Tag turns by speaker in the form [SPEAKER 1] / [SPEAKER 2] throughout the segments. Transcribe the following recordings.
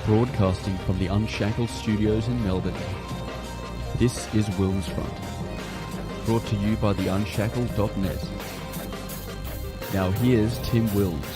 [SPEAKER 1] Broadcasting from the Unshackled studios in Melbourne. This is WilmsFront, brought to you by the unshackled.net. Now here's Tim Wilms.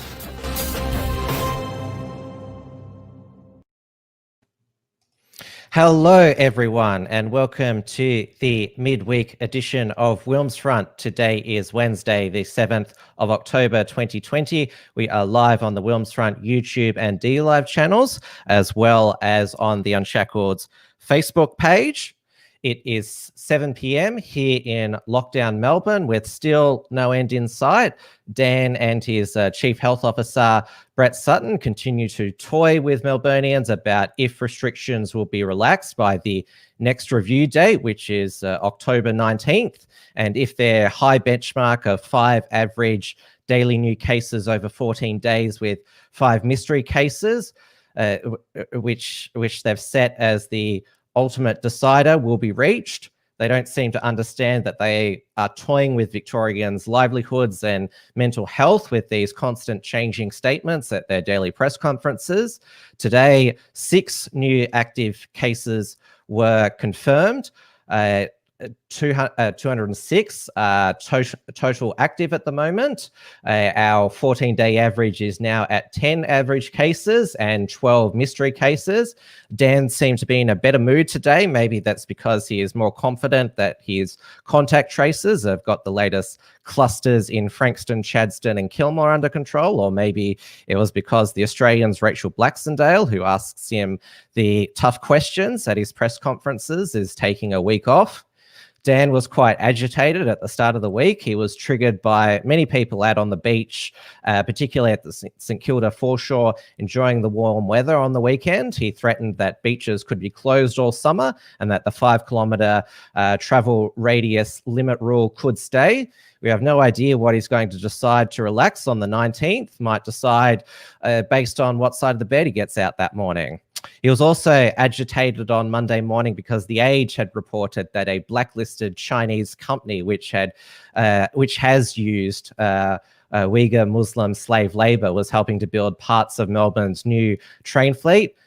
[SPEAKER 2] Hello everyone and welcome to the midweek edition of WilmsFront. Today is Wednesday, the 7th of October 2020. We are live on the WilmsFront YouTube and DLive channels, as well as on the Unshackled's Facebook page. It is 7 p.m. here in lockdown Melbourne with still no end in sight. Dan and his Chief Health Officer, Brett Sutton, continue to toy with Melburnians about if restrictions will be relaxed by the next review date, which is October 19th. And if their high benchmark of 5 average daily new cases over 14 days with 5 mystery cases, which they've set as the ultimate decider, will be reached. They don't seem to understand that they are toying with Victorians' livelihoods and mental health with these constant changing statements at their daily press conferences. Today, 6 new active cases were confirmed. 206 total active at the moment. Our 14-day average is now at 10 average cases and 12 mystery cases. Dan seemed to be in a better mood today. Maybe that's because he is more confident that his contact tracers have got the latest clusters in Frankston, Chadstone and Kilmore under control, or maybe it was because the Australian's Rachel Blacksendale, who asks him the tough questions at his press conferences, is taking a week off. Dan was quite agitated at the start of the week. He was triggered by many people out on the beach, particularly at the St Kilda foreshore, enjoying the warm weather on the weekend. He threatened that beaches could be closed all summer and that the 5-kilometre travel radius limit rule could stay. We have no idea what he's going to decide to relax on the 19th. Might decide based on what side of the bed he gets out that morning. He was also agitated on Monday morning because The Age had reported that a blacklisted Chinese company, which has used Uyghur Muslim slave labor, was helping to build parts of Melbourne's new train fleet.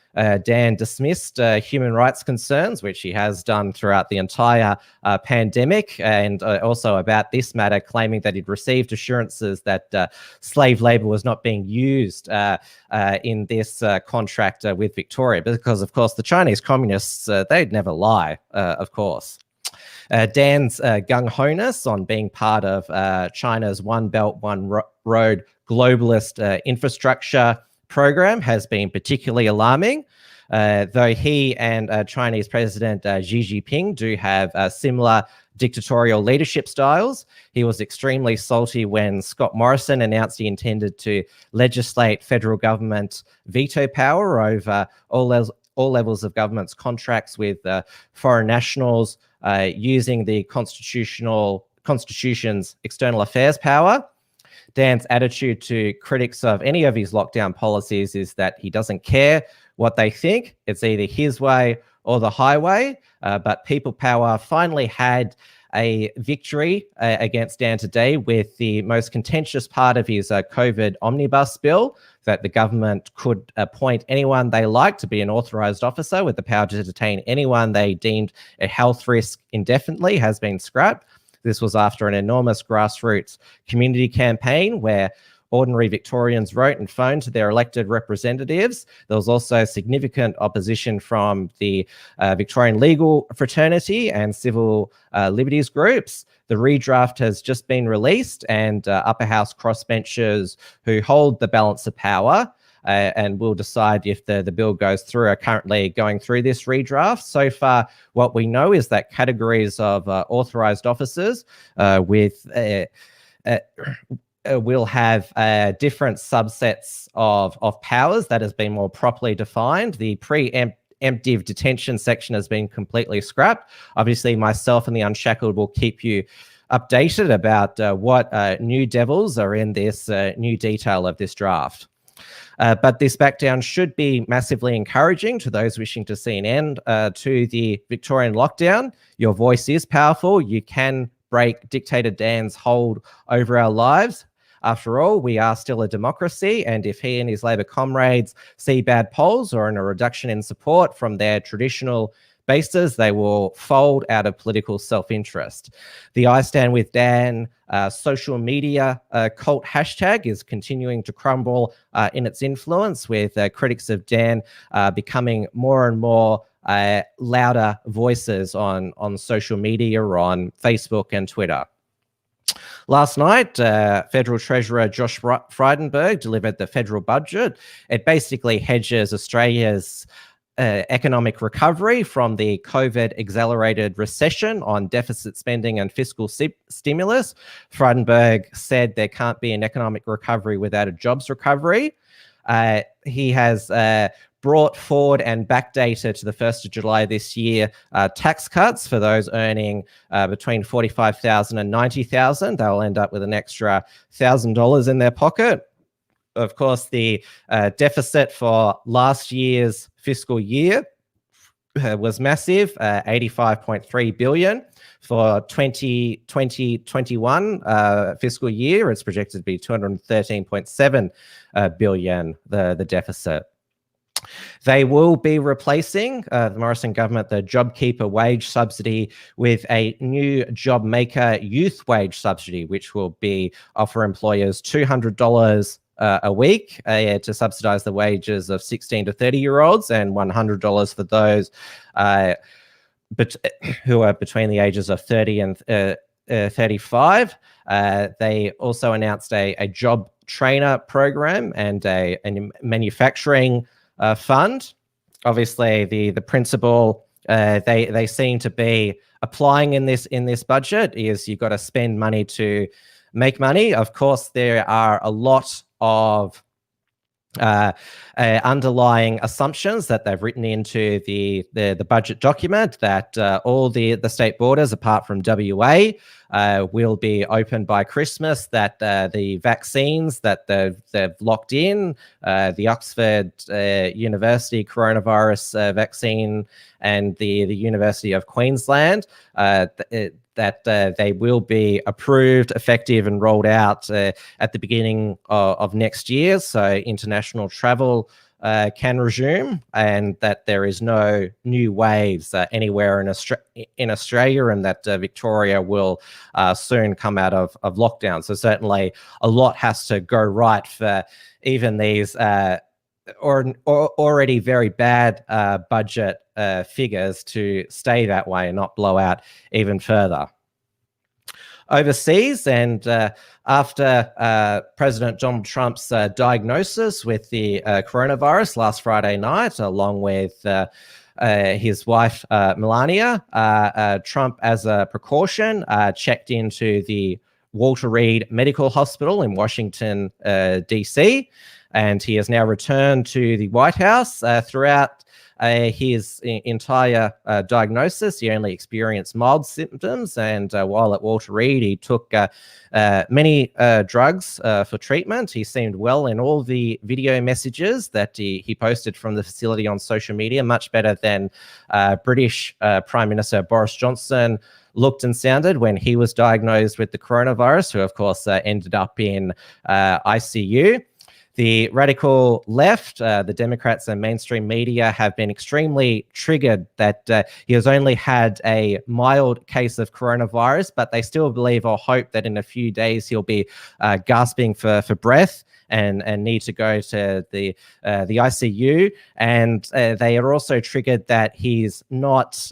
[SPEAKER 2] Dan dismissed human rights concerns, which he has done throughout the entire pandemic, and also about this matter, claiming that he'd received assurances that slave labor was not being used in this contract with Victoria, because, of course, the Chinese communists, they'd never lie, of course. Dan's gung-ho-ness on being part of China's One Belt, One Road globalist infrastructure program has been particularly alarming, though he and Chinese President Xi Jinping do have similar dictatorial leadership styles. He was extremely salty when Scott Morrison announced he intended to legislate federal government veto power over all levels of government's contracts with foreign nationals using the Constitution's external affairs power. Dan's attitude to critics of any of his lockdown policies is that he doesn't care what they think. It's either his way or the highway. But People Power finally had a victory against Dan today with the most contentious part of his COVID omnibus bill, that the government could appoint anyone they like to be an authorised officer with the power to detain anyone they deemed a health risk indefinitely, has been scrapped. This was after an enormous grassroots community campaign where ordinary Victorians wrote and phoned to their elected representatives. There was also significant opposition from the Victorian legal fraternity and civil liberties groups. The redraft has just been released, and upper house crossbenchers who hold the balance of power and will decide if the bill goes through, are currently going through this redraft. So far, what we know is that categories of authorised officers will have different subsets of powers that has been more properly defined. The preemptive detention section has been completely scrapped. Obviously, myself and the Unshackled will keep you updated about what new devils are in this new detail of this draft. But this backdown should be massively encouraging to those wishing to see an end to the Victorian lockdown. Your voice is powerful. You can break Dictator Dan's hold over our lives. After all, we are still a democracy, and if he and his Labor comrades see bad polls or a reduction in support from their traditional bases, they will fold out of political self-interest. The I Stand With Dan social media cult hashtag is continuing to crumble in its influence, with critics of Dan becoming more and more louder voices on social media, or on Facebook and Twitter. Last night, Federal Treasurer Josh Frydenberg delivered the federal budget. It basically hedges Australia's economic recovery from the COVID-accelerated recession on deficit spending and fiscal stimulus. Frydenberg said there can't be an economic recovery without a jobs recovery. He has brought forward and backdated to the 1st of July this year tax cuts for those earning between $45,000 and $90,000. They'll end up with an extra $1,000 in their pocket. Of course, the deficit for last year's fiscal year was massive, $85.3 billion. For 2020-21 fiscal year, it's projected to be $213.7 billion, the deficit. They will be replacing, the Morrison government, the JobKeeper wage subsidy with a new JobMaker youth wage subsidy, which will offer employers $200 a week to subsidize the wages of 16 to 30-year-olds, and $100 for those who are between the ages of 30 and 35. They also announced a job trainer program and a manufacturing fund. Obviously, the principle they seem to be applying in this budget is you've got to spend money to make money. Of course, there are a lot of underlying assumptions that they've written into the budget document, that all the state borders apart from WA will be open by Christmas, that the vaccines that they've locked in, the Oxford University coronavirus vaccine and the University of Queensland, that they will be approved, effective, and rolled out at the beginning of next year. So international travel can resume, and that there is no new waves anywhere in Australia, and that Victoria will soon come out of lockdown. So certainly a lot has to go right for even these already very bad budget figures to stay that way and not blow out even further. Overseas, and after President Donald Trump's diagnosis with the coronavirus last Friday night, along with his wife Melania, Trump, as a precaution, checked into the Walter Reed Medical Hospital in Washington, D.C., and he has now returned to the White House. Throughout his entire diagnosis, he only experienced mild symptoms, and while at Walter Reed, he took many drugs for treatment. He seemed well in all the video messages that he posted from the facility on social media, much better than British Prime Minister Boris Johnson looked and sounded when he was diagnosed with the coronavirus, who of course ended up in ICU. The radical left, the Democrats and mainstream media have been extremely triggered that he has only had a mild case of coronavirus, but they still believe or hope that in a few days he'll be gasping for breath and need to go to the ICU. And they are also triggered that he's not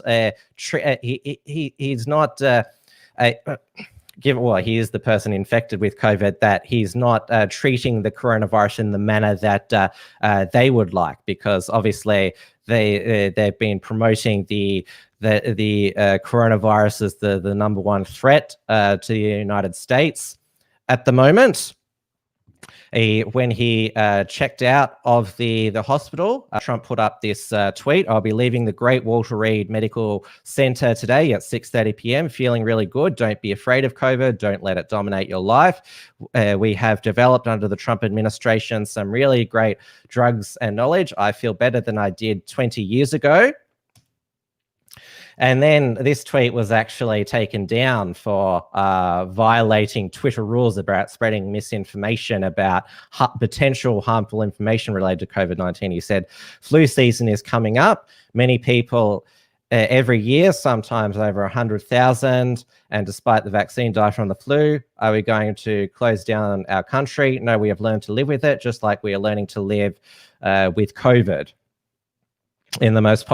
[SPEAKER 2] he's not he is the person infected with COVID, that he's not treating the coronavirus in the manner that they would like, because obviously they've been promoting the coronavirus as the number one threat to the United States at the moment. When he checked out of the hospital, Trump put up this tweet: "I'll be leaving the Great Walter Reed Medical Center today at 6:30 p.m. feeling really good. Don't be afraid of COVID. Don't let it dominate your life. We have developed under the Trump administration some really great drugs and knowledge. I feel better than I did 20 years ago." And then this tweet was actually taken down for violating Twitter rules about spreading misinformation about potential harmful information related to COVID-19. He said, flu season is coming up. Many people every year, sometimes over 100,000, and despite the vaccine, die from the flu. Are we going to close down our country? No, we have learned to live with it, just like we are learning to live with COVID. In most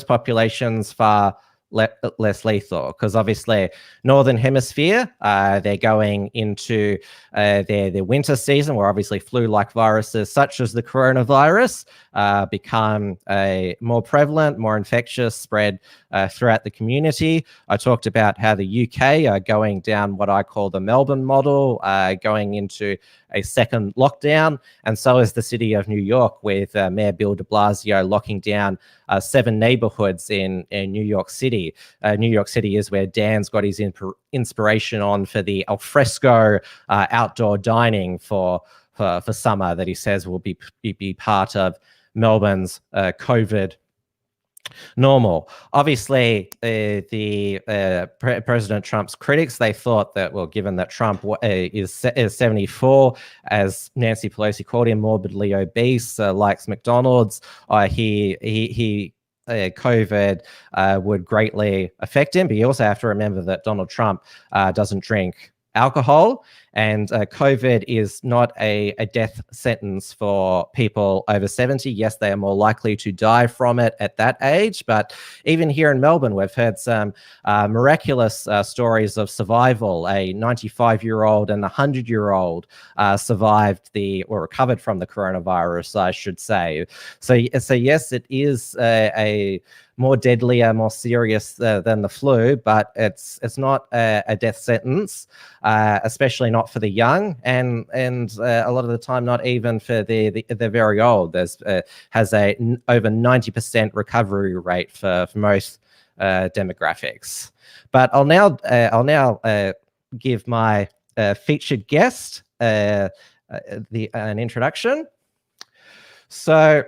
[SPEAKER 2] populations, far less lethal, because obviously Northern Hemisphere, they're going into their winter season, where obviously flu-like viruses such as the coronavirus become more prevalent, more infectious, spread throughout the community. I talked about how the UK are going down what I call the Melbourne model, going into a second lockdown, and so is the city of New York, with Mayor Bill de Blasio locking down 7 neighborhoods in New York City. New York City is where Dan's got his inspiration on for the alfresco outdoor dining for summer that he says will be part of Melbourne's COVID normal. Obviously, President Trump's critics, they thought that, well, given that Trump is 74, as Nancy Pelosi called him, morbidly obese, likes McDonald's, COVID would greatly affect him. But you also have to remember that Donald Trump doesn't drink alcohol, and COVID is not a death sentence for people over 70. Yes, they are more likely to die from it at that age, but even here in Melbourne, we've heard some miraculous stories of survival. A 95-year-old and a 100-year-old survived or recovered from the coronavirus, I should say. So yes, it is a more deadlier, more serious than the flu, but it's not a death sentence, especially not for the young, and a lot of the time not even for the very old. There's has a over 90% recovery rate for most demographics. But I'll now give my featured guest an introduction. So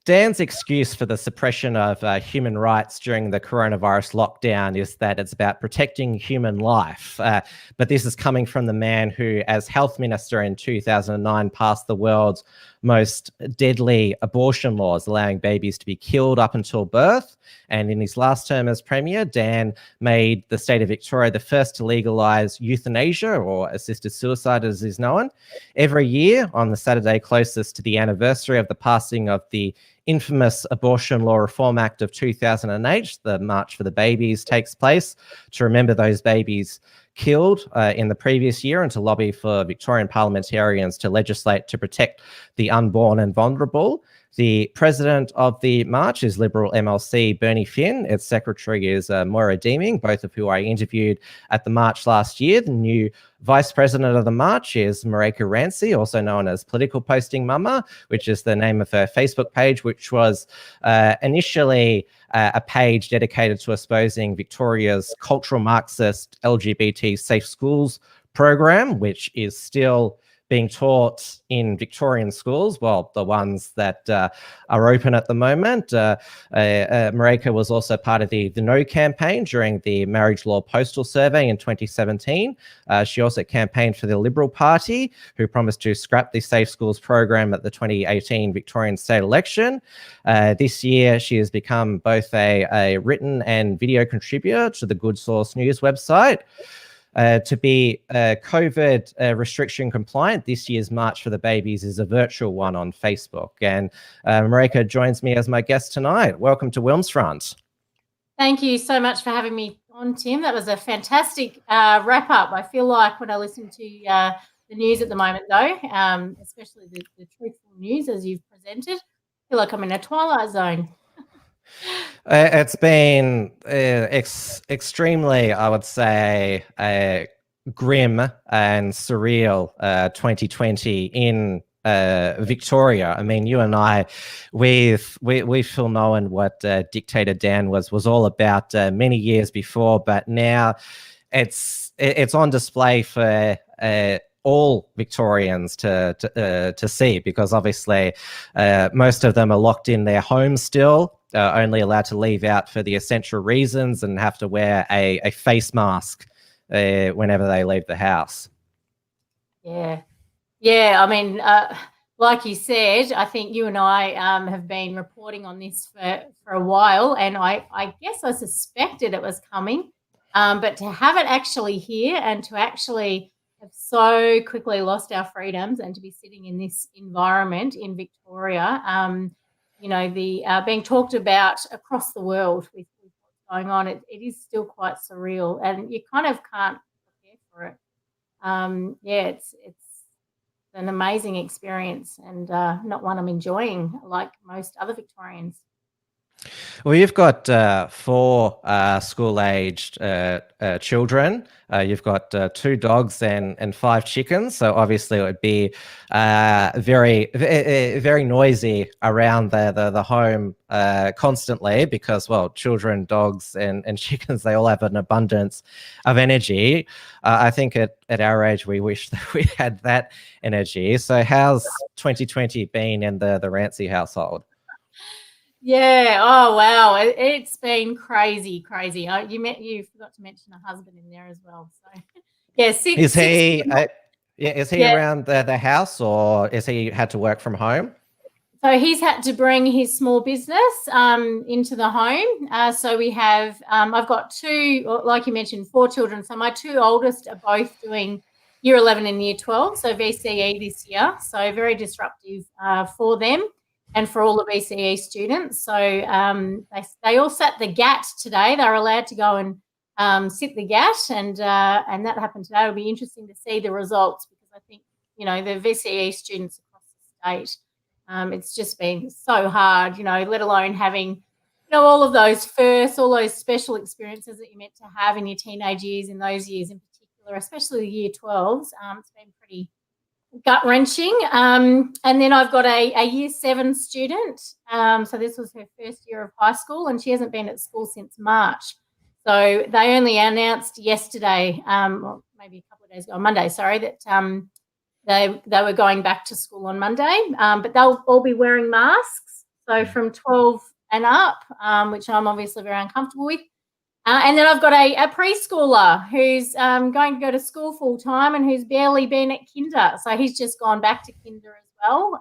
[SPEAKER 2] Dan's excuse for the suppression of human rights during the coronavirus lockdown is that it's about protecting human life. But this is coming from the man who, as health minister in 2009, passed the world's most deadly abortion laws, allowing babies to be killed up until birth. And in his last term as Premier, Dan made the state of Victoria the first to legalise euthanasia, or assisted suicide as is known. Every year, on the Saturday closest to the anniversary of the passing of the infamous Abortion Law Reform Act of 2008, the March for the Babies takes place to remember those babies killed in the previous year, and to lobby for Victorian parliamentarians to legislate to protect the unborn and vulnerable. The president of the march is Liberal MLC Bernie Finn. Its secretary is Moira Deeming, both of who I interviewed at the march last year. The new vice president of the march is Marike Rancie, also known as Political Posting Mumma, which is the name of her Facebook page, which was initially a page dedicated to exposing Victoria's cultural Marxist LGBT safe schools program, which is still being taught in Victorian schools, well, the ones that are open at the moment. Marike was also part of the No campaign during the marriage law postal survey in 2017. She also campaigned for the Liberal Party, who promised to scrap the Safe Schools program at the 2018 Victorian state election. This year, she has become both a written and video contributor to the Good Source News website. To be COVID restriction compliant, this year's March for the Babies is a virtual one on Facebook. And Marike joins me as my guest tonight. Welcome to WilmsFront.
[SPEAKER 3] Thank you so much for having me on, Tim. That was a fantastic wrap-up. I feel like when I listen to the news at the moment, though, especially the truthful news as you've presented, I feel like I'm in a twilight zone.
[SPEAKER 2] It's been extremely, I would say, grim and surreal 2020 in Victoria. I mean, you and I, we feel knowing what Dictator Dan was all about many years before, but now it's on display for all Victorians to see, because obviously most of them are locked in their homes still, only allowed to leave out for the essential reasons and have to wear a face mask whenever they leave the house.
[SPEAKER 3] Yeah. I mean, like you said, I think you and I have been reporting on this for a while, and I guess I suspected it was coming, but to have it actually here and to actually have so quickly lost our freedoms and to be sitting in this environment in Victoria, the being talked about across the world with what's going on, it is still quite surreal, and you kind of can't prepare for it. It's an amazing experience, and not one I'm enjoying like most other Victorians.
[SPEAKER 2] Well, you've got 4 school-aged children. You've got 2 dogs and 5 chickens. So obviously, it would be very noisy around the home constantly, because, well, children, dogs, and chickens, they all have an abundance of energy. I think at our age, we wish that we had that energy. So how's 2020 been in the Rancie household?
[SPEAKER 3] Yeah. Oh, wow. It's been crazy. You forgot to mention a husband in there as well. So, yeah.
[SPEAKER 2] Is he around the house, or is he had to work from home?
[SPEAKER 3] So he's had to bring his small business into the home. So we have, I've got 2, like you mentioned, 4 children. So my 2 oldest are both doing year 11 and year 12, so VCE this year. So very disruptive for them and for all the VCE students. So they all sat the GAT today. They're allowed to go and sit the GAT, and that happened today. It'll be interesting to see the results, because I think, the VCE students across the state, it's just been so hard, let alone having, all of those all those special experiences that you're meant to have in your teenage years, in those years in particular, especially the year 12s. It's been pretty gut-wrenching. And then I've got a year 7 student. So this was her first year of high school, and she hasn't been at school since March. So they only announced yesterday, or maybe a couple of days ago, on Monday, sorry, that they were going back to school on Monday, but they'll all be wearing masks. So from 12 and up, which I'm obviously very uncomfortable with. And then I've got a preschooler who's going to go to school full time and who's barely been at kinder. So he's just gone back to kinder as well.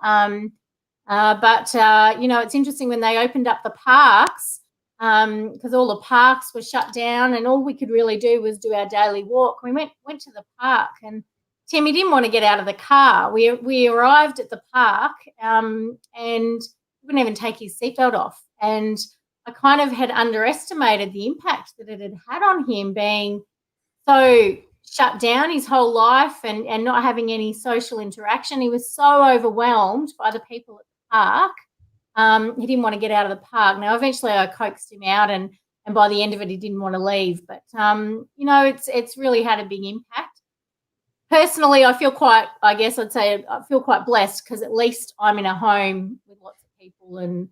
[SPEAKER 3] But it's interesting when they opened up the parks, because all the parks were shut down and all we could really do was do our daily walk. We went to the park, and Timmy didn't want to get out of the car. We arrived at the park and he wouldn't even take his seatbelt off. And I kind of had underestimated the impact that it had on him, being so shut down his whole life and not having any social interaction. He was so overwhelmed by the people at the park. He didn't want to get out of the park. Now, eventually I coaxed him out, and by the end of it, he didn't want to leave. But, it's really had a big impact. Personally, I feel quite blessed, because at least I'm in a home with lots of people and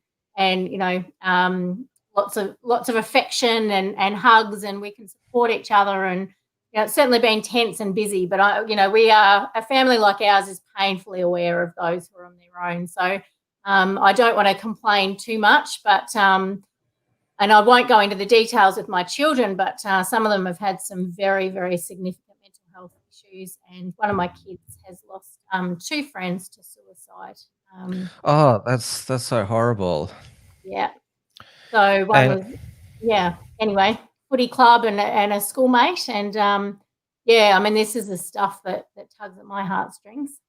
[SPEAKER 3] lots of affection and hugs, and we can support each other. And it's certainly been tense and busy, but we are, a family like ours is painfully aware of those who are on their own. So I don't want to complain too much, but and I won't go into the details with my children, but some of them have had some very, very significant mental health issues, and one of my kids has lost 2 friends to suicide.
[SPEAKER 2] That's so horrible.
[SPEAKER 3] Yeah. So anyway, footy club and a schoolmate, and this is the stuff that tugs at my heartstrings.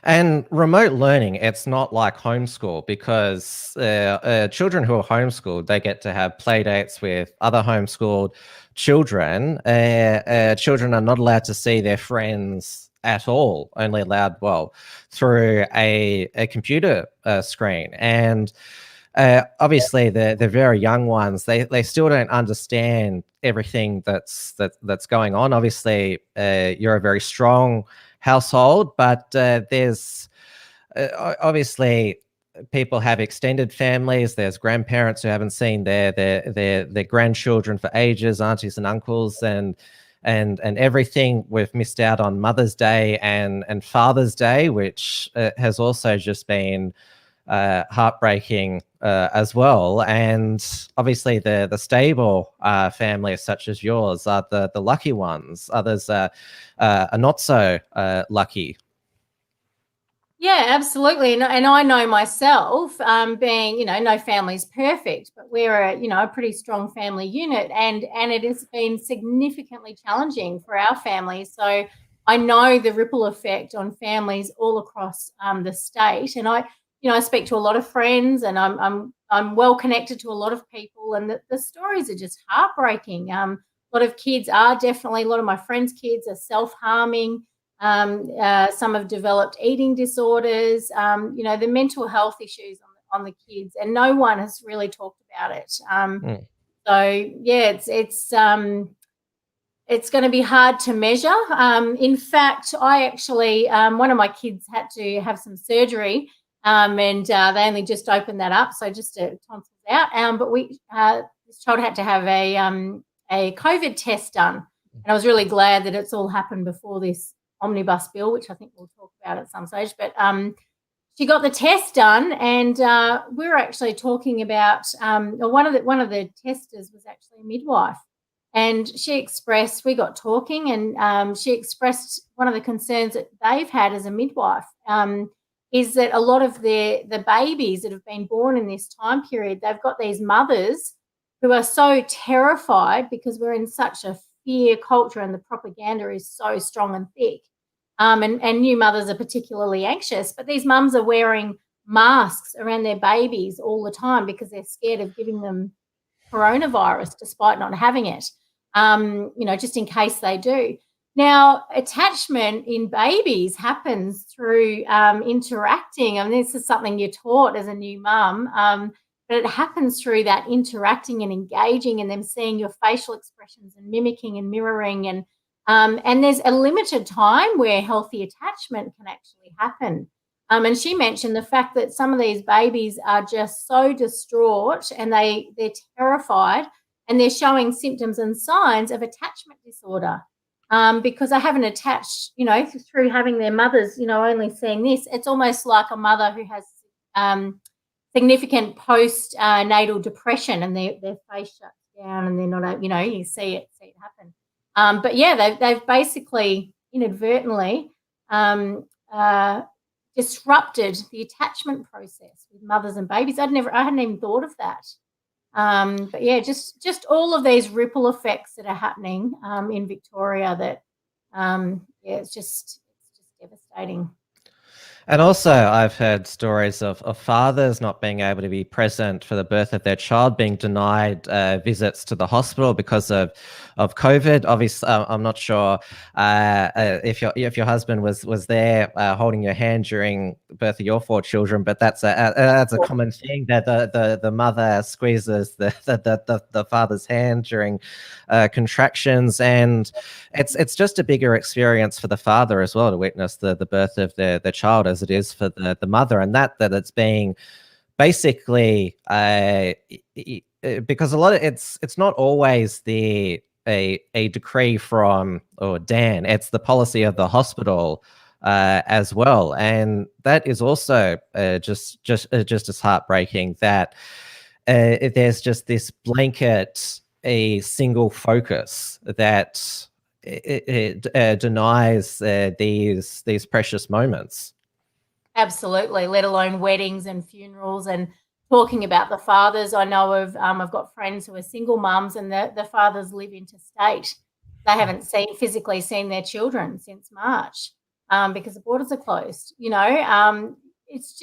[SPEAKER 2] And remote learning, it's not like homeschool, because children who are homeschooled, they get to have play dates with other homeschooled children. Children are not allowed to see their friends at all, only allowed, through a computer screen. And obviously the very young ones, they still don't understand everything that's going on. Obviously, you're a very strong household, but there's obviously people have extended families. There's grandparents who haven't seen their grandchildren for ages, aunties and uncles, and and everything. We've missed out on Mother's Day and Father's Day, which has also just been heartbreaking as well. And obviously the stable families such as yours are the lucky ones. Others are not so lucky.
[SPEAKER 3] Yeah, absolutely. And I know myself, being, no family's perfect, but we're a pretty strong family unit, and it has been significantly challenging for our family. So I know the ripple effect on families all across the state. And I speak to a lot of friends, and I'm well connected to a lot of people, and the stories are just heartbreaking. A lot of kids are definitely, a lot of my friends' kids are self-harming. Some have developed eating disorders, the mental health issues on the kids, and no one has really talked about it. So yeah, it's going to be hard to measure. In fact, I actually, one of my kids had to have some surgery, and they only just opened that up, so just tonsils out. But this child had to have a COVID test done, and I was really glad that it's all happened before this omnibus bill, which I think we'll talk about at some stage. But she got the test done, and we were actually talking about one of the testers was actually a midwife, and we got talking, and she expressed one of the concerns that they've had as a midwife is that a lot of the babies that have been born in this time period, they've got these mothers who are so terrified because we're in such a fear culture and the propaganda is so strong and thick. And new mothers are particularly anxious, but these mums are wearing masks around their babies all the time because they're scared of giving them coronavirus despite not having it, just in case they do. Now, attachment in babies happens through interacting. I mean, this is something you're taught as a new mum, but it happens through that interacting and engaging and them seeing your facial expressions and mimicking and mirroring. And there's a limited time where healthy attachment can actually happen. And she mentioned the fact that some of these babies are just so distraught and they're terrified and they're showing symptoms and signs of attachment disorder because they haven't attached, through having their mothers, only seeing this. It's almost like a mother who has significant post-natal depression and their face shuts down and they're not, you see it happen. But yeah, they've basically inadvertently disrupted the attachment process with mothers and babies. I hadn't even thought of that. But yeah, just all of these ripple effects that are happening in Victoria that it's just devastating.
[SPEAKER 2] And also, I've heard stories of fathers not being able to be present for the birth of their child, being denied visits to the hospital because of COVID. Obviously, I'm not sure if your husband was there holding your hand during the birth of your 4 children, but that's a common thing that the mother squeezes the father's hand during contractions, and it's just a bigger experience for the father as well to witness the birth of their child as it is for the mother, and that it's being basically because a lot of it's not always a decree from Dan, it's the policy of the hospital as well, and that is also just as heartbreaking that there's just this blanket a single focus that it denies these precious moments.
[SPEAKER 3] Absolutely, let alone weddings and funerals and talking about the fathers. I know of, I've got friends who are single mums and the fathers live interstate. They haven't physically seen their children since March because the borders are closed. It's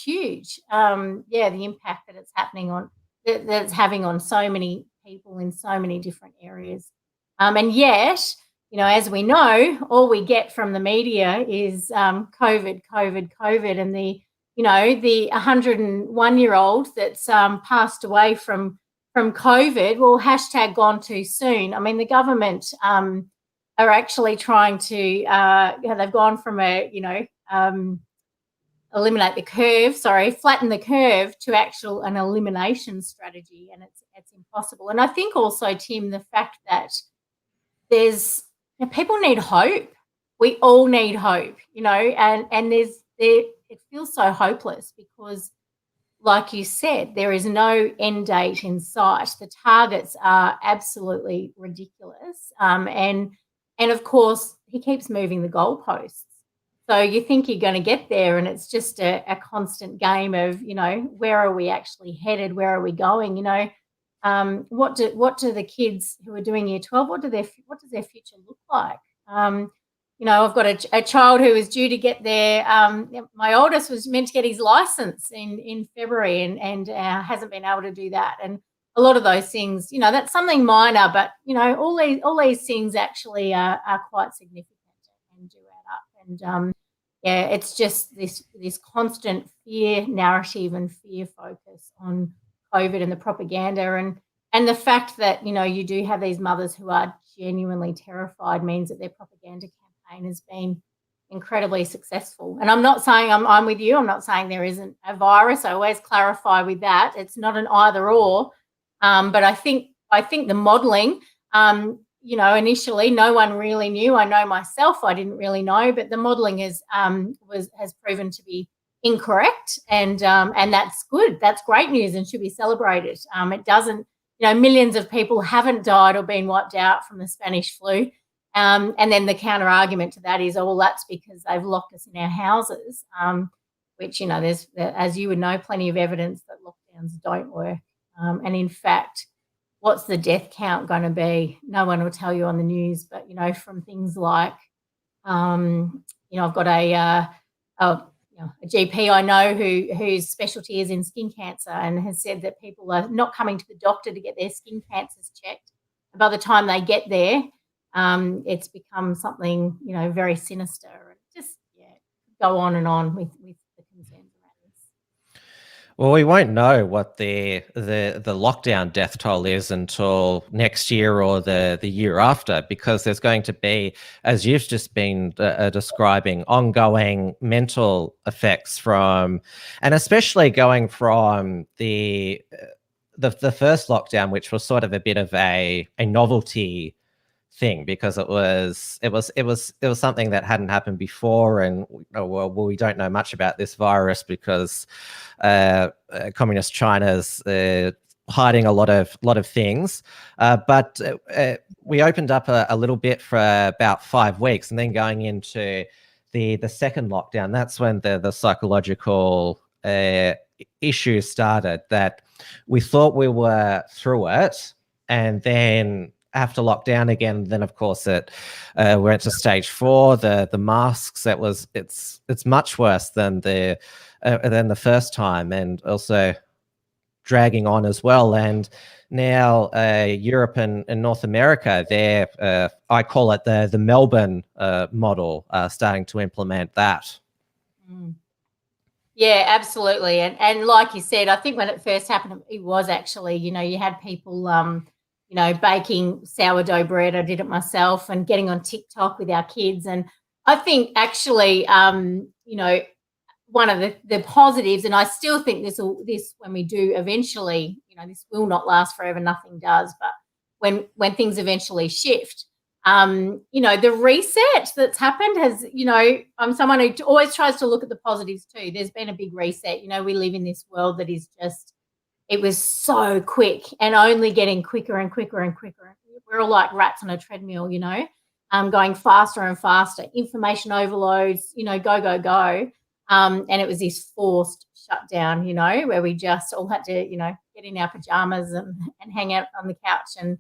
[SPEAKER 3] huge. The impact that it's having on so many people in so many different areas. And yet, as we know, all we get from the media is COVID, and the 101-year-old that's passed away from COVID. Well, hashtag gone too soon. I mean, the government are actually trying to, they've gone from flatten the curve to an elimination strategy, and it's impossible. And I think also, Tim, the fact that people need hope. We all need hope, and it feels so hopeless because, like you said, there is no end date in sight. The targets are absolutely ridiculous. And of course, he keeps moving the goalposts. So you think you're going to get there, and it's just a constant game of, where are we actually headed? Where are we going? What do the kids who are doing Year 12, what does their future look like? I've got a child who is due to get their, my oldest was meant to get his license in February and hasn't been able to do that. And a lot of those things, that's something minor, but, all these things actually are quite significant and do add up. And, it's just this constant fear narrative and fear focus on COVID and the propaganda and the fact that, you do have these mothers who are genuinely terrified means that their propaganda campaign has been incredibly successful. And I'm not saying I'm with you. I'm not saying there isn't a virus. I always clarify with that. It's not an either or. But I think the modelling, initially no one really knew. I know myself, I didn't really know, but the modelling has proven to be incorrect, and that's good. That's great news and should be celebrated. It doesn't, millions of people haven't died or been wiped out from the Spanish flu. And then the counter argument to that is, that's because they've locked us in our houses, which, there's, as you would know, plenty of evidence that lockdowns don't work. And in fact, what's the death count going to be? No one will tell you on the news, but, from things like, I've got a GP I know whose specialty is in skin cancer and has said that people are not coming to the doctor to get their skin cancers checked. By the time they get there, it's become something, very sinister. And just, go on and on with the concerns around this.
[SPEAKER 2] Well, we won't know what the lockdown death toll is until next year or the year after, because there's going to be, as you've just been describing, ongoing mental effects from, and especially going from the first lockdown, which was sort of a bit of a novelty thing, because it was something that hadn't happened before, and we don't know much about this virus because communist China's hiding a lot of things, but we opened up a little bit for about 5 weeks, and then going into the second lockdown, that's when the psychological issues started, that we thought we were through it, and then after lockdown again, then of course it went to stage 4. The masks, it's much worse than the first time, and also dragging on as well. And now Europe and North America, they're I call it the Melbourne model, starting to implement that.
[SPEAKER 3] Yeah, absolutely. And like you said, I think when it first happened, it was actually, you had people baking sourdough bread. I did it myself, and getting on TikTok with our kids. And I think actually, one of the positives, and I still think this when we do eventually, this will not last forever. Nothing does. But when things eventually shift, the reset that's happened has, I'm someone who always tries to look at the positives too. There's been a big reset. We live in this world that is just, it was so quick and only getting quicker and quicker and quicker. We're all like rats on a treadmill, going faster and faster. Information overloads, go. And it was this forced shutdown, where we just all had to, get in our pajamas and hang out on the couch and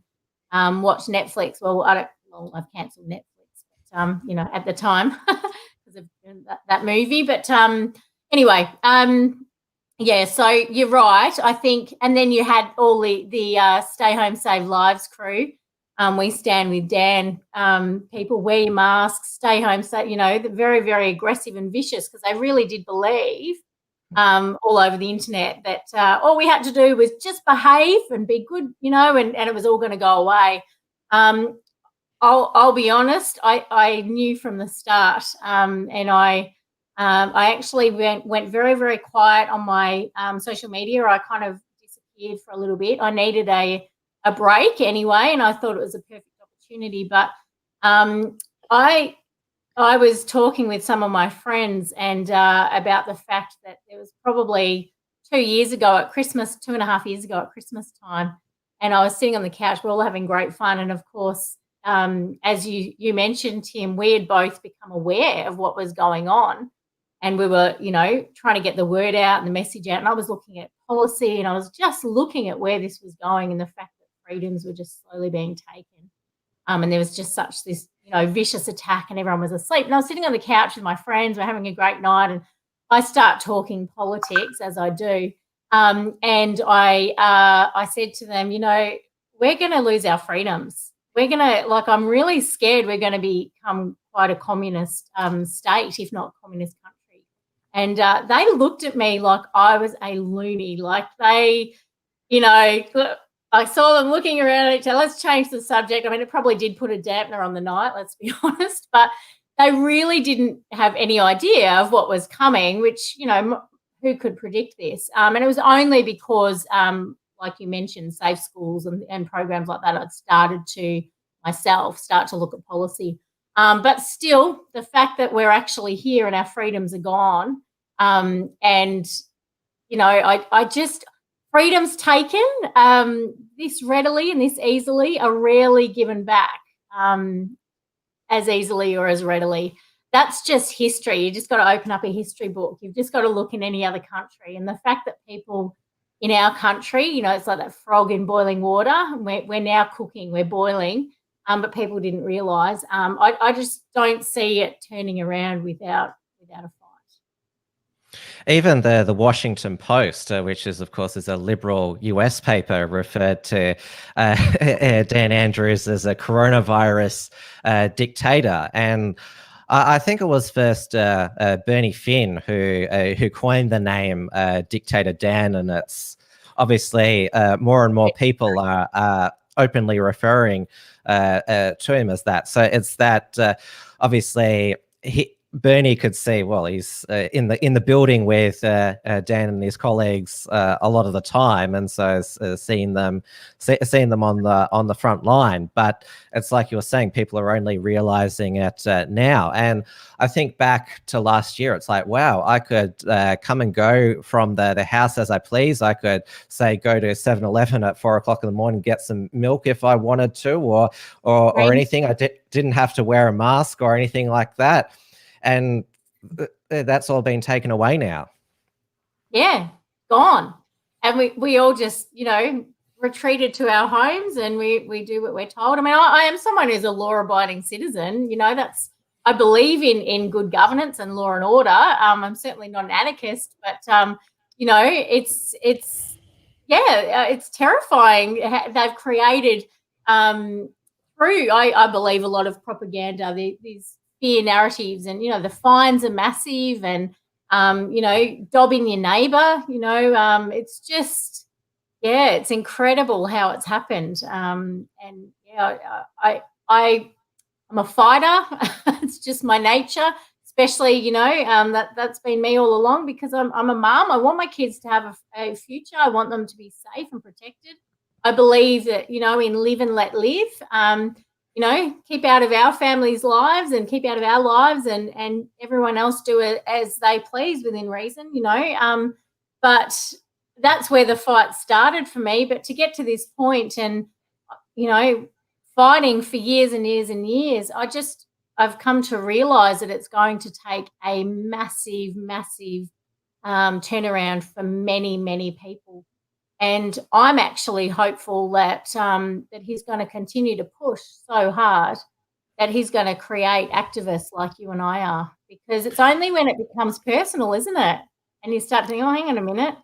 [SPEAKER 3] watch Netflix. Well, I've cancelled Netflix, but, at the time because of that movie. But anyway, yeah, so you're right, I think. And then you had all the Stay Home Save Lives crew. We stand with Dan. People wear your masks, stay home. So, they're very, very aggressive and vicious, because they really did believe all over the internet that all we had to do was just behave and be good, and it was all going to go away. I'll be honest, I knew from the start, and I actually went very, very quiet on my social media. I kind of disappeared for a little bit. I needed a break anyway, and I thought it was a perfect opportunity. But I was talking with some of my friends and about the fact that there was probably 2 years ago at Christmas, 2.5 years ago at Christmas time, and I was sitting on the couch. We're all having great fun, and of course, as you mentioned, Tim, we had both become aware of what was going on, and we were, trying to get the word out and the message out. And I was looking at policy, and I was just looking at where this was going, and the fact that freedoms were just slowly being taken. And there was just such this, vicious attack, and everyone was asleep. And I was sitting on the couch with my friends. We're having a great night, and I start talking politics, as I do. And I said to them, we're going to lose our freedoms. We're going to, I'm really scared we're going to become quite a communist state, if not communist country. And they looked at me like I was a loony. They, I saw them looking around at each other. Let's change the subject. I mean, it probably did put a dampener on the night, let's be honest. But they really didn't have any idea of what was coming, which, who could predict this? And it was only because, like you mentioned, safe schools and programs like that, I'd started to myself start to look at policy. But still, the fact that we're actually here and our freedoms are gone, and, freedoms taken this readily and this easily are rarely given back as easily or as readily. That's just history. You just got to open up a history book. You've just got to look in any other country. And the fact that people in our country, it's like that frog in boiling water. We're now cooking, we're boiling, but people didn't realise. I just don't see it turning around without a fight.
[SPEAKER 2] Even the Washington Post, which is, of course, is a liberal US paper, referred to Dan Andrews as a coronavirus dictator. And I think it was first Bernie Finn who coined the name Dictator Dan, and it's obviously more and more people are openly referring to him as that. So it's that obviously Bernie could see, well, he's in the building with Dan and his colleagues a lot of the time, and so seeing them on the front line. But it's like you were saying, people are only realizing it now. And I think back to last year, it's like, wow, I could come and go from the house as I please. I could say go to 7-Eleven at 4 o'clock in the morning, get some milk if I wanted to, or anything. I didn't have to wear a mask or anything like that. And that's all been taken away now. Yeah,
[SPEAKER 3] gone. And we all just, retreated to our homes, and we do what we're told. I mean, I am someone who's a law-abiding citizen. I believe in good governance and law and order. I'm certainly not an anarchist, but it's terrifying. They've created through, I believe, a lot of propaganda. These fear narratives, and the fines are massive, and dobbing your neighbour. It's just, it's incredible how it's happened. I'm a fighter. It's just my nature, especially that's been me all along, because I'm a mum. I want my kids to have a future. I want them to be safe and protected. I believe that in live and let live. Keep out of our families' lives and keep out of our lives, and everyone else do it as they please within reason, But that's where the fight started for me. But to get to this point and, fighting for years and years and years, I've come to realise that it's going to take a massive, massive turnaround for many, many people. And I'm actually hopeful that he's going to continue to push so hard that he's going to create activists like you and I are, because it's only when it becomes personal, isn't it? And you start to think, oh, hang on a minute.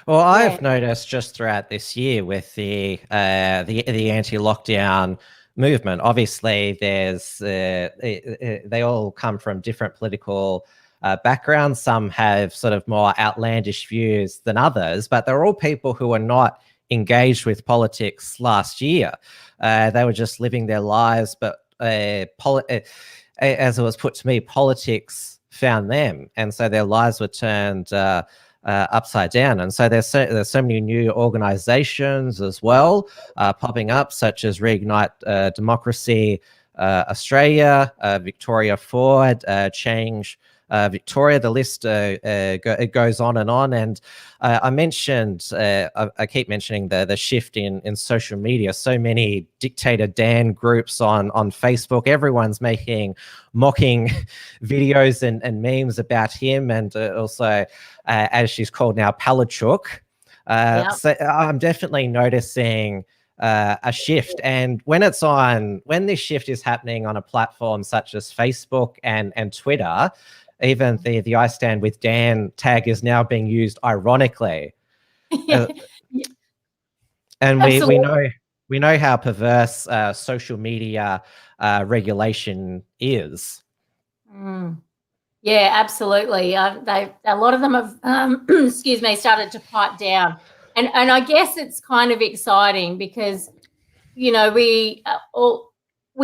[SPEAKER 2] Well, I've noticed just throughout this year with the anti-lockdown movement, obviously there's they all come from different political backgrounds. Some have sort of more outlandish views than others, but they're all people who are not engaged with politics last year. They were just living their lives, but as it was put to me, politics found them, and so their lives were turned upside down. And so there's so many new organizations as well popping up, such as Reignite Democracy Australia, Victoria Forward, Change Victoria. The list it goes on. And I mentioned, I keep mentioning the shift in social media. So many Dictator Dan groups on Facebook. Everyone's making mocking videos and memes about him, and also, as she's called now, Palachuk. So I'm definitely noticing a shift. And when this shift is happening on a platform such as Facebook and Twitter, even the I Stand With Dan tag is now being used ironically. And we know how perverse social media regulation is.
[SPEAKER 3] Yeah, absolutely. A lot of them have, excuse me, started to pipe down, and I guess it's kind of exciting because, you know, we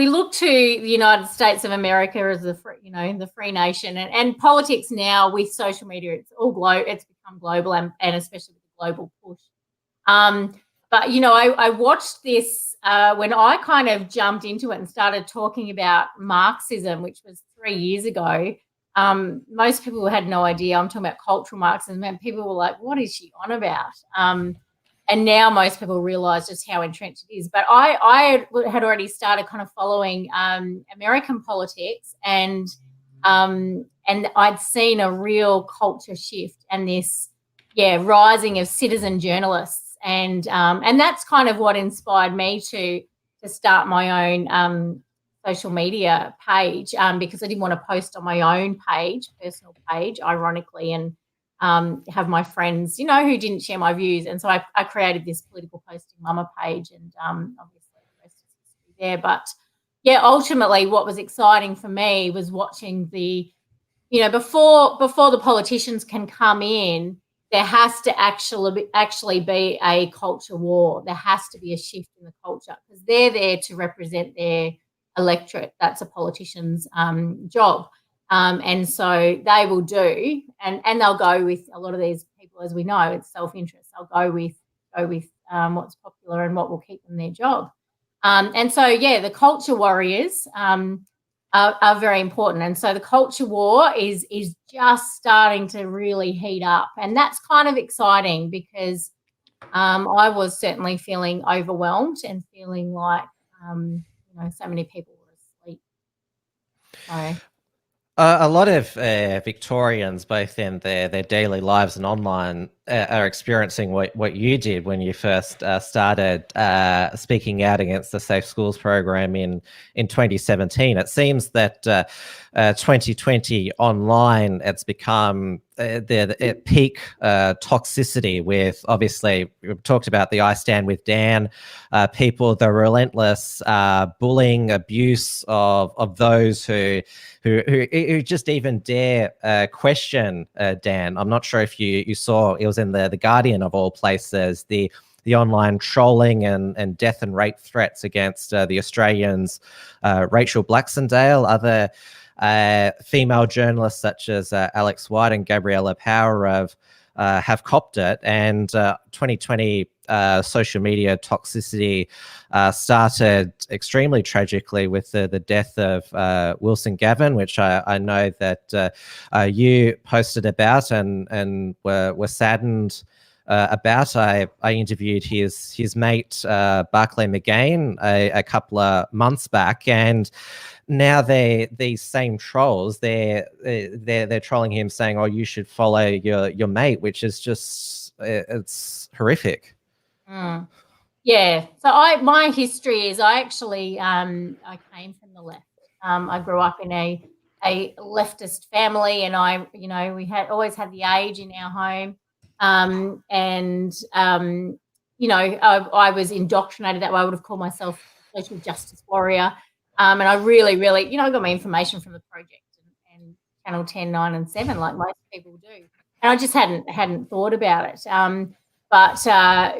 [SPEAKER 3] look to the United States of America as the free nation, and politics now with social media, it's become global, and especially with the global push. But you know, I watched this when I kind of jumped into it and started talking about Marxism, which was 3 years ago. Most people had no idea. I'm talking about cultural Marxism, and people were like, "What is she on about?" And now most people realise just how entrenched it is. But I had already started kind of following American politics, and I'd seen a real culture shift and this rising of citizen journalists, and that's kind of what inspired me to start my own social media page, because I didn't want to post on my own personal page, ironically, and have my friends, you know, who didn't share my views. And so I created this Political Posting Mumma page, and obviously the rest is history there. But yeah, ultimately what was exciting for me was watching before the politicians can come in, there has to actually be a culture war. There has to be a shift in the culture, because they're there to represent their electorate. That's a politician's job. And so they will do, and they'll go with a lot of these people, as we know, it's self-interest. They'll go with what's popular and what will keep them their job. And so, the culture warriors are very important. And so the culture war is just starting to really heat up. And that's kind of exciting, because I was certainly feeling overwhelmed and feeling like, so many people were asleep. So.
[SPEAKER 2] A lot of Victorians, both in their daily lives and online, are experiencing what you did when you first started speaking out against the Safe Schools program in 2017. It seems that 2020 online, it's become the peak toxicity, with, obviously, we've talked about the I Stand With Dan people, the relentless bullying, abuse of those who just even dare question Dan. I'm not sure if you saw, it was in the Guardian of all places, the online trolling and death and rape threats against the Australians, Rachel Blacksendale, other female journalists such as Alex White and Gabriella Power have copped it. And 2020 social media toxicity started extremely tragically with the death of Wilson Gavin, which I know that you posted about and were saddened about. I interviewed his mate Barclay McGain a couple of months back, and now these same trolls, they're trolling him, saying, "Oh, you should follow your mate," which is just, it's horrific.
[SPEAKER 3] Yeah. So my history is, I actually I came from the left. I grew up in a leftist family, and we had always had the age in our home, and I was indoctrinated that way. I would have called myself a social justice warrior. And I really, really, I got my information from the project and Channel 10, 9 and 7, like most people do. And I just hadn't thought about it. But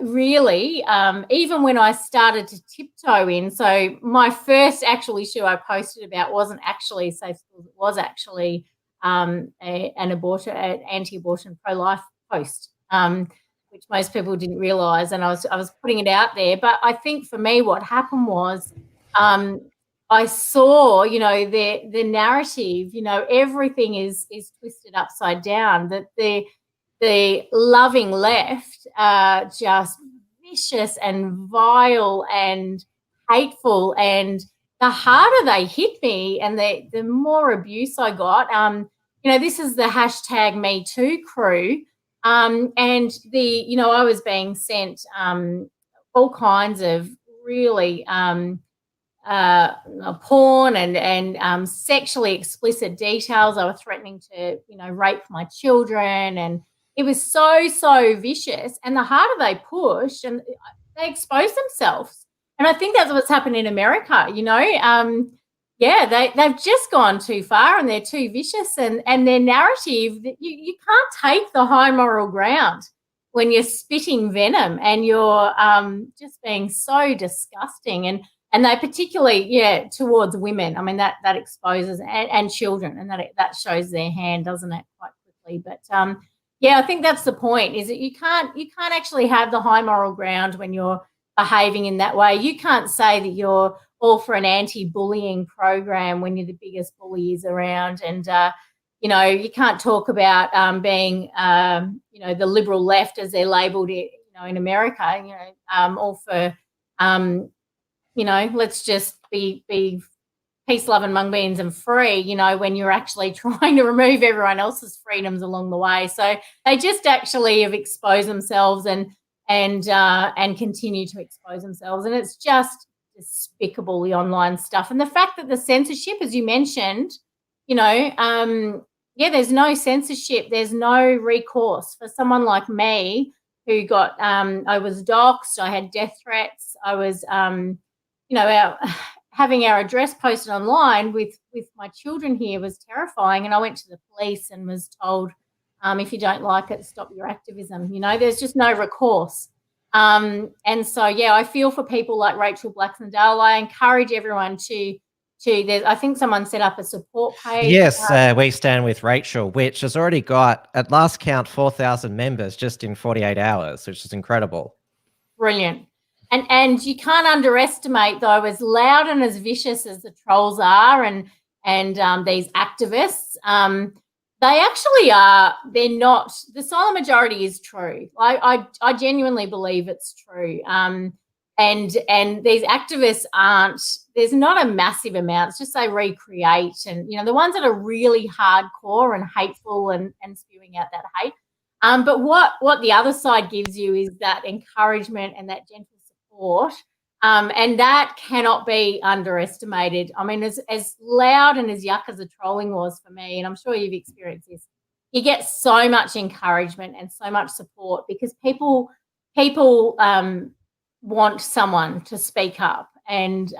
[SPEAKER 3] really, even when I started to tiptoe in, so my first actual issue I posted about wasn't actually Safe Schools. It was actually an anti-abortion, pro-life post, which most people didn't realise, and I was putting it out there. But I think for me, what happened was I saw, the narrative, everything is twisted upside down. That the loving left are just vicious and vile and hateful, and the harder they hit me and the more abuse I got. This is the hashtag Me Too crew. And I was being sent all kinds of really porn and sexually explicit details. I was threatening to, rape my children, and it was so vicious. And the harder they pushed, and they exposed themselves. And I think that's what's happened in America, they've just gone too far, and they're too vicious, and their narrative, you can't take the high moral ground when you're spitting venom and you're just being so disgusting. And they particularly, towards women. I mean, that exposes and children, and that shows their hand, doesn't it, quite quickly. But I think that's the point, is that you can't actually have the high moral ground when you're behaving in that way. You can't say that you're all for an anti-bullying program when you're the biggest bullies around, and you can't talk about being the liberal left, as they're labelled, in America. All for let's just be peace, love, and mung beans and free. When you're actually trying to remove everyone else's freedoms along the way. So they just actually have exposed themselves and continue to expose themselves, and it's just despicable, the online stuff. And the fact that the censorship, as you mentioned, there's no censorship, there's no recourse for someone like me who got I was doxxed, I had death threats, I was having our address posted online with my children here was terrifying, and I went to the police and was told, if you don't like it, stop your activism. There's just no recourse. And so, I feel for people like Rachel Blacksandale. I encourage everyone I think someone set up a support page.
[SPEAKER 2] Yes, We Stand With Rachel, which has already got, at last count, 4,000 members just in 48 hours, which is incredible.
[SPEAKER 3] Brilliant. And you can't underestimate, though, as loud and as vicious as the trolls are and these activists, they actually are. They're not. The silent majority is true. I genuinely believe it's true. And these activists aren't. There's not a massive amount. It's just they recreate, and the ones that are really hardcore and hateful and spewing out that hate. But what the other side gives you is that encouragement and that gentle support. And that cannot be underestimated. I mean, as loud and as yuck as the trolling was for me, and I'm sure you've experienced this, you get so much encouragement and so much support because people want someone to speak up, and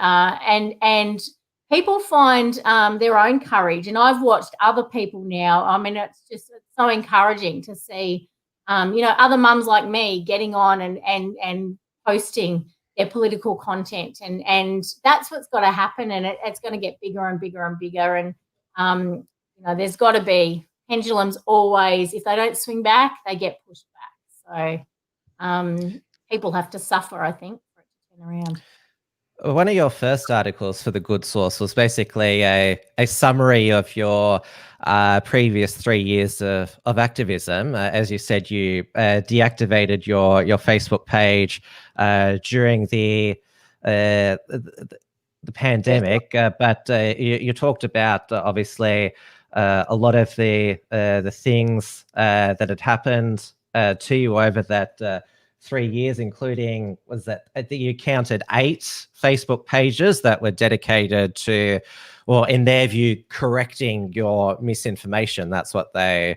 [SPEAKER 3] people find their own courage. And I've watched other people now. I mean, it's so encouraging to see, other mums like me getting on and posting their political content, and that's what's got to happen, and it's going to get bigger and bigger and bigger. And there's got to be pendulums always. If they don't swing back, they get pushed back. So people have to suffer, I think, for it to turn around.
[SPEAKER 2] One of your first articles for The Good Source was basically a summary of your previous 3 years of activism. As you said, you deactivated your Facebook page during the pandemic, but you talked about obviously a lot of the things that had happened to you over that 3 years, including, was that, I think you counted 8 Facebook pages that were dedicated to, well, in their view, correcting your misinformation. That's what they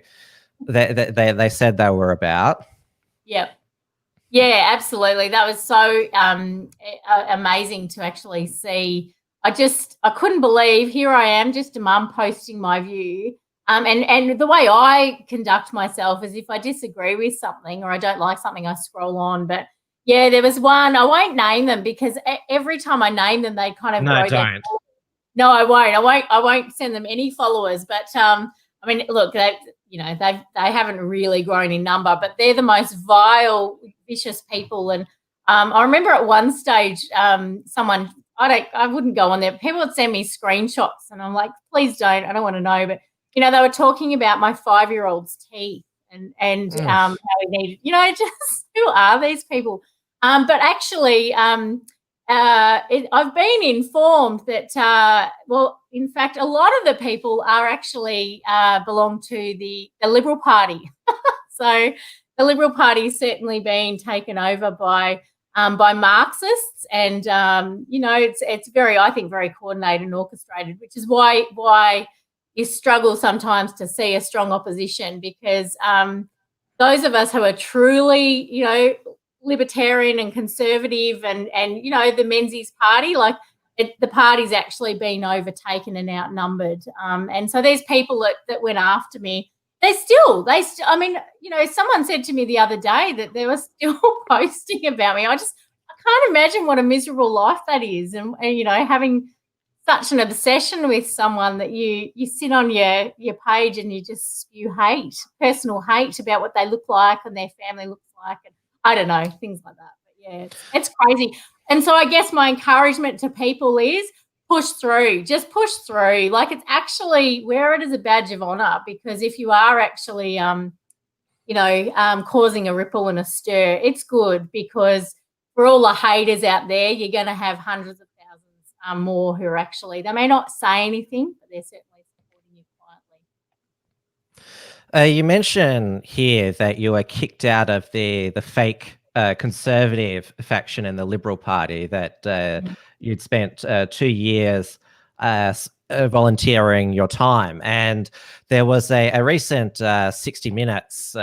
[SPEAKER 2] said they were about.
[SPEAKER 3] Yep. Yeah, absolutely. That was so amazing to actually see. I couldn't believe, here I am, just a mum posting my view. And the way I conduct myself is if I disagree with something or I don't like something, I scroll on. But yeah, there was one, I won't name them because every time I name them, they kind of
[SPEAKER 2] No, don't.
[SPEAKER 3] No, I won't. I won't send them any followers. But I mean, look, they haven't really grown in number, but they're the most vile, vicious people. And I remember at one stage, someone, I wouldn't go on there. People would send me screenshots, and I'm like, please don't. I don't want to know. But they were talking about my 5-year-old's teeth and how he needed. Just who are these people? But actually, I've been informed that, in fact, a lot of the people are actually belong to the Liberal Party. So the Liberal Party has certainly been taken over by Marxists, and it's very, I think, very coordinated and orchestrated, which is why you struggle sometimes to see a strong opposition, because those of us who are truly, libertarian and conservative and the Menzies Party, the party's actually been overtaken and outnumbered. And so there's people that went after me. I mean, someone said to me the other day that they were still posting about me. I can't imagine what a miserable life that is. And having such an obsession with someone that you sit on your page and you just spew hate, personal hate about what they look like and their family looks like. And I don't know, things like that. But yeah, it's crazy. And so I guess my encouragement to people is push through, just push through. It's actually, wear it as a badge of honor, because if you are actually, causing a ripple and a stir, it's good, because for all the haters out there, you're going to have hundreds of thousands more who are actually, they may not say anything, but they're certainly supporting you quietly.
[SPEAKER 2] You mentioned here that you were kicked out of the fake conservative faction in the Liberal Party, that you'd spent 2 years volunteering your time. And there was a recent 60 Minutes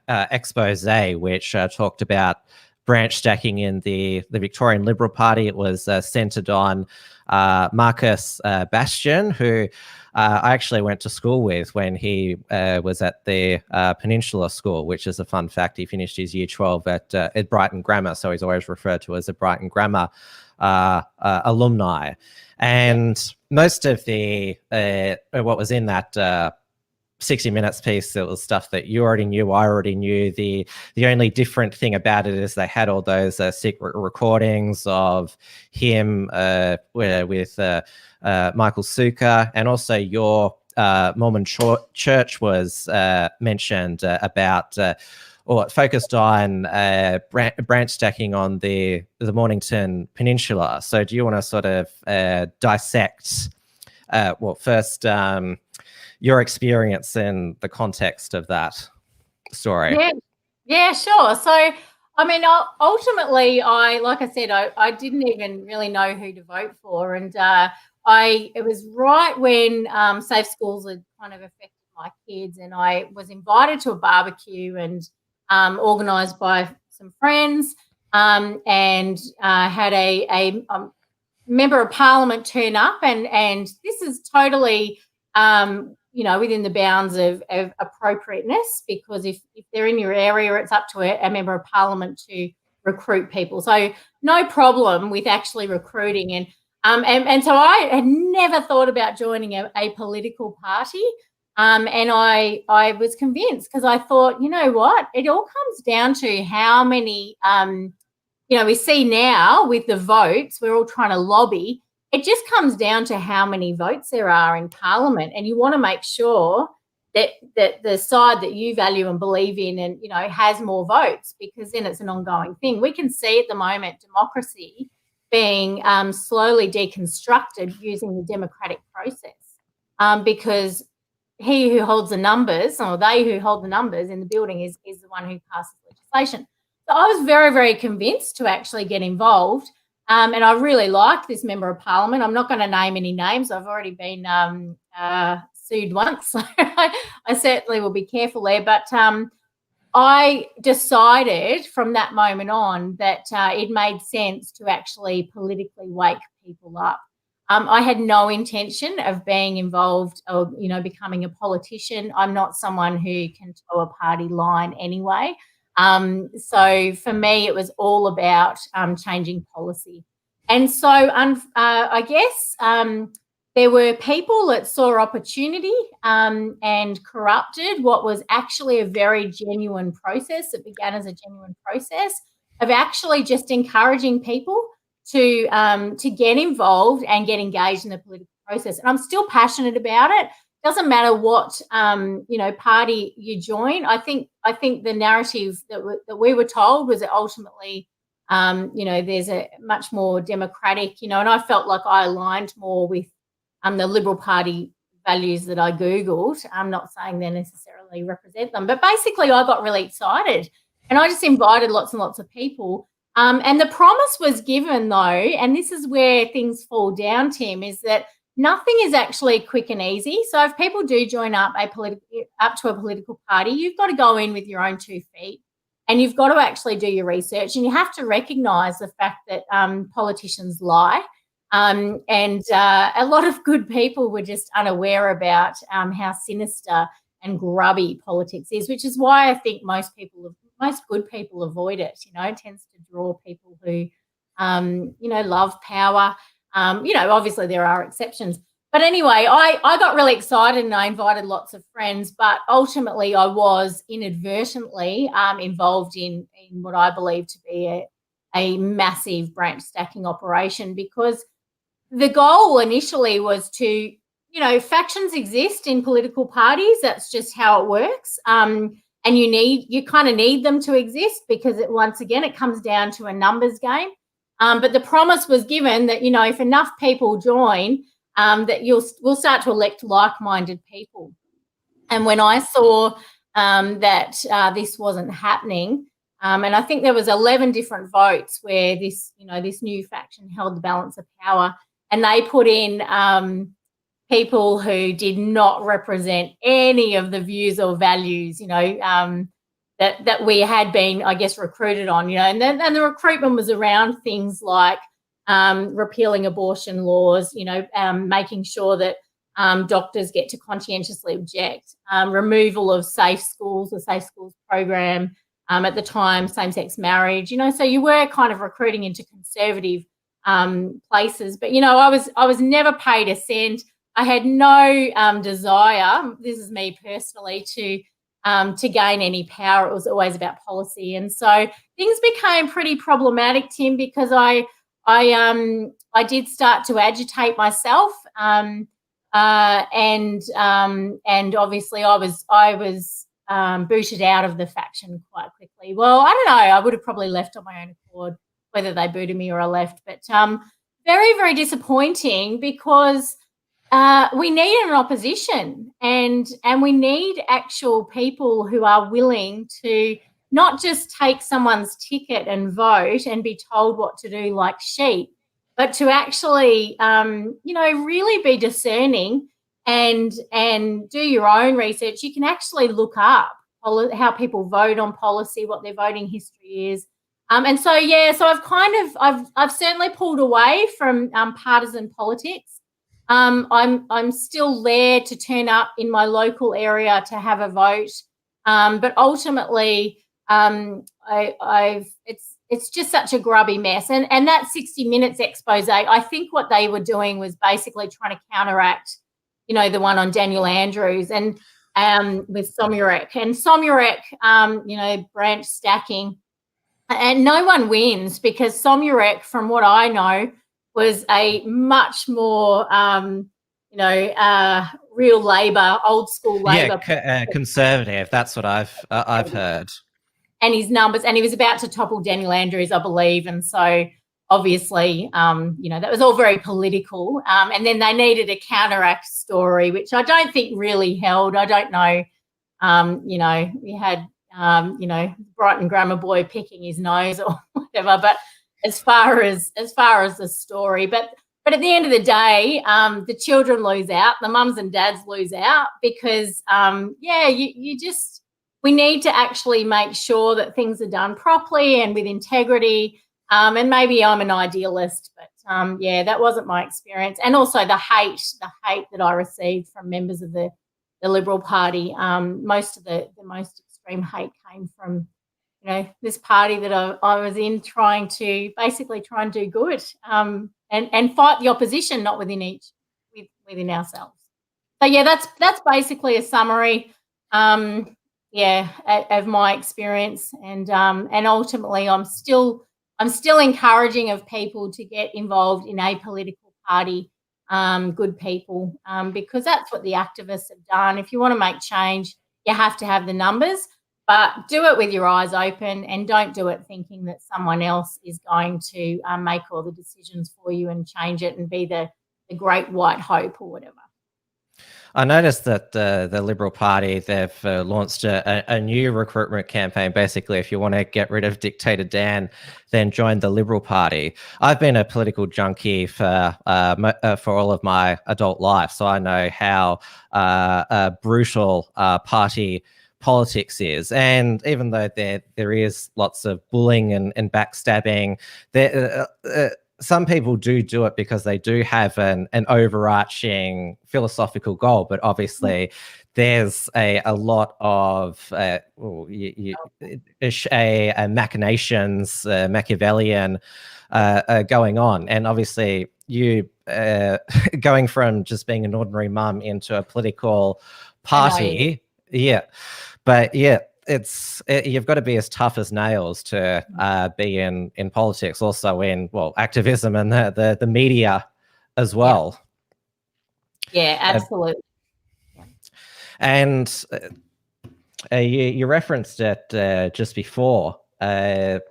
[SPEAKER 2] expose which talked about branch stacking in the Victorian Liberal Party. It was centred on Marcus Bastian, who I actually went to school with when he was at the Peninsula School, which is a fun fact. He finished his year 12 at Brighton Grammar, so he's always referred to as a Brighton Grammar alumni. And most of the what was in that 60 Minutes piece, it was stuff that you already knew, I already knew. The only different thing about it is they had all those secret recordings of him with Michael Suka, and also your Mormon church was mentioned about, or it focused on branch stacking on the Mornington Peninsula. So do you want to sort of dissect, first, your experience in the context of that story?
[SPEAKER 3] Yeah, sure. So, I mean, ultimately, like I said, I didn't even really know who to vote for. And it was right when Safe Schools had kind of affected my kids, and I was invited to a barbecue and organised by some friends, and had a member of parliament turn up, and this is totally within the bounds of appropriateness, because if they're in your area, it's up to a member of parliament to recruit people. So no problem with actually recruiting. And so I had never thought about joining a political party. And I was convinced, because I thought, you know what, it all comes down to how many, we see now with the votes, we're all trying to lobby. It just comes down to how many votes there are in Parliament, and you want to make sure that the side that you value and believe in and, has more votes, because then it's an ongoing thing. We can see at the moment democracy being slowly deconstructed using the democratic process, because he who holds the numbers, or they who hold the numbers in the building is the one who passes legislation. So I was very, very convinced to actually get involved. And I really liked this member of parliament. I'm not going to name any names. I've already been sued once, so I certainly will be careful there. But I decided from that moment on that it made sense to actually politically wake people up. I had no intention of being involved or, becoming a politician. I'm not someone who can toe a party line anyway. So for me, it was all about changing policy. And so I guess there were people that saw opportunity and corrupted what was actually a very genuine process. It began as a genuine process of actually just encouraging people to get involved and get engaged in the political process. And I'm still passionate about it. Doesn't matter what party you join. I think the narrative that we were told was that ultimately, there's a much more democratic, and I felt like I aligned more with the Liberal Party values that I Googled. I'm not saying they necessarily represent them, but basically I got really excited and I just invited lots and lots of people. And the promise was given, though, and this is where things fall down, Tim, is that nothing is actually quick and easy. So if people do join up to a political party, you've got to go in with your own 2 feet and you've got to actually do your research, and you have to recognise the fact that politicians lie. And a lot of good people were just unaware about how sinister and grubby politics is, which is why I think most good people avoid it. It tends to draw people who, love power. Obviously there are exceptions. But anyway, I got really excited and I invited lots of friends, but ultimately I was inadvertently involved in what I believe to be a massive branch stacking operation, because the goal initially was to, factions exist in political parties. That's just how it works. And you kind of need them to exist because once again, it comes down to a numbers game. But the promise was given that, if enough people join, that we'll start to elect like-minded people. And when I saw that this wasn't happening, and I think there was 11 different votes where this new faction held the balance of power, and they put in people who did not represent any of the views or values, that we had been, I guess, recruited on, and the recruitment was around things like repealing abortion laws, making sure that doctors get to conscientiously object, removal of safe schools, the Safe Schools program, at the time, same-sex marriage, so you were kind of recruiting into conservative places. But, I was never paid a cent. I had no desire, this is me personally, to gain any power. It was always about policy. And so things became pretty problematic, Tim, because I did start to agitate myself. And obviously I was booted out of the faction quite quickly. Well, I don't know, I would have probably left on my own accord, whether they booted me or I left. But very, very disappointing, because we need an opposition, and we need actual people who are willing to not just take someone's ticket and vote and be told what to do like sheep, but to actually, really be discerning and do your own research. You can actually look up how people vote on policy, what their voting history is. And so, so I've certainly pulled away from partisan politics. I'm still there to turn up in my local area to have a vote, but ultimately, it's just such a grubby mess. And that 60 Minutes expose, I think what they were doing was basically trying to counteract, the one on Daniel Andrews and with Somyurek and Somyurek, branch stacking, and no one wins, because Somyurek, from what I know, was a much more, real Labor, old school Labor,
[SPEAKER 2] conservative. That's what I've heard.
[SPEAKER 3] And his numbers, and he was about to topple Daniel Andrews, I believe, and so obviously, that was all very political. And then they needed a counteract story, which I don't think really held. I don't know. We had, Brighton grammar boy picking his nose or whatever, but as far as the story, but at the end of the day, the children lose out, the mums and dads lose out, because we need to actually make sure that things are done properly and with integrity. And maybe I'm an idealist, but that wasn't my experience. And also the hate that I received from members of the Liberal Party. Most of the most extreme hate came from this party that I was in, trying to basically try and do good, and fight the opposition, not within within ourselves. So yeah, that's basically a summary. Of my experience, and ultimately, I'm still encouraging of people to get involved in a political party, good people, because that's what the activists have done. If you want to make change, you have to have the numbers, but do it with your eyes open, and don't do it thinking that someone else is going to make all the decisions for you and change it and be the great white hope or whatever.
[SPEAKER 2] I noticed that the Liberal Party, they've launched a new recruitment campaign. Basically, if you want to get rid of Dictator Dan, then join the Liberal Party. I've been a political junkie for all of my adult life, so I know how brutal party politics is. And even though there is lots of bullying and backstabbing, some people do it because they do have an overarching philosophical goal, but obviously there's a lot of machinations, Machiavellian going on. And obviously you going from just being an ordinary mum into a political party. Yeah. But yeah, you've got to be as tough as nails to be in politics, also in activism and the media as well.
[SPEAKER 3] Yeah, absolutely.
[SPEAKER 2] And you referenced it just before, and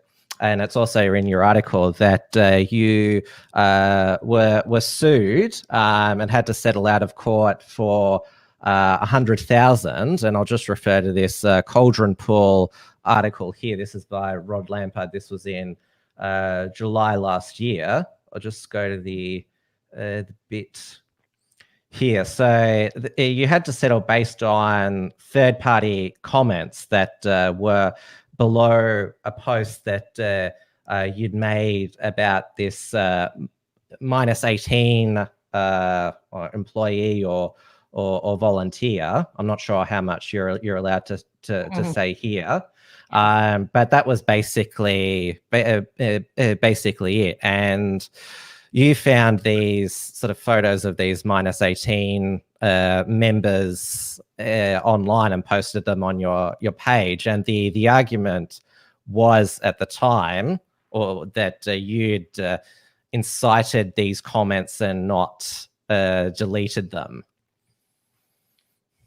[SPEAKER 2] it's also in your article that you were sued and had to settle out of court for 100,000, and I'll just refer to this Cauldron Pool article here. This is by Rod Lampard. This was in July last year. I'll just go to the bit here. So you had to settle based on third-party comments that were below a post that you'd made about this minus 18 employee or volunteer. I'm not sure how much you're allowed to say here, but that was basically it. And you found these sort of photos of these minus 18 members online and posted them on your page. And the argument was at the time, or that you'd incited these comments and not deleted them.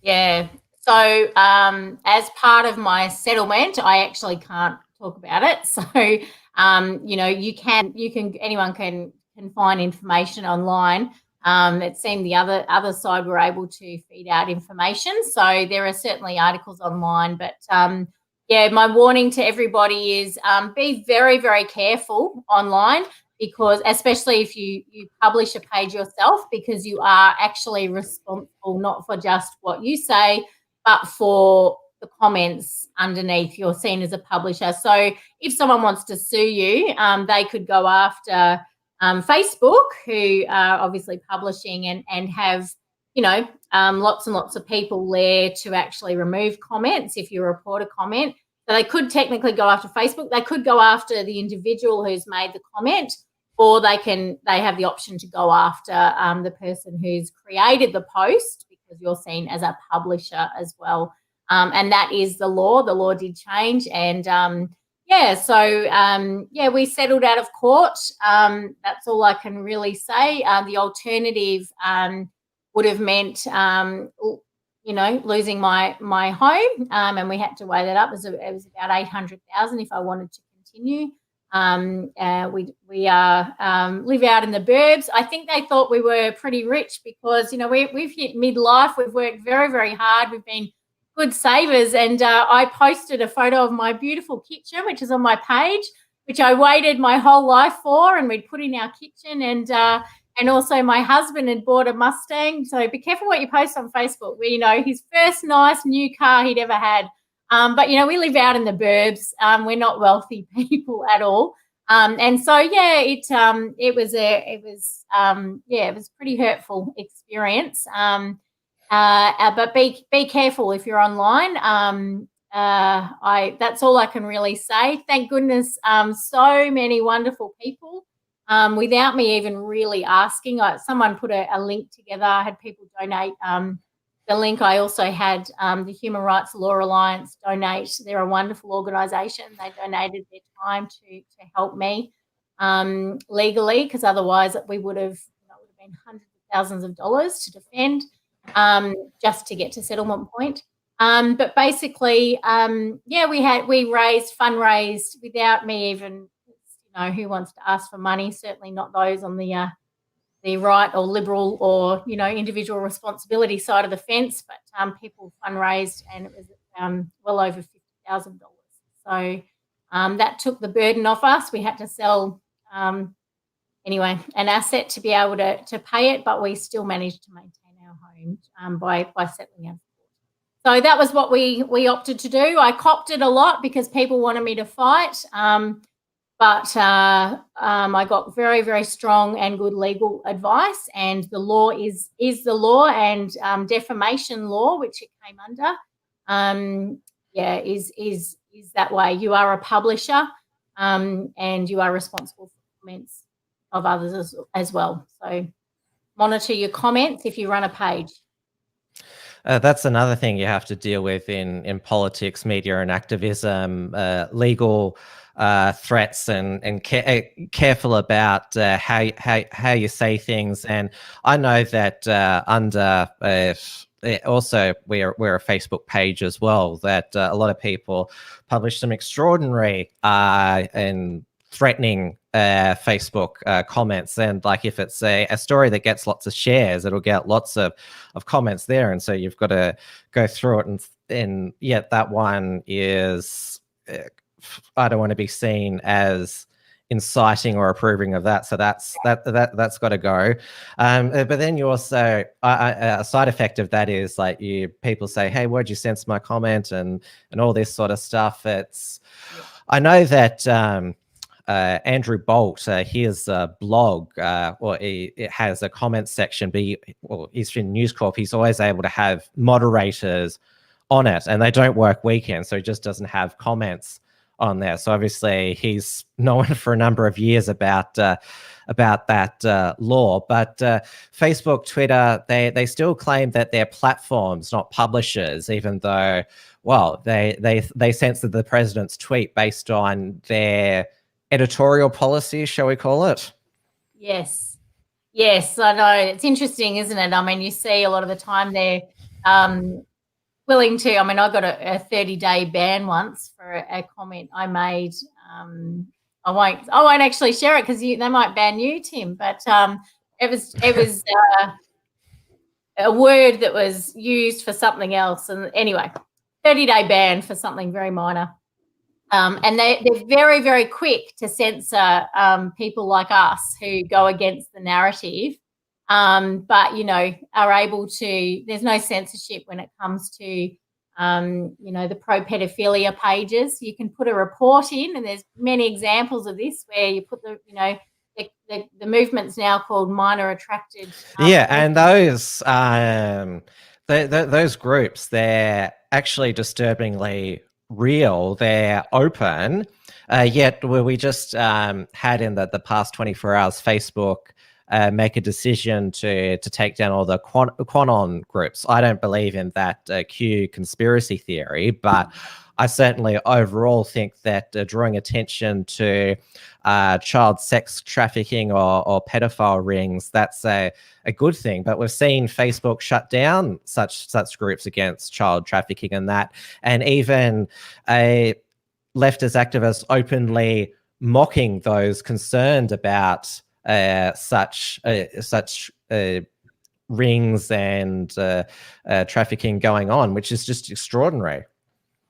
[SPEAKER 3] Yeah. So as part of my settlement, I actually can't talk about it. So anyone can find information online. It seemed the other side were able to feed out information. So there are certainly articles online, but my warning to everybody is be very, very careful online, because especially if you publish a page yourself, because you are actually responsible not for just what you say, but for the comments underneath. You're seen as a publisher. So if someone wants to sue you, they could go after Facebook, who are obviously publishing and have, lots and lots of people there to actually remove comments if you report a comment. So they could technically go after Facebook. They could go after the individual who's made the comment, or they have the option to go after the person who's created the post, because you're seen as a publisher as well. And that is the law. The law did change. And we settled out of court. That's all I can really say. The alternative would have meant, losing my home, and we had to weigh that up. It was about 800,000 if I wanted to continue. We live out in the burbs. I think they thought we were pretty rich because, we've hit midlife. We've worked very, very hard. We've been good savers. And I posted a photo of my beautiful kitchen, which is on my page, which I waited my whole life for, and we'd put in our kitchen. And also my husband had bought a Mustang. So be careful what you post on Facebook. His first nice new car he'd ever had. But we live out in the burbs. We're not wealthy people at all. It was a pretty hurtful experience. But be careful if you're online. That's all I can really say. Thank goodness, so many wonderful people without me even really asking. Someone put a link together. I had people donate the link. I also had the Human Rights Law Alliance donate. They're a wonderful organisation. They donated their time to help me legally, because otherwise we would have, been hundreds of thousands of dollars to defend just to get to settlement point. But basically, we fundraised without me even, who wants to ask for money? Certainly not those on the right or liberal or, individual responsibility side of the fence, but people fundraised, and it was well over $50,000. So that took the burden off us. We had to sell, an asset to be able to pay it, but we still managed to maintain our home by settling our. So that was what we opted to do. I copped it a lot because people wanted me to fight. But I got very, very strong and good legal advice, and the law is the law, and defamation law, which it came under, is that way. You are a publisher, and you are responsible for comments of others as well. So monitor your comments if you run a page.
[SPEAKER 2] That's another thing you have to deal with in politics, media, and activism. Legal threats and careful about how you say things. And I know that under also we're a Facebook page as well, that a lot of people publish some extraordinary and threatening Facebook comments, and like if it's a story that gets lots of shares, it'll get lots of comments there, and so you've got to go through it, and yet that one is I don't want to be seen as inciting or approving of that, so that's got to go. But then you also a side effect of that is like people say, hey, where'd you censor my comment, and all this sort of stuff. I know that Andrew Bolt, his blog, it has a comment section, but he's in News Corp. He's always able to have moderators on it, and they don't work weekends, so he just doesn't have comments on there. So obviously he's known for a number of years about that law. But Facebook, Twitter, they still claim that they're platforms, not publishers, even though, well, they censored the president's tweet based on their editorial policy, shall we call it?
[SPEAKER 3] Yes, I know. It's interesting, isn't it? I mean, you see a lot of the time they're willing to. I mean, I got a 30-day ban once for a comment I made. I won't actually share it because they might ban you, Tim. But it was a word that was used for something else, and anyway, 30-day ban for something very minor. And they're very, very quick to censor people like us who go against the narrative, but, are able to. There's no censorship when it comes to, the pro-pedophilia pages. You can put a report in, and there's many examples of this where you put the movement's now called minor attracted.
[SPEAKER 2] And those groups, they're actually disturbingly real. They're open, yet we just had in the past 24 hours Facebook make a decision to take down all the QAnon groups. I don't believe in that Q conspiracy theory, but I certainly overall think that drawing attention to child sex trafficking or pedophile rings, that's a good thing. But we've seen Facebook shut down such groups against child trafficking and even leftist activists openly mocking those concerned about such rings and trafficking going on, which is just extraordinary.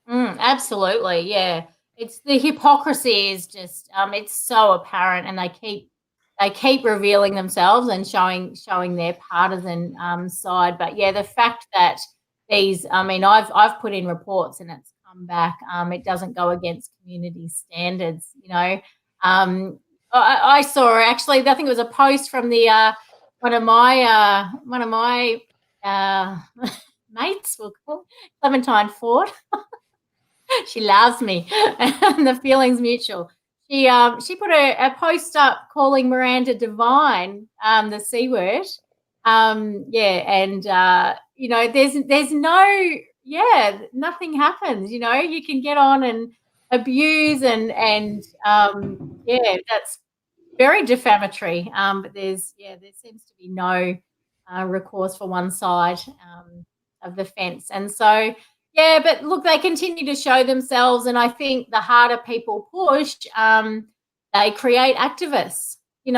[SPEAKER 3] Absolutely, yeah. It's the hypocrisy is just it's so apparent, and they keep revealing themselves and showing their partisan side. But yeah, the fact that these, I mean, I've put in reports and it's come back. It doesn't go against community standards, I saw actually, I think it was a post from the one of my mates, we'll call Clementine Ford. She loves me and the feeling's mutual. She put a post up calling Miranda Devine the C word. There's nothing happens. You can get on and abuse and that's very defamatory. But there seems to be no recourse for one side of the fence, and so. Yeah, but look, they continue to show themselves, and I think the harder people push, they create activists. You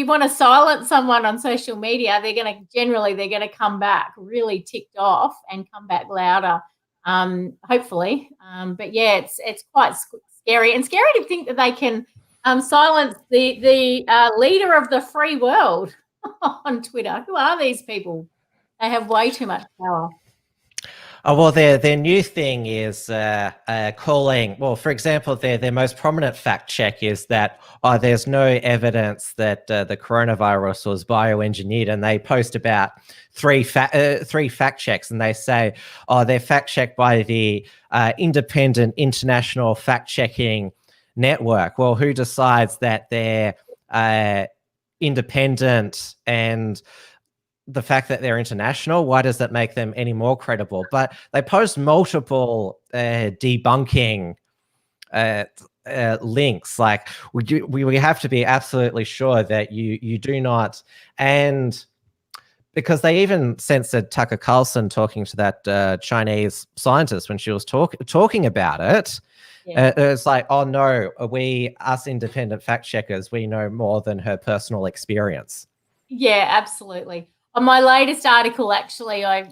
[SPEAKER 3] want to silence someone on social media, they're going to come back really ticked off and come back louder, hopefully. But yeah, it's quite scary, and scary to think that they can silence the leader of the free world on Twitter. Who are these people? They have way too much power.
[SPEAKER 2] Oh, well, their new thing is calling, well, for example, their most prominent fact check is that there's no evidence that the coronavirus was bioengineered, and they post about three fact checks, and they say, they're fact checked by the Independent International Fact Checking Network. Well, who decides that they're independent, and the fact that they're international, why does that make them any more credible? But they post multiple debunking links. Like we have to be absolutely sure that you do not, and because they even censored Tucker Carlson talking to that Chinese scientist when she was talking about it. Yeah. It's like, oh no, us independent fact checkers, we know more than her personal experience.
[SPEAKER 3] Yeah, absolutely. On my latest article, actually, was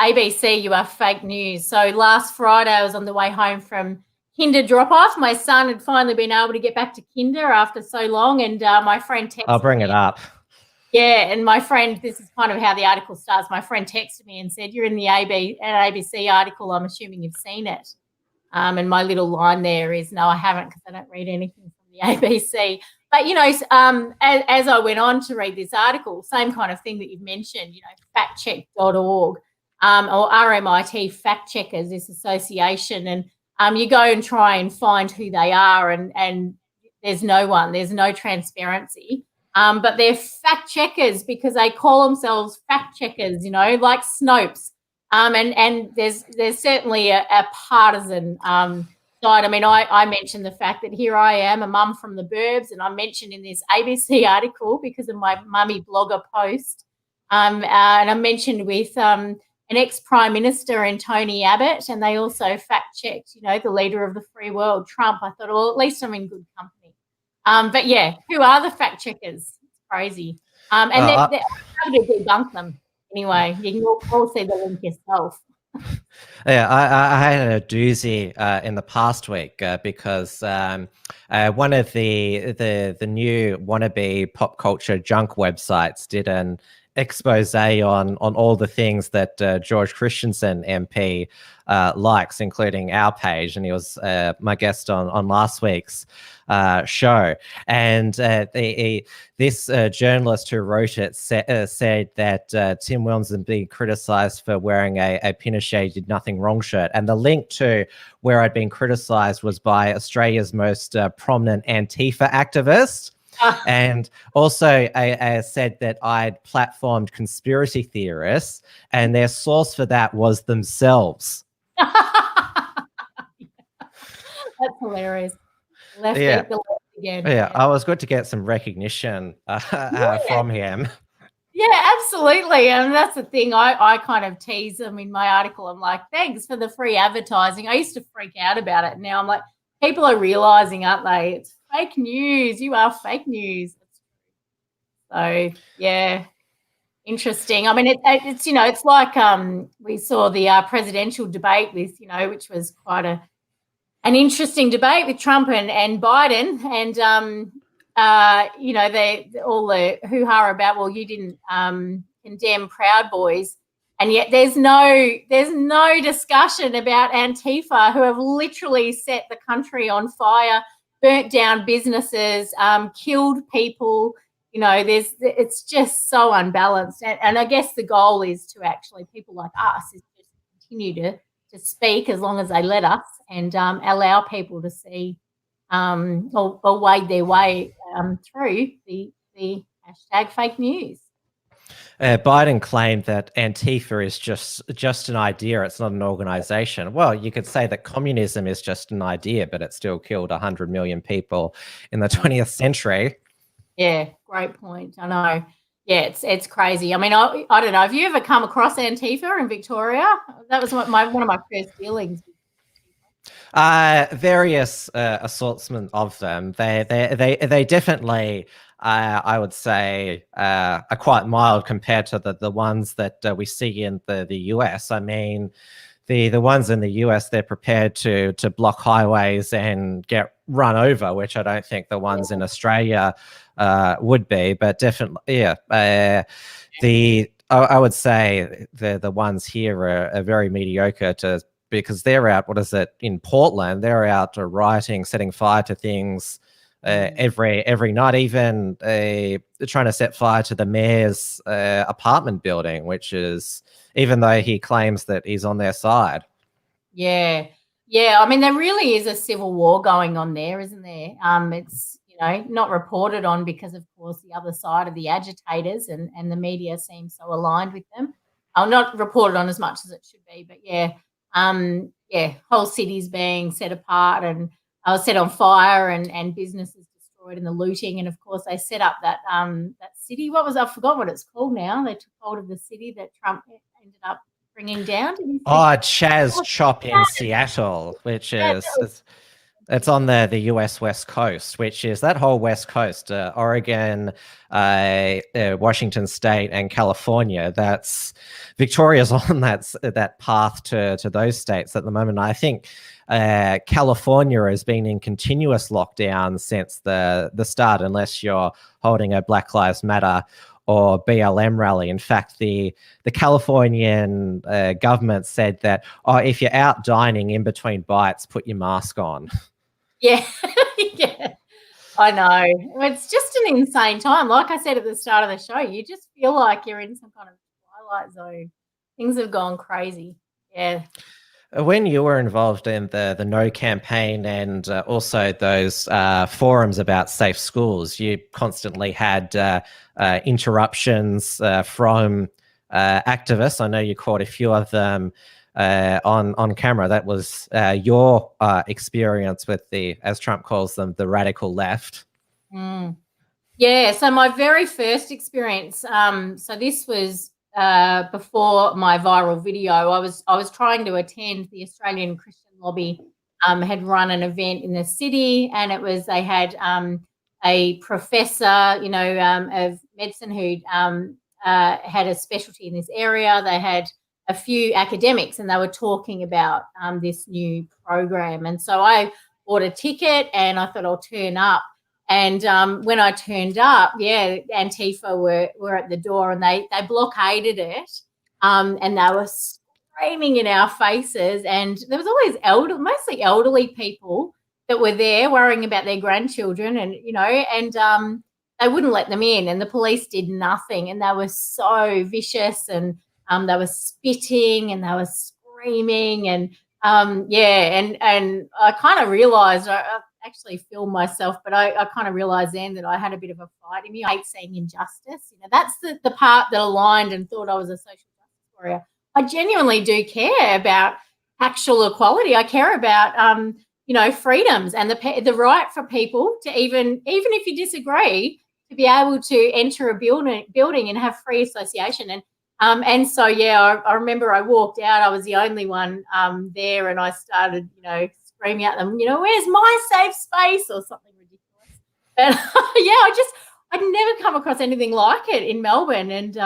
[SPEAKER 3] ABC, you are fake news. So last Friday, I was on the way home from kinder drop-off. My son had finally been able to get back to kinder after so long, and my friend texted me.
[SPEAKER 2] I'll bring it up.
[SPEAKER 3] Yeah, and my friend, this is kind of how the article starts. My friend texted me and said, "You're in the ABC article. I'm assuming you've seen it." And my little line there is, "No, I haven't, because I don't read anything from the ABC." But, as I went on to read this article, same kind of thing that you've mentioned, factcheck.org or RMIT Fact Checkers, this association, and you go and try and find who they are, and there's no transparency. But they're fact checkers because they call themselves fact checkers, like Snopes. And there's certainly a partisan side. I mean, I mentioned the fact that here I am, a mum from the burbs, and I'm mentioned in this ABC article because of my mummy blogger post. And I'm mentioned with an ex-Prime Minister and Tony Abbott, and they also fact-checked, the leader of the free world, Trump. I thought, well, at least I'm in good company. But, yeah, who are the fact-checkers? It's crazy. And they're able to debunk them. Anyway, you can all see the link yourself.
[SPEAKER 2] Yeah, I had a doozy in the past week because one of the new wannabe pop culture junk websites did an expose on all the things that George Christensen MP likes, including our page, and he was my guest on last week's show. And this journalist who wrote it said that Tim Wilms had been criticised for wearing a Pinochet did nothing wrong shirt. And the link to where I'd been criticised was by Australia's most prominent Antifa activist. And also I said that I'd platformed conspiracy theorists, and their source for that was themselves.
[SPEAKER 3] That's hilarious. Left again.
[SPEAKER 2] Yeah, I was good to get some recognition from him.
[SPEAKER 3] Yeah, absolutely. And that's the thing. I kind of tease them in my article. I'm like, thanks for the free advertising. I used to freak out about it. Now I'm like, people are realizing, aren't they? It's fake news. You are fake news. So, yeah, interesting. I mean, it's it's like we saw the presidential debate with, which was quite an interesting debate with Trump and Biden, and all the hoo-ha about, well, you didn't condemn Proud Boys, and yet there's no discussion about Antifa, who have literally set the country on fire, burnt down businesses, killed people. It's just so unbalanced, and I guess the goal is to actually, people like us, is just continue speak as long as they let us, and allow people to see or wade their way through the hashtag fake news.
[SPEAKER 2] Biden claimed that Antifa is just an idea. It's not an organization. Well, you could say that communism is just an idea, but it still killed 100 million people in the 20th century.
[SPEAKER 3] Yeah, great point. I know. Yeah, it's crazy. I mean, I don't know. Have you ever come across Antifa in Victoria? That was one of my first dealings.
[SPEAKER 2] Various assortment of them. They definitely, I would say, are quite mild compared to the ones that we see in the US. I mean, the ones in the US, they're prepared to block highways and get run over, which I don't think the ones in Australia would be. But definitely, yeah. I would say the ones here are very mediocre because they're out, what is it, in Portland, they're out rioting, setting fire to things every night, even trying to set fire to the mayor's apartment building, which is, even though he claims that he's on their side.
[SPEAKER 3] Yeah. I mean, there really is a civil war going on there, isn't there? It's, not reported on because, of course, the other side of the agitators and the media seems so aligned with them. Not reported on as much as it should be, but whole cities being set apart and set on fire and businesses destroyed and the looting. And of course, they set up that city. I forgot what it's called now. They took hold of the city that Trump ended up bringing down.
[SPEAKER 2] Chaz Chop in Seattle, which is it's on the US West Coast, which is that whole West Coast, Oregon, Washington State, and California. That's Victoria's on that path to those states at the moment. I think California has been in continuous lockdown since the start, unless you're holding a Black Lives Matter or BLM rally. In fact, the Californian government said that, if you're out dining in between bites, put your mask on.
[SPEAKER 3] Yeah, yeah, I know. It's just an insane time. Like I said at the start of the show, you just feel like you're in some kind of twilight zone. Things have gone crazy. Yeah.
[SPEAKER 2] When you were involved in the No campaign and also those forums about safe schools, you constantly had interruptions from activists. I know you caught a few of them on camera. That was your experience with as Trump calls them, the radical left.
[SPEAKER 3] Yeah, so my very first experience, so this was before my viral video. I was trying to attend the Australian Christian Lobby had run an event in the city, and they had a professor, of medicine who had a specialty in this area. They had a few academics, and they were talking about this new program. And so I bought a ticket, and I thought I'll turn up. And when I turned up, Antifa were at the door, and they blockaded it, and they were screaming in our faces. And there was always mostly elderly people that were there worrying about their grandchildren, and they wouldn't let them in, and the police did nothing, and they were so vicious, and they were spitting and they were screaming, and and I kind of realised, I actually filmed myself, but I kind of realised then that I had a bit of a fight in me. I hate seeing injustice. That's the part that aligned and thought I was a social justice warrior. I genuinely do care about actual equality. I care about freedoms and the right for people to even if you disagree, to be able to enter a building and have free association. And so, I remember I walked out. I was the only one there, and I started, screaming at them, where's my safe space, or something ridiculous. But I'd never come across anything like it in Melbourne, and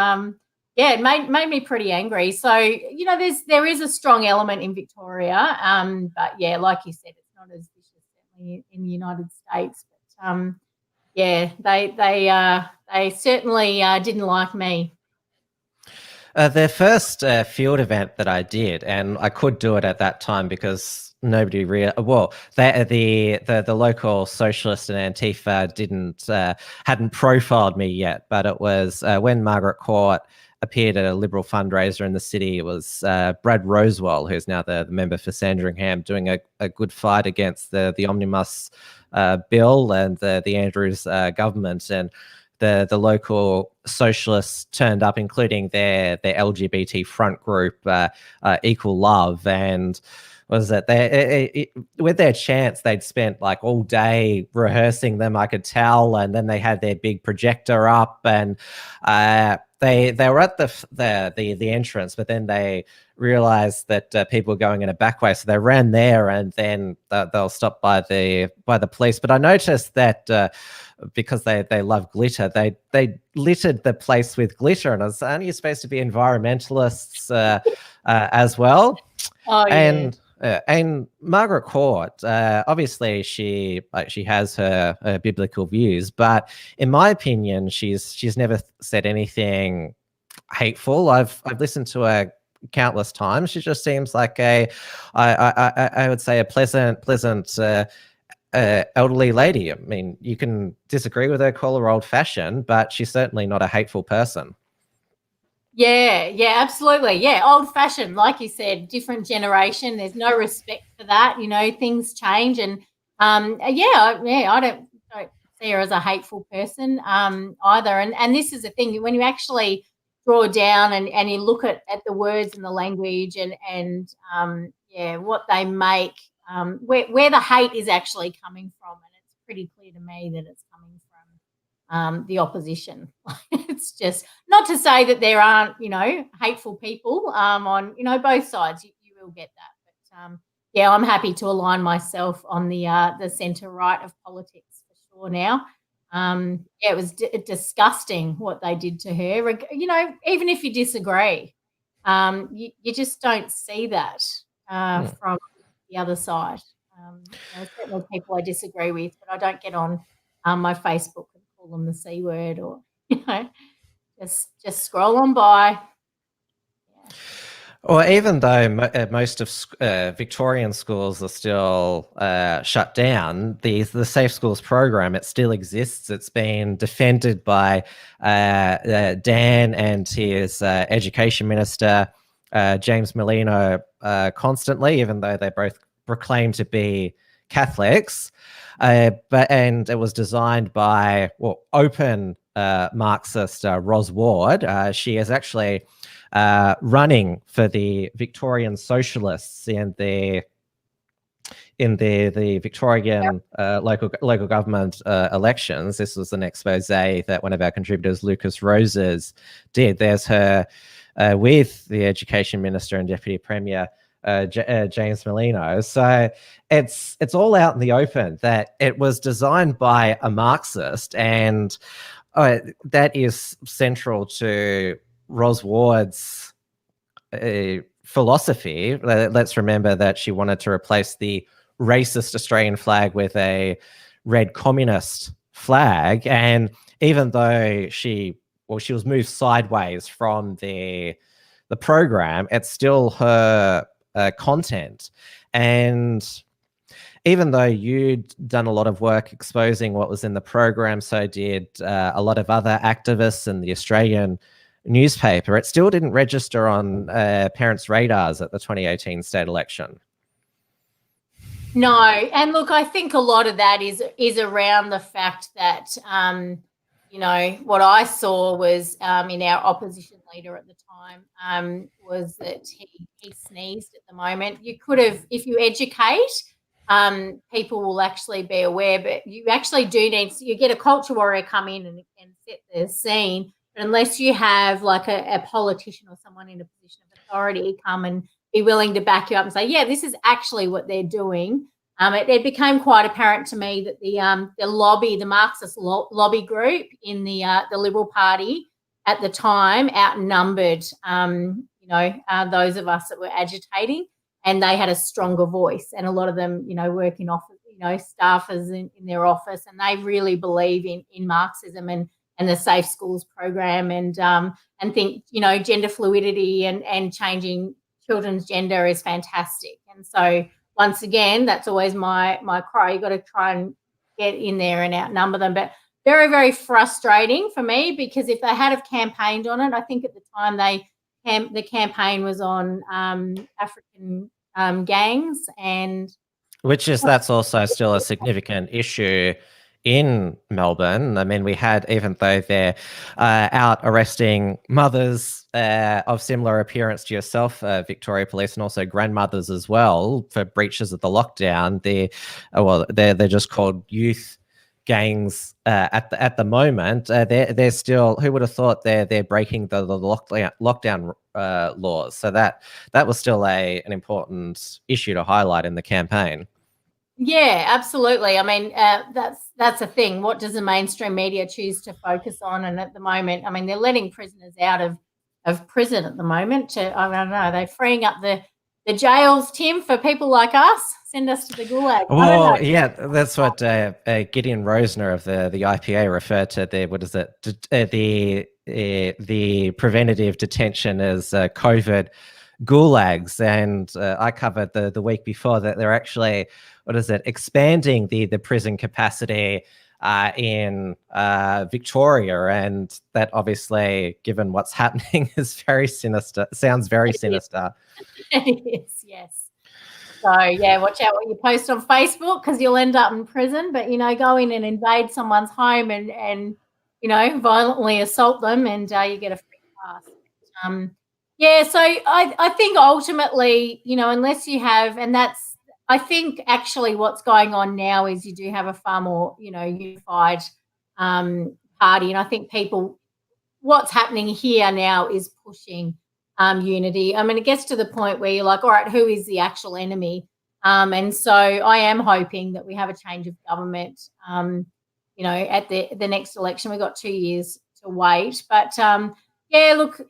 [SPEAKER 3] it made me pretty angry. So, there is a strong element in Victoria, but like you said, it's not as vicious certainly in the United States. But they certainly didn't like me.
[SPEAKER 2] The first field event that I did, and I could do it at that time because nobody the local socialist and Antifa hadn't profiled me yet, but it was when Margaret Court appeared at a Liberal fundraiser in the city. It was Brad Rosewell, who's now the member for Sandringham, doing a good fight against the Omnibus bill and the Andrews government. And the local socialists turned up, including their LGBT front group, Equal Love, and was that with their chants, they'd spent like all day rehearsing them, I could tell, and then they had their big projector up, and they were at the entrance, but then they realized that people were going in a back way, so they ran there, and then they were stopped by the police. But I noticed that because they love glitter, they littered the place with glitter, and it's only supposed to be environmentalists as well.
[SPEAKER 3] Oh, yeah.
[SPEAKER 2] And Margaret Court, obviously she has her biblical views, but in my opinion, she's never said anything hateful. I've listened to her countless times. She just seems like I would say a pleasant elderly lady. I mean, you can disagree with her, call her old-fashioned, but she's certainly not a hateful person.
[SPEAKER 3] Yeah, absolutely. Yeah, old-fashioned, like you said, different generation. There's no respect for that. Things change, and I don't see her as a hateful person either. And this is the thing, when you actually draw down and you look at the words and the language and what they make, where the hate is actually coming from, and it's pretty clear to me that it's coming from the opposition. It's just not to say that there aren't, hateful people on, both sides. You will get that. But I'm happy to align myself on the centre right of politics for sure now. It was disgusting what they did to her. Even if you disagree, you just don't see that from the other side. Certainly people I disagree with, but I don't get on my Facebook and call them the C word or, just scroll on by. Yeah.
[SPEAKER 2] Or even though most of Victorian schools are still shut down, the Safe Schools program, it still exists. It's been defended by Dan and his education minister, James Merlino, constantly, even though they both proclaim to be Catholics. And it was designed by open Marxist Ros Ward. She is actually running for the Victorian Socialists in the Victorian local government elections. This was an expose that one of our contributors, Lucas Roses, did. There's her with the Education Minister and Deputy Premier James Merlino. So it's all out in the open that it was designed by a Marxist, and that is central to Ros Ward's philosophy. Let's remember that she wanted to replace the racist Australian flag with a red communist flag, and even though she was moved sideways from the program, it's still her content. And even though you'd done a lot of work exposing what was in the program, so did a lot of other activists in the Australian newspaper, it still didn't register on parents' radars at the 2018 state election.
[SPEAKER 3] No, and look, I think a lot of that is around the fact that, what I saw was in our opposition leader at the time was that he sneezed at the moment. You could have, if you educate, people will actually be aware, but you actually do need, you get a culture warrior come in and set the scene, but unless you have like a politician or someone in a position of authority come and be willing to back you up and say, yeah, this is actually what they're doing. It became quite apparent to me that the lobby, the Marxist lobby group in the Liberal Party at the time outnumbered, those of us that were agitating, and they had a stronger voice. And a lot of them, work in office, staffers in their office, and they really believe in Marxism and the Safe Schools program, and think, gender fluidity and changing children's gender is fantastic. And so once again, that's always my cry. You've got to try and get in there and outnumber them. But very, very frustrating for me, because if they had have campaigned on it, I think at the time the campaign was on African gangs, and
[SPEAKER 2] that's also still a significant issue in Melbourne. I mean, we had, even though they're out arresting mothers of similar appearance to yourself, Victoria Police, and also grandmothers as well for breaches of the lockdown. They're just called youth gangs at the moment. They're still. Who would have thought they're breaking the lockdown laws? So that was still an important issue to highlight in the campaign.
[SPEAKER 3] Yeah, absolutely. I mean, that's a thing. What does the mainstream media choose to focus on? And at the moment, I mean, they're letting prisoners out of prison at the moment. I don't know. They're freeing up the jails, Tim, for people like us. Send us to the gulag.
[SPEAKER 2] Well, yeah, that's what Gideon Rosner of the IPA referred to. The preventative detention as COVID gulags, and I covered the week before that they're actually expanding the prison capacity in Victoria, and that obviously, given what's happening, is very sinister. Sounds very sinister.
[SPEAKER 3] It is, yes. So yeah, watch out what you post on Facebook, because you'll end up in prison. But go in and invade someone's home and violently assault them, and you get a free pass. Yeah, so I think ultimately, unless you have, and that's, I think actually what's going on now is you do have a far more, unified party. And I think what's happening here now is pushing unity. I mean, it gets to the point where you're like, all right, who is the actual enemy? And so I am hoping that we have a change of government, at the next election. We've got 2 years to wait. But yeah, look,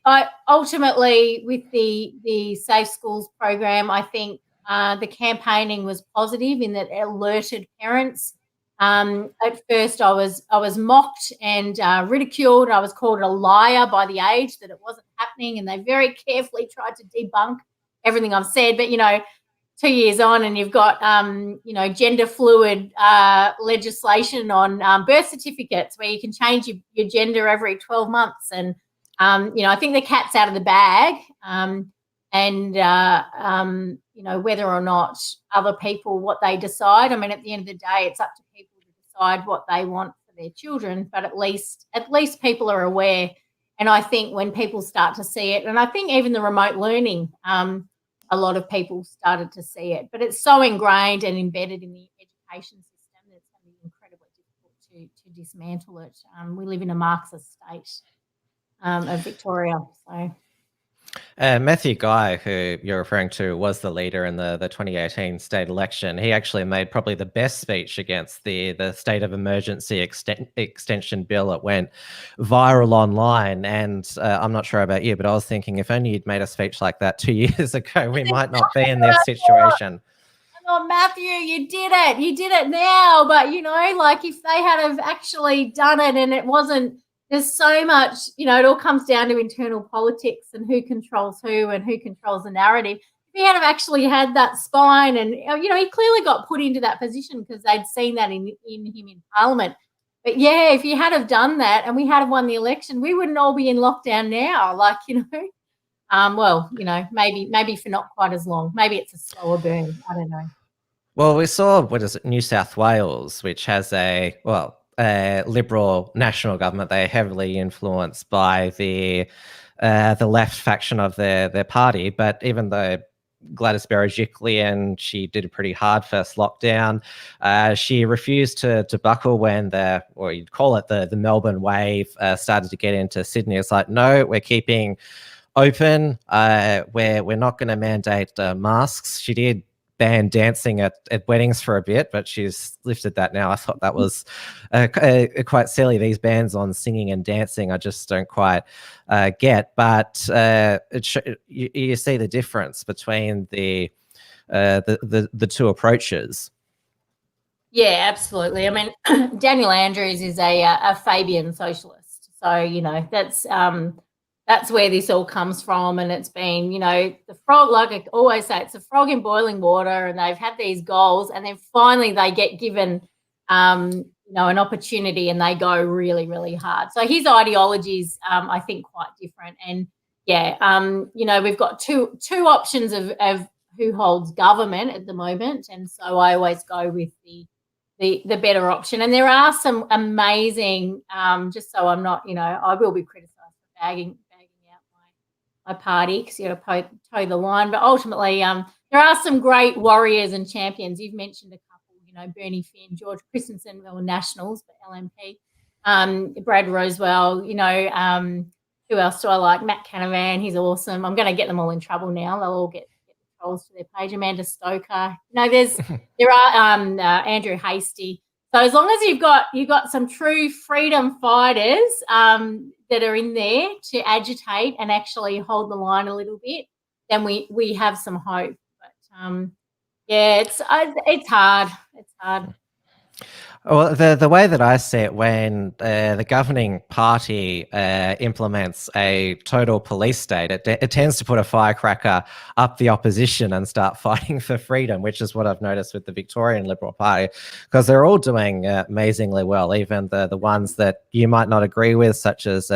[SPEAKER 3] ultimately with the Safe Schools program, I think the campaigning was positive in that it alerted parents. At first I was mocked and ridiculed. I was called a liar by the Age that it wasn't happening, and they very carefully tried to debunk everything I've said. But 2 years on, and you've got gender fluid legislation on birth certificates where you can change your gender every 12 months, and I think the cat's out of the bag. Whether or not other people, what they decide. I mean, at the end of the day, it's up to people to decide what they want for their children. But at least people are aware. And I think when people start to see it, and I think even the remote learning, a lot of people started to see it. But it's so ingrained and embedded in the education system that it's going to be incredibly difficult to dismantle it. We live in a Marxist state of Victoria, so.
[SPEAKER 2] Matthew Guy, who you're referring to, was the leader in the 2018 state election. He actually made probably the best speech against the state of emergency extension bill. It went viral online, and I'm not sure about you, but I was thinking if only you'd made a speech like that 2 years ago, we might not be in this situation.
[SPEAKER 3] Oh, Matthew, you did it. You did it now. But, like if they had have actually done it and it wasn't, there's so much, it all comes down to internal politics and who controls who and who controls the narrative. If he had have actually had that spine, and, he clearly got put into that position because they'd seen that in him in Parliament. But, yeah, if you had have done that and we had have won the election, we wouldn't all be in lockdown now. Like, maybe for not quite as long. Maybe it's a slower burn. I don't know.
[SPEAKER 2] Well, we saw, New South Wales, which has a Liberal national government. They're heavily influenced by the left faction of their party. But even though Gladys Berejiklian, she did a pretty hard first lockdown, she refused to buckle when you'd call it the Melbourne wave started to get into Sydney. It's like, no, we're keeping open. We're not going to mandate masks. She did ban dancing at weddings for a bit, but she's lifted that now. I thought that was quite silly. These bans on singing and dancing, I just don't quite get. But you see the difference between the two approaches.
[SPEAKER 3] Yeah, absolutely. I mean, Daniel Andrews is a Fabian socialist, so that's where this all comes from. And it's been, the frog, like I always say, it's a frog in boiling water, and they've had these goals, and then finally they get given, an opportunity, and they go really, really hard. So his ideology is, I think, quite different. And we've got two options of who holds government at the moment, and so I always go with the better option. And there are some amazing, just so I'm not, I will be criticised for bagging out my party because toe the line, but ultimately there are some great warriors and champions. You've mentioned a couple, Bernie Finn, George Christensen, well, Nationals, but LNP, Brad Roswell, who else do I like? Matt Canavan, he's awesome. I'm going to get them all in trouble now. They'll all get trolls to their page. Amanda Stoker. There are Andrew Hasty. So as long as you've got some true freedom fighters that are in there to agitate and actually hold the line a little bit, then we have some hope. But it's hard. It's hard.
[SPEAKER 2] Well, the way that I see it, when the governing party implements a total police state, it tends to put a firecracker up the opposition and start fighting for freedom, which is what I've noticed with the Victorian Liberal Party, because they're all doing amazingly well, even the ones that you might not agree with, such as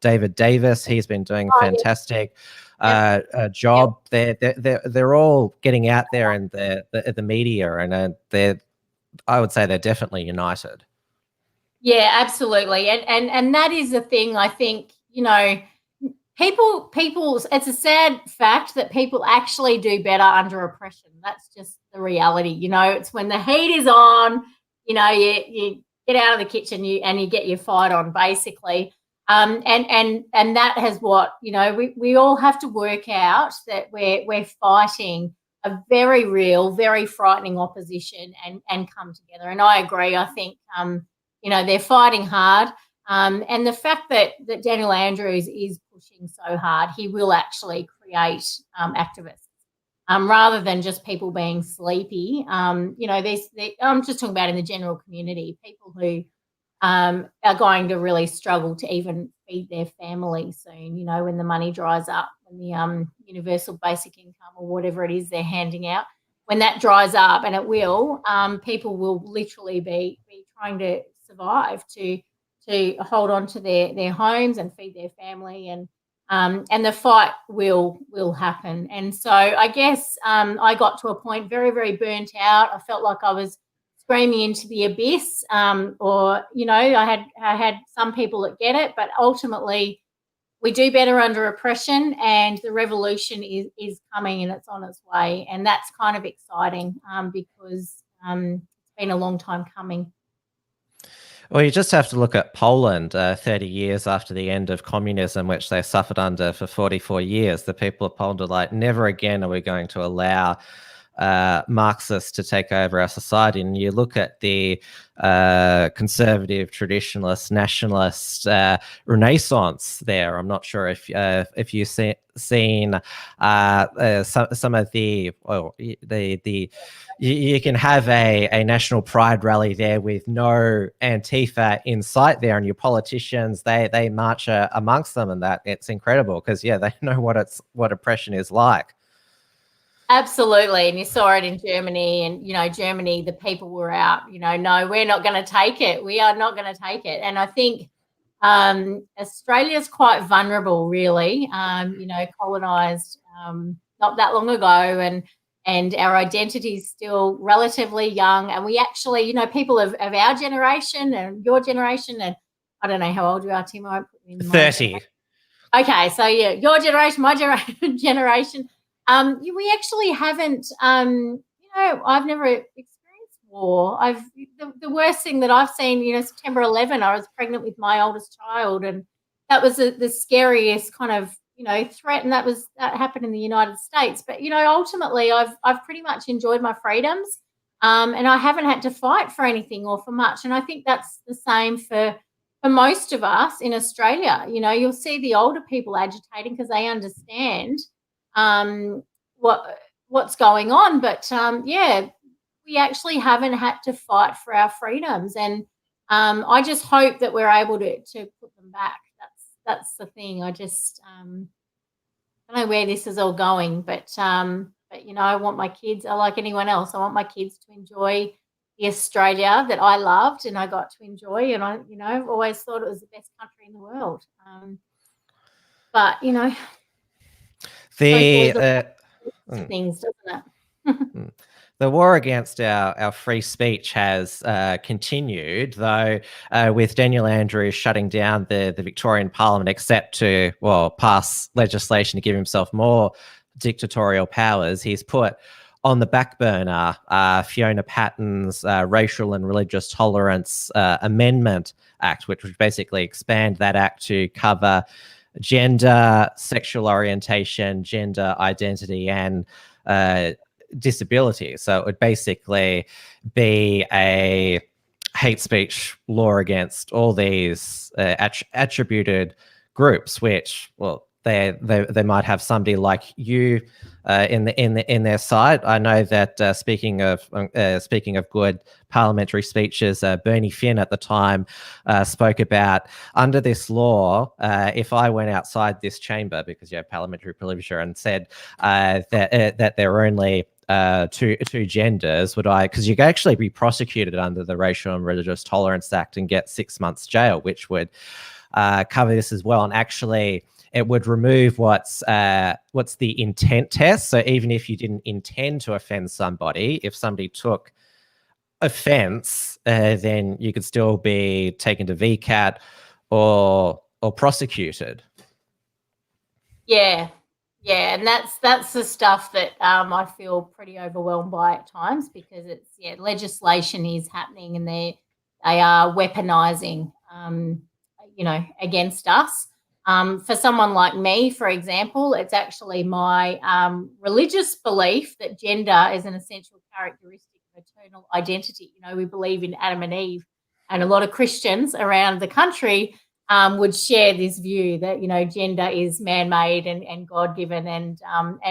[SPEAKER 2] David Davis. He's been doing a fantastic job. They're all getting out there in the media, and I would say they're definitely united.
[SPEAKER 3] Yeah, absolutely. And that is the thing. I think, people, it's a sad fact that people actually do better under oppression. That's just the reality. It's when the heat is on, you get out of the kitchen and you get your fight on, basically. And that has what, we all have to work out that we're fighting a very real, very frightening opposition and come together. And I agree. I think, they're fighting hard. And the fact that Daniel Andrews is pushing so hard, he will actually create activists rather than just people being sleepy. I'm just talking about in the general community, people who are going to really struggle to even feed their family soon, when the money dries up, when the universal basic income or whatever it is they're handing out, when that dries up, and it will, people will literally be trying to survive to hold on to their homes and feed their family, and the fight will happen. And so I guess I got to a point very, very burnt out. I felt like I was screaming into the abyss, I had some people that get it, but ultimately we do better under oppression, and the revolution is coming and it's on its way, and that's kind of exciting because it's been a long time coming.
[SPEAKER 2] Well, you just have to look at Poland 30 years after the end of communism, which they suffered under for 44 years. The people of Poland are like, never again are we going to allow Marxists to take over our society. And you look at the conservative, traditionalist, nationalist renaissance there. I'm not sure if you've seen some of the you can have a national pride rally there with no Antifa in sight there, and your politicians they march amongst them, and that it's incredible because they know what oppression is like.
[SPEAKER 3] Absolutely. And you saw it in Germany, and, Germany, the people were out, no, we're not going to take it. We are not going to take it. And I think Australia's quite vulnerable, really, colonised not that long ago, and our identity is still relatively young. And we actually, people of our generation and your generation, and I don't know how old you are, Tim. I put in
[SPEAKER 2] 30.
[SPEAKER 3] Okay. So, your generation, my generation. We actually haven't, I've never experienced war. The worst thing that I've seen, September 11, I was pregnant with my oldest child, and that was the scariest kind of, threat. And that happened in the United States. But, ultimately I've pretty much enjoyed my freedoms, and I haven't had to fight for anything or for much. And I think that's the same for most of us in Australia. You'll see the older people agitating because they understand what's going on, but we actually haven't had to fight for our freedoms, and I just hope that we're able to put them back. That's the thing. I just don't know where this is all going, but I want my kids, I like anyone else, I want my kids to enjoy Australia that I loved and I got to enjoy, and I, always thought it was the best country in the world. But
[SPEAKER 2] The
[SPEAKER 3] things, doesn't it?
[SPEAKER 2] The war against our free speech has continued, though, with Daniel Andrews shutting down the Victorian Parliament, except to, pass legislation to give himself more dictatorial powers. He's put on the back burner Fiona Patton's Racial and Religious Tolerance Amendment Act, which would basically expand that act to cover gender, sexual orientation, gender identity, and disability. So it would basically be a hate speech law against all these attributed groups, which, they might have somebody like you in their side. I know that speaking of good parliamentary speeches, Bernie Finn at the time spoke about, under this law, if I went outside this chamber, because you have parliamentary privilege, and said that there are only two genders, because you could actually be prosecuted under the Racial and Religious Tolerance Act and get 6 months jail, which would cover this as well. And actually, it would remove what's the intent test. So even if you didn't intend to offend somebody, if somebody took offence, then you could still be taken to VCAT or prosecuted.
[SPEAKER 3] Yeah, and that's the stuff that I feel pretty overwhelmed by at times, because it's legislation is happening and they are weaponizing against us. For someone like me, for example, it's actually my religious belief that gender is an essential characteristic of eternal identity. We believe in Adam and Eve, and a lot of Christians around the country would share this view that, gender is man-made and God-given, and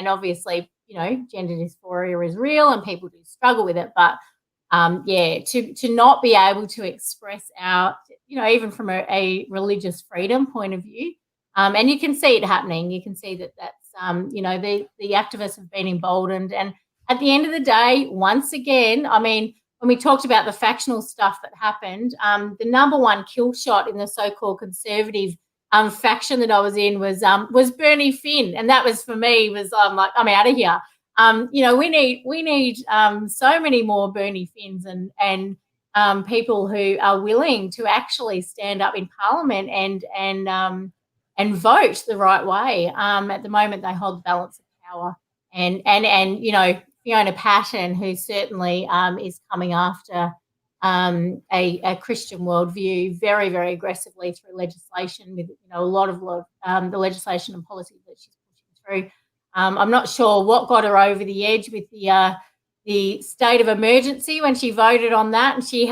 [SPEAKER 3] obviously, gender dysphoria is real and people do struggle with it. But to not be able to express our, even from a religious freedom point of view, and you can see it happening. You can see that's the activists have been emboldened, and at the end of the day, once again, I mean, when we talked about the factional stuff that happened, the number one kill shot in the so-called conservative faction that I was in was Bernie Finn, and that was, for me, I'm like, I'm out of here. We need so many more Bernie Finns and people who are willing to actually stand up in Parliament and vote the right way. At the moment, they hold the balance of power, and Fiona Patton, who certainly is coming after a Christian worldview very, very aggressively through legislation, with a lot of the legislation and policy that she's pushing through. I'm not sure what got her over the edge with the state of emergency when she voted on that, and she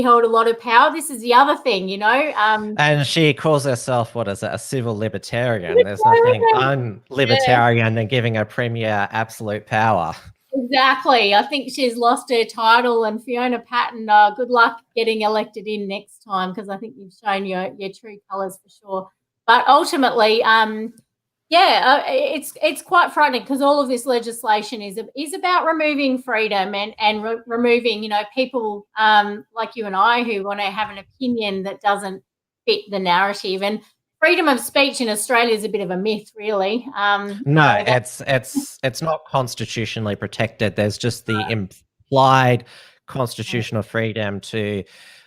[SPEAKER 3] held a lot of power. This is the other thing, and
[SPEAKER 2] she calls herself, a civil libertarian. There's nothing un-libertarian than giving a premier absolute power.
[SPEAKER 3] Exactly. I think she's lost her title, and Fiona Patton, good luck getting elected in next time, because I think you've shown your true colours for sure. But ultimately, it's quite frightening, because all of this legislation is about removing freedom and removing, people like you and I who want to have an opinion that doesn't fit the narrative. And freedom of speech in Australia is a bit of a myth, really.
[SPEAKER 2] No, it's not constitutionally protected. There's just the implied constitutional freedom to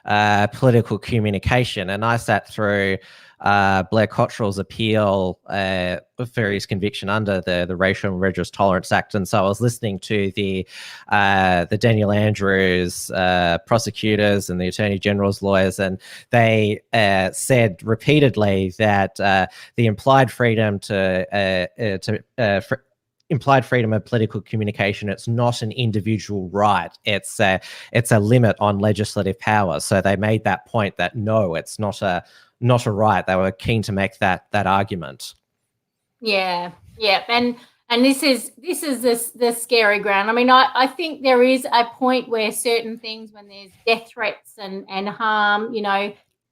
[SPEAKER 2] political communication. And I sat through Blair Cottrell's appeal for his conviction under the Racial and Religious Tolerance Act, and so I was listening to the Daniel Andrews prosecutors and the Attorney General's lawyers, and they said repeatedly that the implied freedom implied freedom of political communication, it's not an individual right. It's a limit on legislative power. So they made that point that no, it's not a right. They were keen to make that argument.
[SPEAKER 3] Yeah, and this is the scary ground. I mean, I think there is a point where certain things, when there's death threats and harm,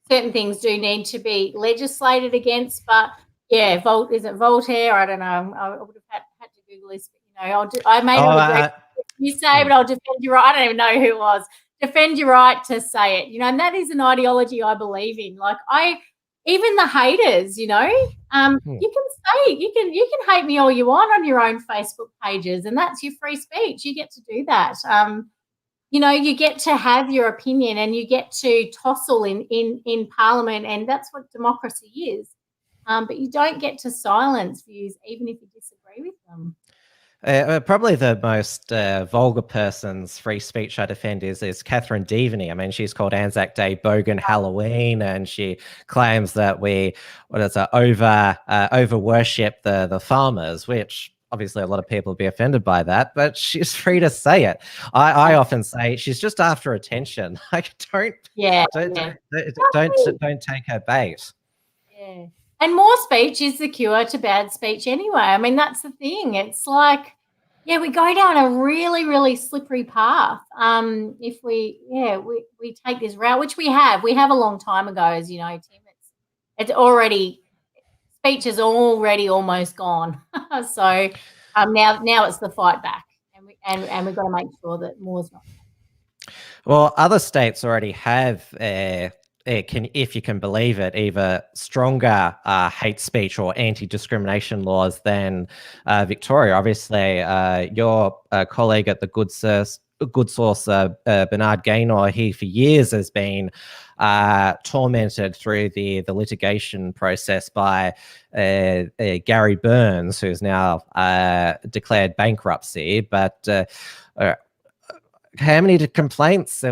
[SPEAKER 3] certain things do need to be legislated against. But yeah, is it Voltaire? I don't know. I would have had to Google this. But, I may not agree with you say, but I'll defend you. Right. I don't even know who it was. defend your right to say it, and that is an ideology I believe in. Like even the haters, you can say you can hate me all you want on your own Facebook pages, and that's your free speech. You get to do that. You get to have your opinion, and you get to tussle in Parliament, and that's what democracy is. But you don't get to silence views, even if you disagree with them.
[SPEAKER 2] Probably the most vulgar person's free speech I defend is Catherine Devaney. I mean, she's called Anzac Day Bogan Halloween, and she claims that we over worship the farmers, which obviously a lot of people will be offended by that, but she's free to say it. I often say she's just after attention. Like don't take her bait.
[SPEAKER 3] Yeah. And more speech is the cure to bad speech anyway. I mean, that's the thing. It's like, we go down a really, really slippery path. If we take this route, which we have a long time ago, as you know, Tim. It's already, speech is already almost gone. So now it's the fight back, and we've got to make sure that more's not.
[SPEAKER 2] Well, other states already have, if you can believe it, either stronger hate speech or anti-discrimination laws than Victoria. Obviously, your colleague at the Good Source, Bernard Gaynor, he for years has been tormented through the litigation process by Gary Burns, who's now declared bankruptcy. But how many complaints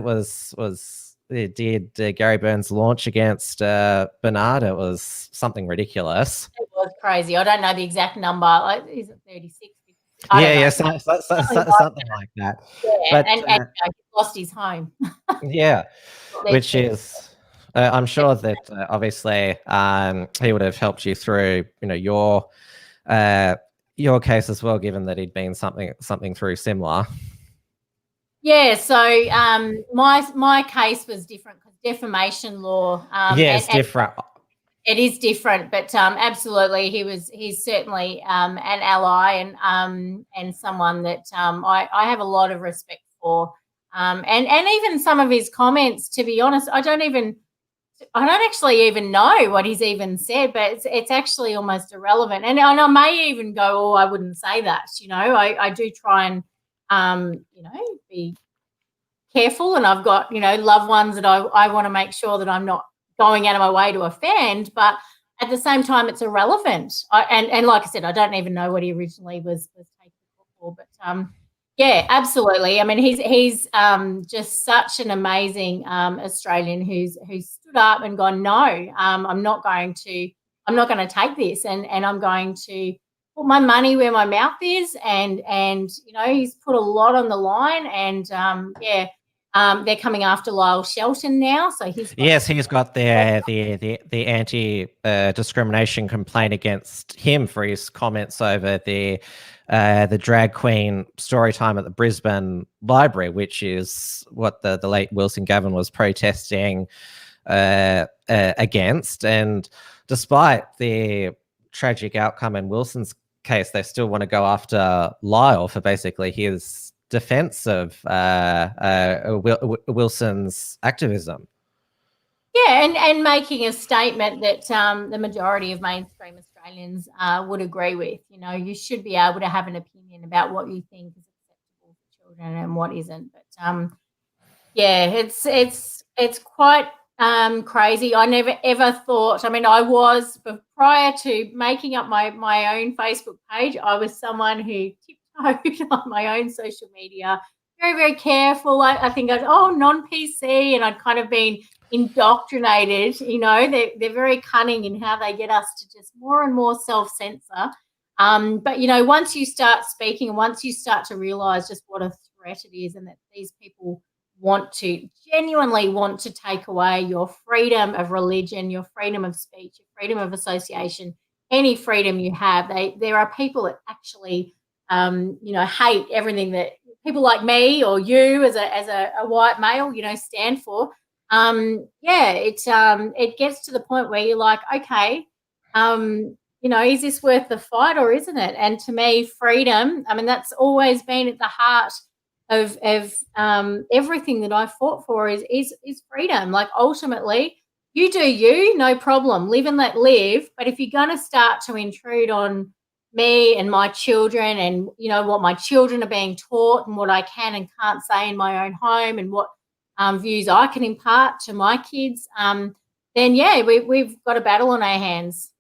[SPEAKER 2] did Gary Burns launch against Bernard? It was something ridiculous.
[SPEAKER 3] It was crazy. I don't know the exact number. Is it 36?
[SPEAKER 2] Something like that.
[SPEAKER 3] Yeah, but, and he lost his home.
[SPEAKER 2] Yeah, which is, I'm sure that obviously he would have helped you through, your case as well, given that he'd been something through similar.
[SPEAKER 3] Yeah, so my case was different because defamation law.
[SPEAKER 2] It's different.
[SPEAKER 3] It is different, but absolutely, he's certainly an ally and someone that I have a lot of respect for. And even some of his comments, to be honest, I don't actually even know what he's even said, but it's actually almost irrelevant. And I may even go, I wouldn't say that. I do try and be careful, and I've got, loved ones that I want to make sure that I'm not going out of my way to offend, but at the same time, it's irrelevant. And like I said, I don't even know what he originally was taken for, but absolutely. I mean, he's just such an amazing Australian who's stood up and gone, no, I'm not going to take this, and I'm going to put my money where my mouth is, and he's put a lot on the line, and they're coming after Lyle Shelton now, so he's got
[SPEAKER 2] the anti-discrimination complaint against him for his comments over the drag queen story time at the Brisbane Library, which is what the late Wilson Gavin was protesting against. And despite the tragic outcome in Wilson's case, they still want to go after Lyle for basically his defense of Wilson's activism.
[SPEAKER 3] Yeah, and making a statement that the majority of mainstream Australians would agree with. You should be able to have an opinion about what you think is acceptable for children and what isn't. But it's quite crazy. I never ever thought. I mean, I was prior to making up my own Facebook page, I was someone who tiptoed on my own social media, very, very careful. I think non-PC, and I'd kind of been indoctrinated. They're very cunning in how they get us to just more and more self-censor. But once you start speaking, and once you start to realize just what a threat it is, and that these people genuinely want to take away your freedom of religion, your freedom of speech, your freedom of association, any freedom you have, there are people that actually hate everything that people like me or you as a white male, stand for. It gets to the point where you're like, okay, is this worth the fight or isn't it? And to me, freedom, I mean, that's always been at the heart everything that I fought for is freedom. Like, ultimately, you do you, no problem, live and let live. But if you're going to start to intrude on me and my children, and what my children are being taught, and what I can and can't say in my own home, and what views I can impart to my kids, then we've got a battle on our hands.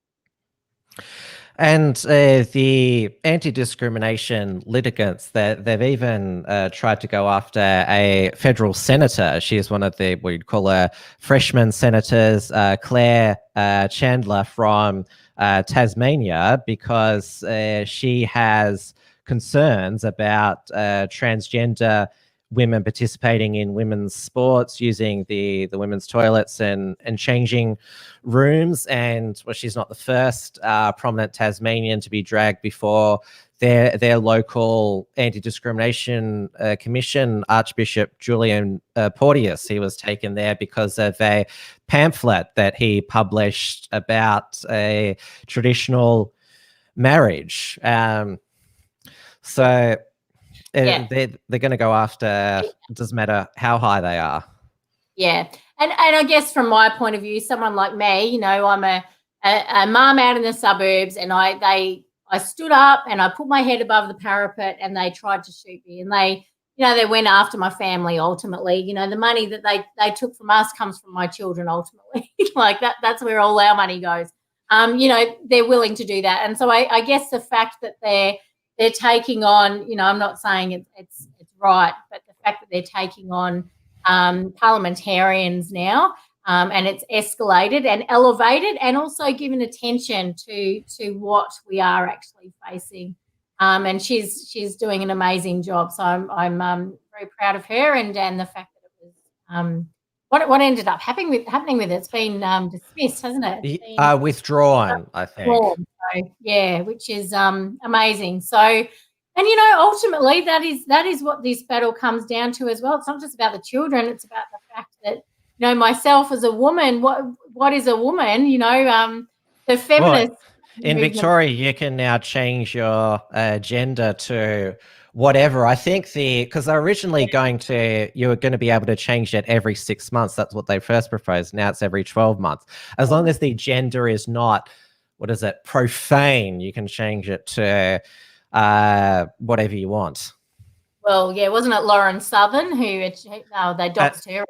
[SPEAKER 2] And the anti-discrimination litigants, they've even tried to go after a federal senator. She is one of the, we'd call her freshman senators, Claire Chandler from Tasmania, because she has concerns about transgender women participating in women's sports, using the women's toilets and changing rooms. And she's not the first prominent Tasmanian to be dragged before their local anti-discrimination commission. Archbishop Julian Porteous, he was taken there because of a pamphlet that he published about a traditional marriage. They're going to go after, it doesn't matter how high they are.
[SPEAKER 3] Yeah. And I guess from my point of view, someone like me, I'm a mum out in the suburbs, and I stood up and I put my head above the parapet, and they tried to shoot me, and they went after my family ultimately. The money that they took from us comes from my children ultimately. Like that's where all our money goes. They're willing to do that. And so I guess the fact that they're taking on, I'm not saying it's right, but the fact that they're taking on parliamentarians now, and it's escalated and elevated, and also given attention to what we are actually facing. And she's doing an amazing job. So I'm very proud of her, and the fact that it was what ended up happening with it. It's been dismissed, hasn't it?
[SPEAKER 2] Withdrawn, I think.
[SPEAKER 3] So, which is amazing. So, and ultimately that is what this battle comes down to as well. It's not just about the children; it's about the fact that myself as a woman. What is a woman? The feminist.
[SPEAKER 2] In Victoria, you can now change your gender to whatever. I think because they're originally you were going to be able to change it every 6 months. That's what they first proposed. Now it's every 12 months. As long as the gender is not, profane, you can change it to whatever you want.
[SPEAKER 3] Well, wasn't it Lauren Southern who they doxed her?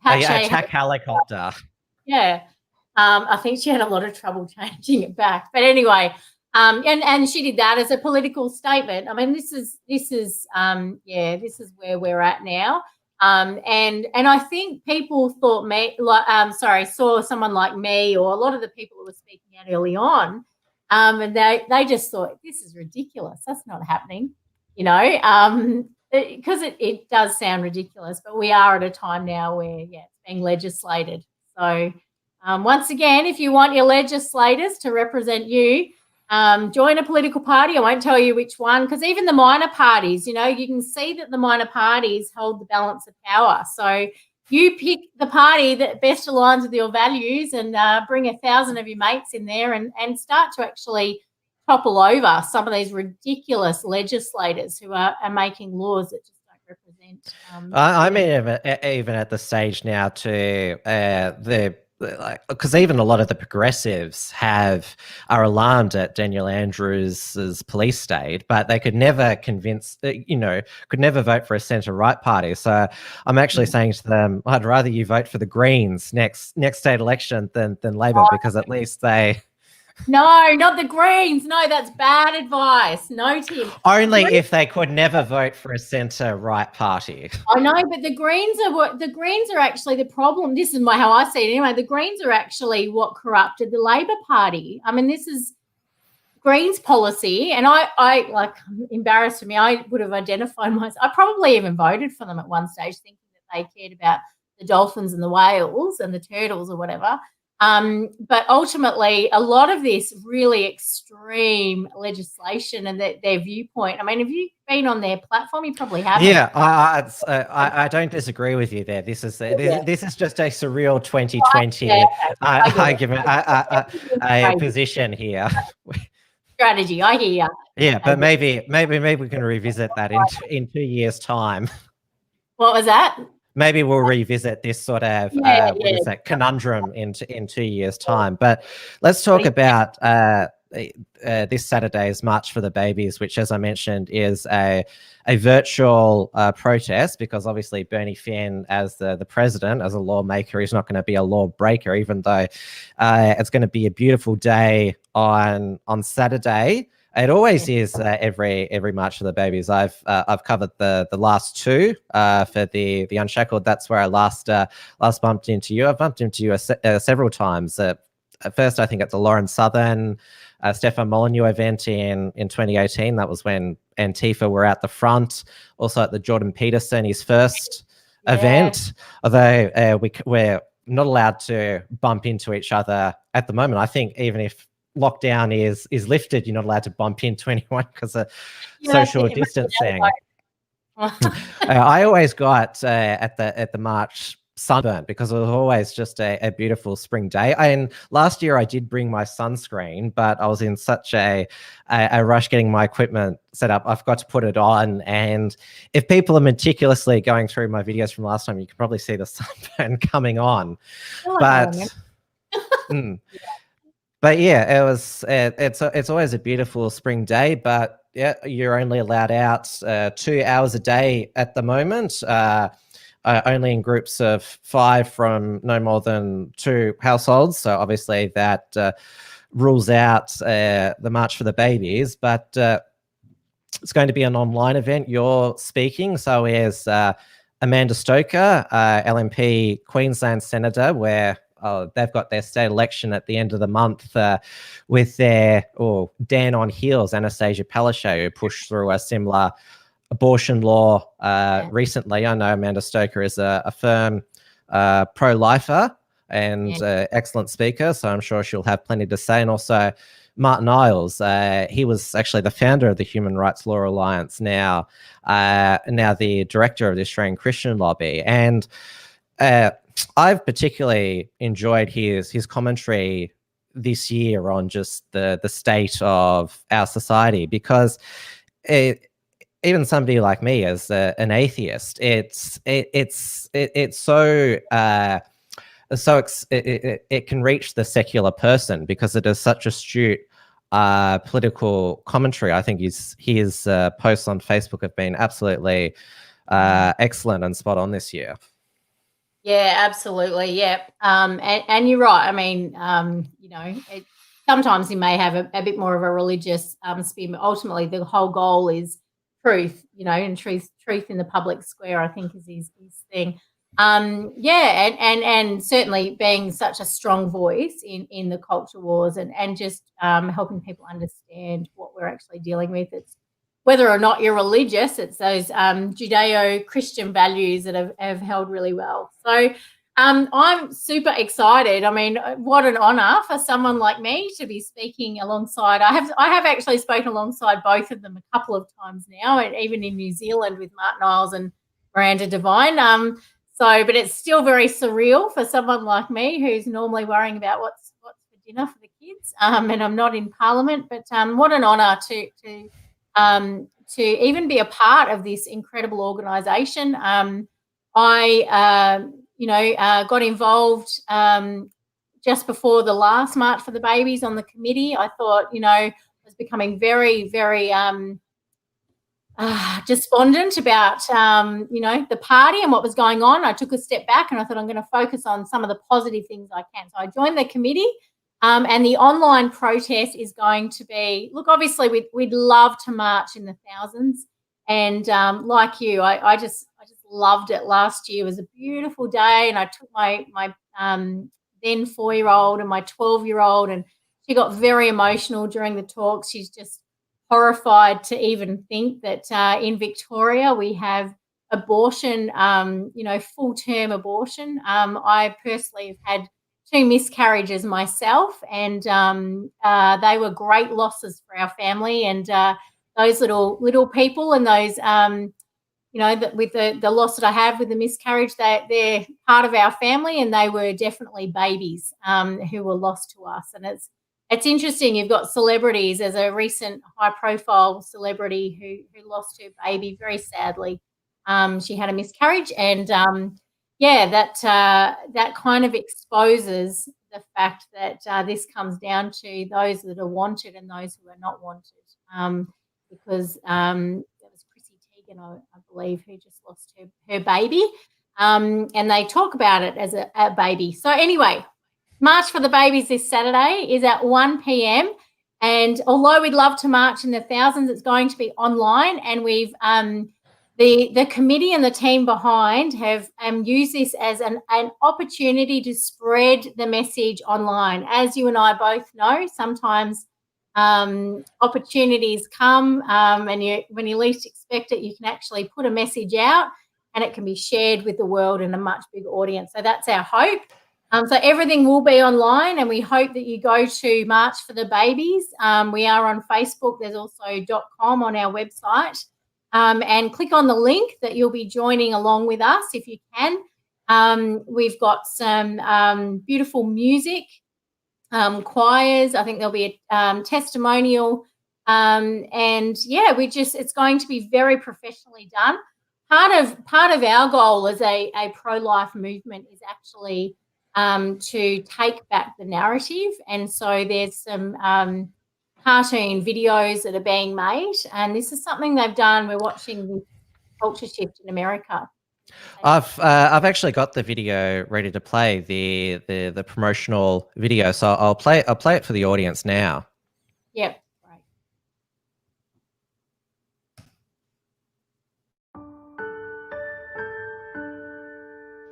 [SPEAKER 2] Attack helicopter.
[SPEAKER 3] Yeah. I think she had a lot of trouble changing it back. But anyway, and she did that as a political statement. I mean, this is where we're at now. And I think people thought saw someone like me, or a lot of the people who were speaking out early on, and they just thought, this is ridiculous. That's not happening, because it does sound ridiculous. But we are at a time now where it's being legislated. So. Once again, if you want your legislators to represent you, join a political party. I won't tell you which one, because even the minor parties, you can see that the minor parties hold the balance of power. So you pick the party that best aligns with your values, and bring 1,000 of your mates in there, and start to actually topple over some of these ridiculous legislators who are making laws that just don't represent.
[SPEAKER 2] I mean, even at the stage now because even a lot of the progressives are alarmed at Daniel Andrews's police state, but they could never could never vote for a centre-right party. So I'm actually saying to them, I'd rather you vote for the Greens next state election than Labor, because at least they.
[SPEAKER 3] No, not the Greens. No, that's bad advice. No, Tim.
[SPEAKER 2] Only if they could never vote for a centre-right party.
[SPEAKER 3] I know, but the Greens are actually the problem. This is how I see it anyway. The Greens are actually what corrupted the Labor Party. I mean, this is Greens policy, and I like, embarrassed for me. I would have identified myself. I probably even voted for them at one stage, thinking that they cared about the dolphins and the whales and the turtles or whatever. But ultimately, a lot of this really extreme legislation and their viewpoint. I mean, have you been on their platform? You probably have.
[SPEAKER 2] Yeah, I don't disagree with you there. This is just a surreal 2020 argument, a position here.
[SPEAKER 3] strategy. I hear you.
[SPEAKER 2] Yeah, but maybe we can revisit that in 2 years' time.
[SPEAKER 3] What was that?
[SPEAKER 2] Maybe we'll revisit this sort of what is that conundrum in 2 years' time. But let's talk about this Saturday's March for the Babies, which, as I mentioned, is a virtual protest, because obviously Bernie Finn, as the president, as a lawmaker, is not going to be a lawbreaker, even though it's going to be a beautiful day on Saturday. It always is every March for the Babies. I've covered the last two for the Unshackled. That's where I last bumped into you. I've bumped into you several times. At first, I think at the Lauren Southern Stefan Molyneux event in 2018. That was when Antifa were out the front. Also at the Jordan Peterson, his first event. Although we're not allowed to bump into each other at the moment. I think even if lockdown is lifted, you're not allowed to bump into anyone because of social distancing. I always got at the March sunburn because it was always just a beautiful spring day. And last year I did bring my sunscreen, but I was in such a rush getting my equipment set up. I forgot to put it on. And if people are meticulously going through my videos from last time, you can probably see the sunburn coming on. But yeah, it was. It's always a beautiful spring day, but yeah, you're only allowed out 2 hours a day at the moment. Only in groups of 5 from no more than 2 households. So obviously that rules out the March for the Babies. But it's going to be an online event. You're speaking. So is Amanda Stoker, LNP Queensland Senator, where they've got their state election at the end of the month with their Dan on heels, Anastasia Palaszczuk, who pushed through a similar abortion law recently. I know Amanda Stoker is a firm pro-lifer and excellent speaker, so I'm sure she'll have plenty to say. And also Martin Iles, he was actually the founder of the Human Rights Law Alliance, now the director of the Australian Christian Lobby. And I've particularly enjoyed his commentary this year on just the state of our society, because even somebody like me, as an atheist, it can reach the secular person because it is such astute political commentary. I think his posts on Facebook have been absolutely excellent and spot on this year.
[SPEAKER 3] Yeah, absolutely. Yeah. And you're right. I mean, sometimes he may have a bit more of a religious spin, but ultimately the whole goal is truth, and truth in the public square, I think, is his thing. And certainly being such a strong voice in the culture wars and just helping people understand what we're actually dealing with. It's whether or not you're religious, it's those Judeo-Christian values that have held really well. So I'm super excited. I mean, what an honour for someone like me to be speaking alongside. I have actually spoken alongside both of them a couple of times now, and even in New Zealand with Martin Iles and Miranda Devine. But it's still very surreal for someone like me who's normally worrying about what's for dinner for the kids, and I'm not in Parliament. But what an honour to even be a part of this incredible organisation. I got involved just before the last March for the Babies on the committee. I thought, I was becoming very, very despondent about, the party and what was going on. I took a step back and I thought I'm going to focus on some of the positive things I can. So I joined the committee. And the online protest is going to be, look, obviously we'd love to march in the thousands. And like you, I just loved it last year. It was a beautiful day. And I took my then 4-year-old and my 12-year-old, and she got very emotional during the talk. She's just horrified to even think that in Victoria we have abortion, full-term abortion. I personally have had 2 miscarriages myself, and they were great losses for our family. And those little people and those, with the loss that I have with the miscarriage, they're part of our family, and they were definitely babies who were lost to us. And it's interesting. You've got celebrities. There's a recent high-profile celebrity who lost her baby very sadly. She had a miscarriage, and that kind of exposes the fact that this comes down to those that are wanted and those who are not wanted. Because there was Chrissy Teigen, I believe, who just lost her baby, and they talk about it as a baby. So anyway, March for the Babies this Saturday is at 1 p.m. And although we'd love to march in the thousands, it's going to be online. And we've the committee and the team behind have used this as an opportunity to spread the message online. As you and I both know, sometimes opportunities come and when you least expect it, you can actually put a message out and it can be shared with the world in a much bigger audience. So that's our hope. So everything will be online, and we hope that you go to March for the Babies. We are on Facebook. There's also .com on our website. And click on the link that you'll be joining along with us if you can. We've got some beautiful music, choirs. I think there'll be a testimonial. And yeah, it's going to be very professionally done. Part of our goal as a pro-life movement is actually to take back the narrative. And so there's some cartoon videos that are being made, and this is something they've done. We're watching the culture shift in America.
[SPEAKER 2] I've actually got the video ready to play, the promotional video, so I'll play it for the audience now.
[SPEAKER 3] Yep.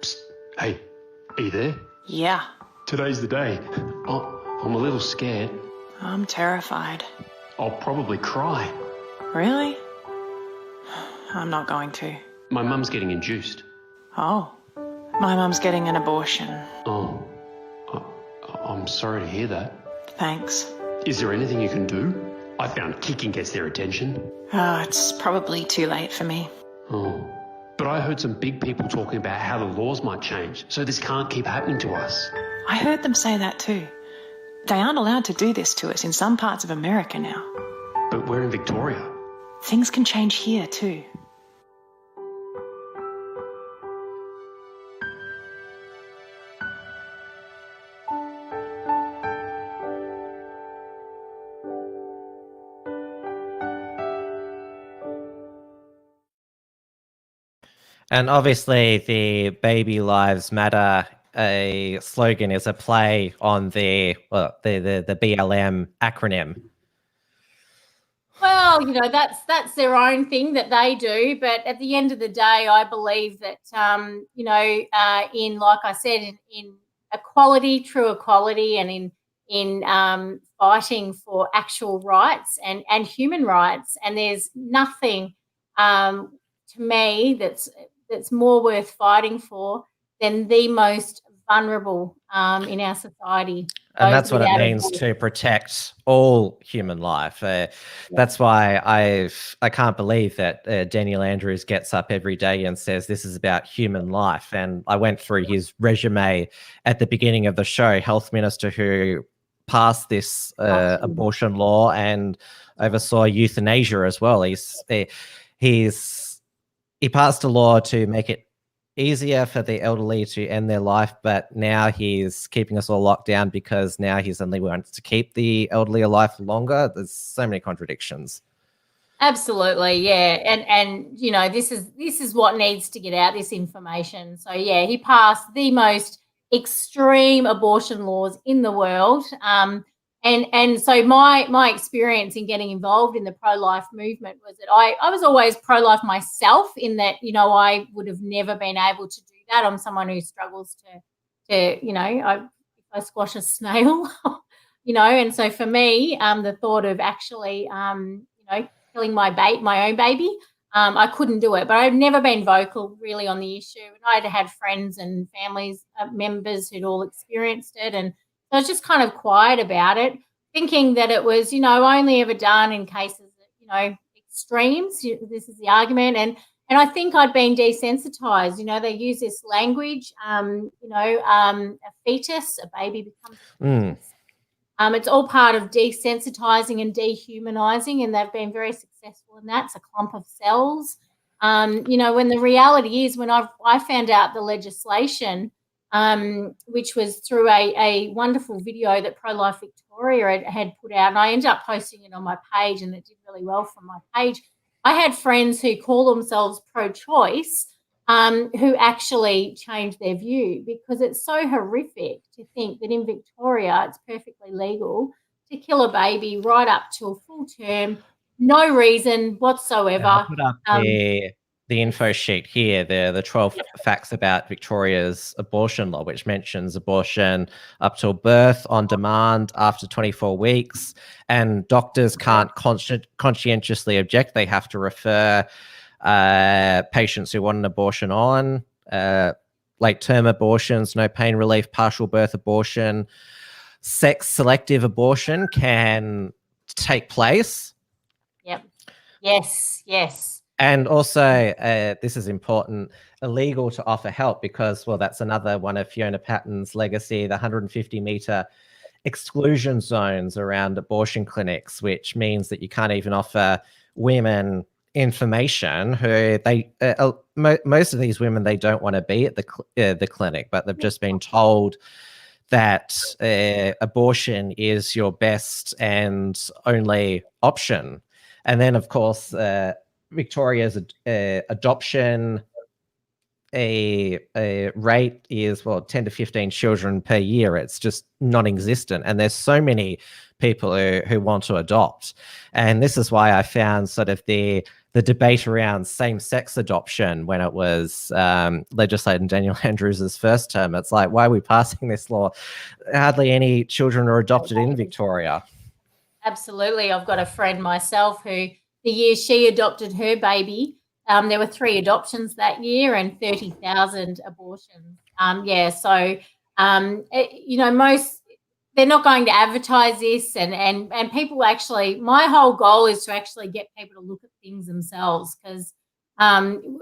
[SPEAKER 4] Psst. Hey, are you there?
[SPEAKER 5] Yeah.
[SPEAKER 4] Today's the day. I'm a little scared.
[SPEAKER 5] I'm terrified.
[SPEAKER 4] I'll probably cry.
[SPEAKER 5] Really? I'm not going to.
[SPEAKER 4] My mum's getting induced.
[SPEAKER 5] Oh. My mum's getting an abortion.
[SPEAKER 4] Oh. I'm sorry to hear that.
[SPEAKER 5] Thanks.
[SPEAKER 4] Is there anything you can do? I found kicking gets their attention.
[SPEAKER 5] Oh, it's probably too late for me.
[SPEAKER 4] Oh. But I heard some big people talking about how the laws might change, so this can't keep happening to us.
[SPEAKER 5] I heard them say that too. They aren't allowed to do this to us in some parts of America now.
[SPEAKER 4] But we're in Victoria.
[SPEAKER 5] Things can change here too.
[SPEAKER 2] And obviously the Baby Lives Matter slogan is a play on the BLM acronym.
[SPEAKER 3] Well, that's their own thing that they do, but at the end of the day, I believe that in, like I said, in equality, true equality, and in fighting for actual rights and human rights, and there's nothing to me that's more worth fighting for than the most vulnerable in our society.
[SPEAKER 2] And that's what it means to protect all human life. That's why I can't believe that Daniel Andrews gets up every day and says this is about human life. And I went through his resume at the beginning of the show, health minister who passed this abortion law and oversaw euthanasia as well. He passed a law to make it easier for the elderly to end their life, but now he's keeping us all locked down because now he's only wants to keep the elderly alive longer. There's so many contradictions.
[SPEAKER 3] Absolutely, yeah, and this is what needs to get out, this information. So yeah, he passed the most extreme abortion laws in the world. And so my experience in getting involved in the pro-life movement was that I was always pro-life myself, in that, I would have never been able to do that. I'm someone who struggles I squash a snail, and so for me, the thought of actually, killing my own baby, I couldn't do it. But I've never been vocal really on the issue. And I'd had friends and families, members who'd all experienced it, and so I was just kind of quiet about it, thinking that it was, only ever done in cases of, extremes. This is the argument. And I think I'd been desensitized. They use this language, a fetus, a baby becomes a fetus. It's all part of desensitizing and dehumanizing, and they've been very successful in that. It's a clump of cells. You know, when the reality is, when I found out the legislation, which was through a wonderful video that Pro-Life Victoria had put out, and I ended up posting it on my page, and it did really well from my page. I had friends who call themselves pro-choice who actually changed their view, because it's so horrific to think that in Victoria it's perfectly legal to kill a baby right up to a full term, no reason whatsoever.
[SPEAKER 2] I'll put up the info sheet here, the 12 facts about Victoria's abortion law, which mentions abortion up till birth, on demand, after 24 weeks, and doctors can't conscientiously object. They have to refer patients who want an abortion on, late-term abortions, no pain relief, partial birth abortion, sex-selective abortion can take place.
[SPEAKER 3] Yep. Yes.
[SPEAKER 2] And also, this is important, illegal to offer help because, well, that's another one of Fiona Patton's legacy, the 150-metre exclusion zones around abortion clinics, which means that you can't even offer women information who most of these women, they don't want to be at the clinic, but they've just been told that abortion is your best and only option. And then, of course, Victoria's adoption a rate is 10 to 15 children per year. It's just non-existent, and there's so many people who want to adopt. And this is why I found sort of the debate around same-sex adoption when it was legislated in Daniel Andrews's first term. It's like, why are we passing this law? Hardly any children are adopted in Victoria.
[SPEAKER 3] Absolutely. I've got a friend myself who, the year she adopted her baby, there were 3 adoptions that year and 30,000 abortions. You know, they're not going to advertise this, and people actually, my whole goal is to actually get people to look at things themselves, because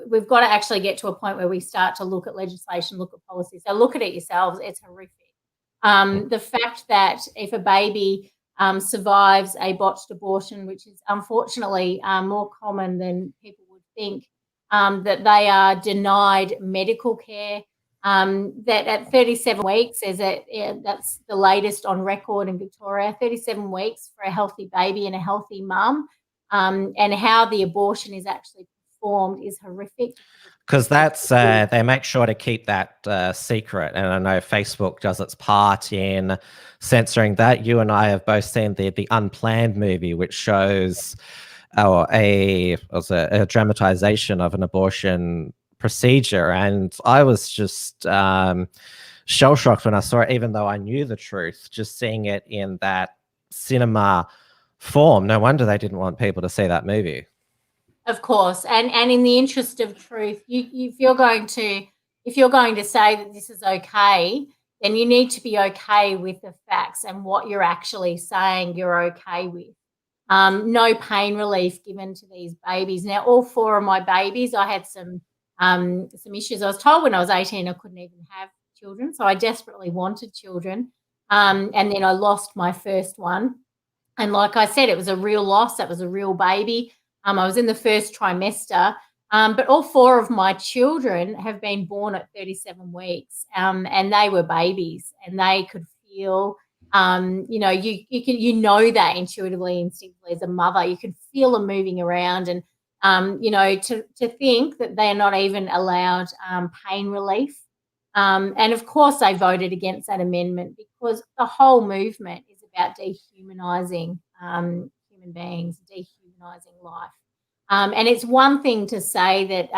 [SPEAKER 3] we've got to actually get to a point where we start to look at legislation, look at policy. So look at it yourselves. It's horrific. The fact that if a baby survives a botched abortion, which is unfortunately more common than people would think, that they are denied medical care, that at 37 weeks, that's the latest on record in Victoria, 37 weeks for a healthy baby and a healthy mum, and how the abortion is actually performed is horrific.
[SPEAKER 2] Because that's they make sure to keep that secret, and I know Facebook does its part in censoring that. You and I have both seen the Unplanned movie, which shows a dramatization of an abortion procedure, and I was just shell-shocked when I saw it, even though I knew the truth. Just seeing it in that cinema form, no wonder they didn't want people to see that movie.
[SPEAKER 3] Of course, and in the interest of truth, if you're going to say that this is okay, then you need to be okay with the facts and what you're actually saying you're okay with. No pain relief given to these babies. Now, all 4 of my babies, I had some issues. I was told when I was 18 I couldn't even have children, so I desperately wanted children, and then I lost my first one. And like I said, it was a real loss. That was a real baby. I was in the first trimester, but all 4 of my children have been born at 37 weeks, and they were babies, and they could feel, you know that intuitively, instinctively as a mother, you can feel them moving around, and to think that they're not even allowed pain relief, and of course they voted against that amendment because the whole movement is about dehumanising human beings, dehumanising life. And it's one thing to say that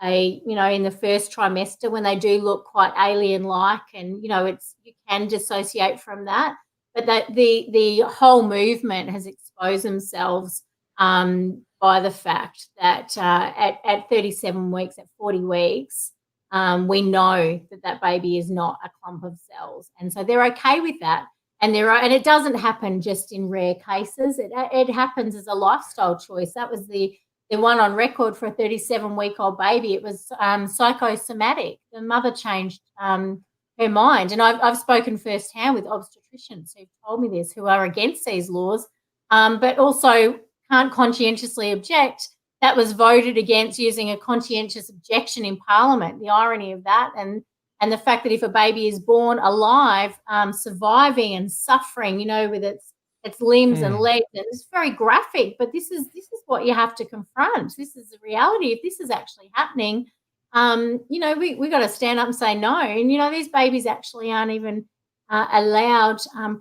[SPEAKER 3] in the first trimester, when they do look quite alien-like, and you can dissociate from that, but that the whole movement has exposed themselves by the fact that at 37 weeks, at 40 weeks, we know that baby is not a clump of cells, and so they're okay with that. And it doesn't happen just in rare cases. It happens as a lifestyle choice. That was the one on record for a 37-week-old baby. It was psychosomatic. The mother changed her her mind. And I've spoken firsthand with obstetricians who've told me this, who are against these laws, but also can't conscientiously object. That was voted against using a conscientious objection in Parliament. The irony of that, and the fact that if a baby is born alive, surviving and suffering, with its limbs and legs, and it's very graphic. But this is what you have to confront. This is the reality. If this is actually happening, we got to stand up and say no. And these babies actually aren't even allowed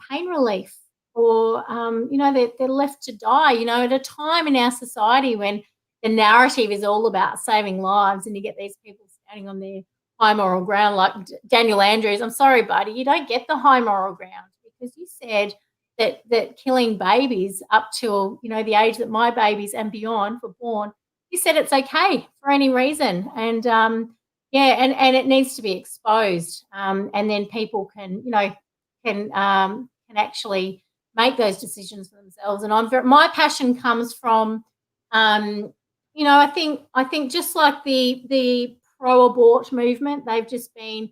[SPEAKER 3] pain relief, or they're left to die. At a time in our society when the narrative is all about saving lives, and you get these people standing on their high moral ground like Daniel Andrews. I'm sorry, buddy, you don't get the high moral ground, because you said that killing babies up till the age that my babies and beyond were born, you said it's okay for any reason. And and it needs to be exposed, and then people can actually make those decisions for themselves. And my passion comes from I think just like the pro-abort movement, they've just been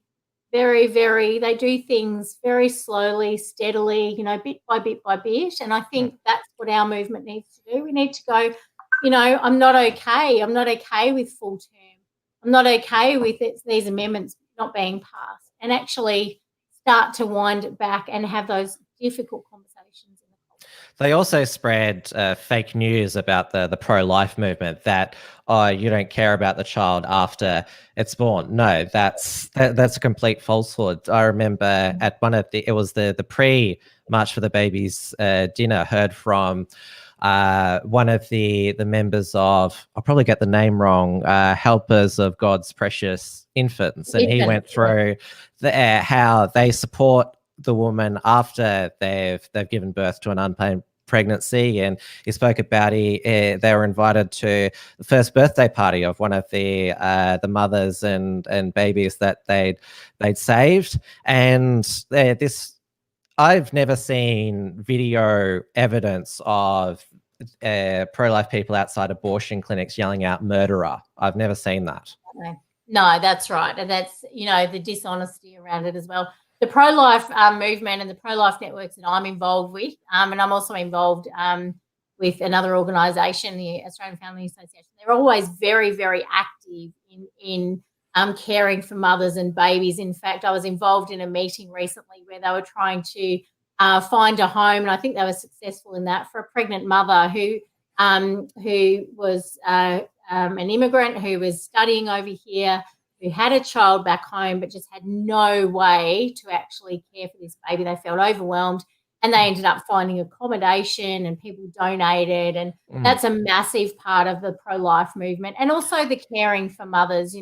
[SPEAKER 3] very, very, they do things very slowly, steadily, bit by bit by bit. And I think that's what our movement needs to do. We need to go, I'm not okay. I'm not okay with full term. I'm not okay with these amendments not being passed, and actually start to wind it back and have those difficult conversations.
[SPEAKER 2] They also spread fake news about the pro-life movement that, you don't care about the child after it's born. No, that's a complete falsehood. I remember at one of it was the pre-March for the Babies dinner, heard from one of the members of, I'll probably get the name wrong, Helpers of God's Precious Infants, and he went through how they support the woman after they've given birth to an unplanned pregnancy. And he spoke about they were invited to the first birthday party of one of the mothers and babies that they'd saved. And I've never seen video evidence of pro-life people outside abortion clinics yelling out "murderer." I've never seen that.
[SPEAKER 3] No, that's right. And that's, the dishonesty around it as well. The pro-life movement and the pro-life networks that I'm involved with, and I'm also involved with another organisation, the Australian Family Association, they're always very, very active in caring for mothers and babies. In fact, I was involved in a meeting recently where they were trying to find a home, and I think they were successful in that, for a pregnant mother who was an immigrant who was studying over here, who had a child back home but just had no way to actually care for this baby. They felt overwhelmed, and they ended up finding accommodation, and people donated, and that's a massive part of the pro-life movement. And also the caring for mothers.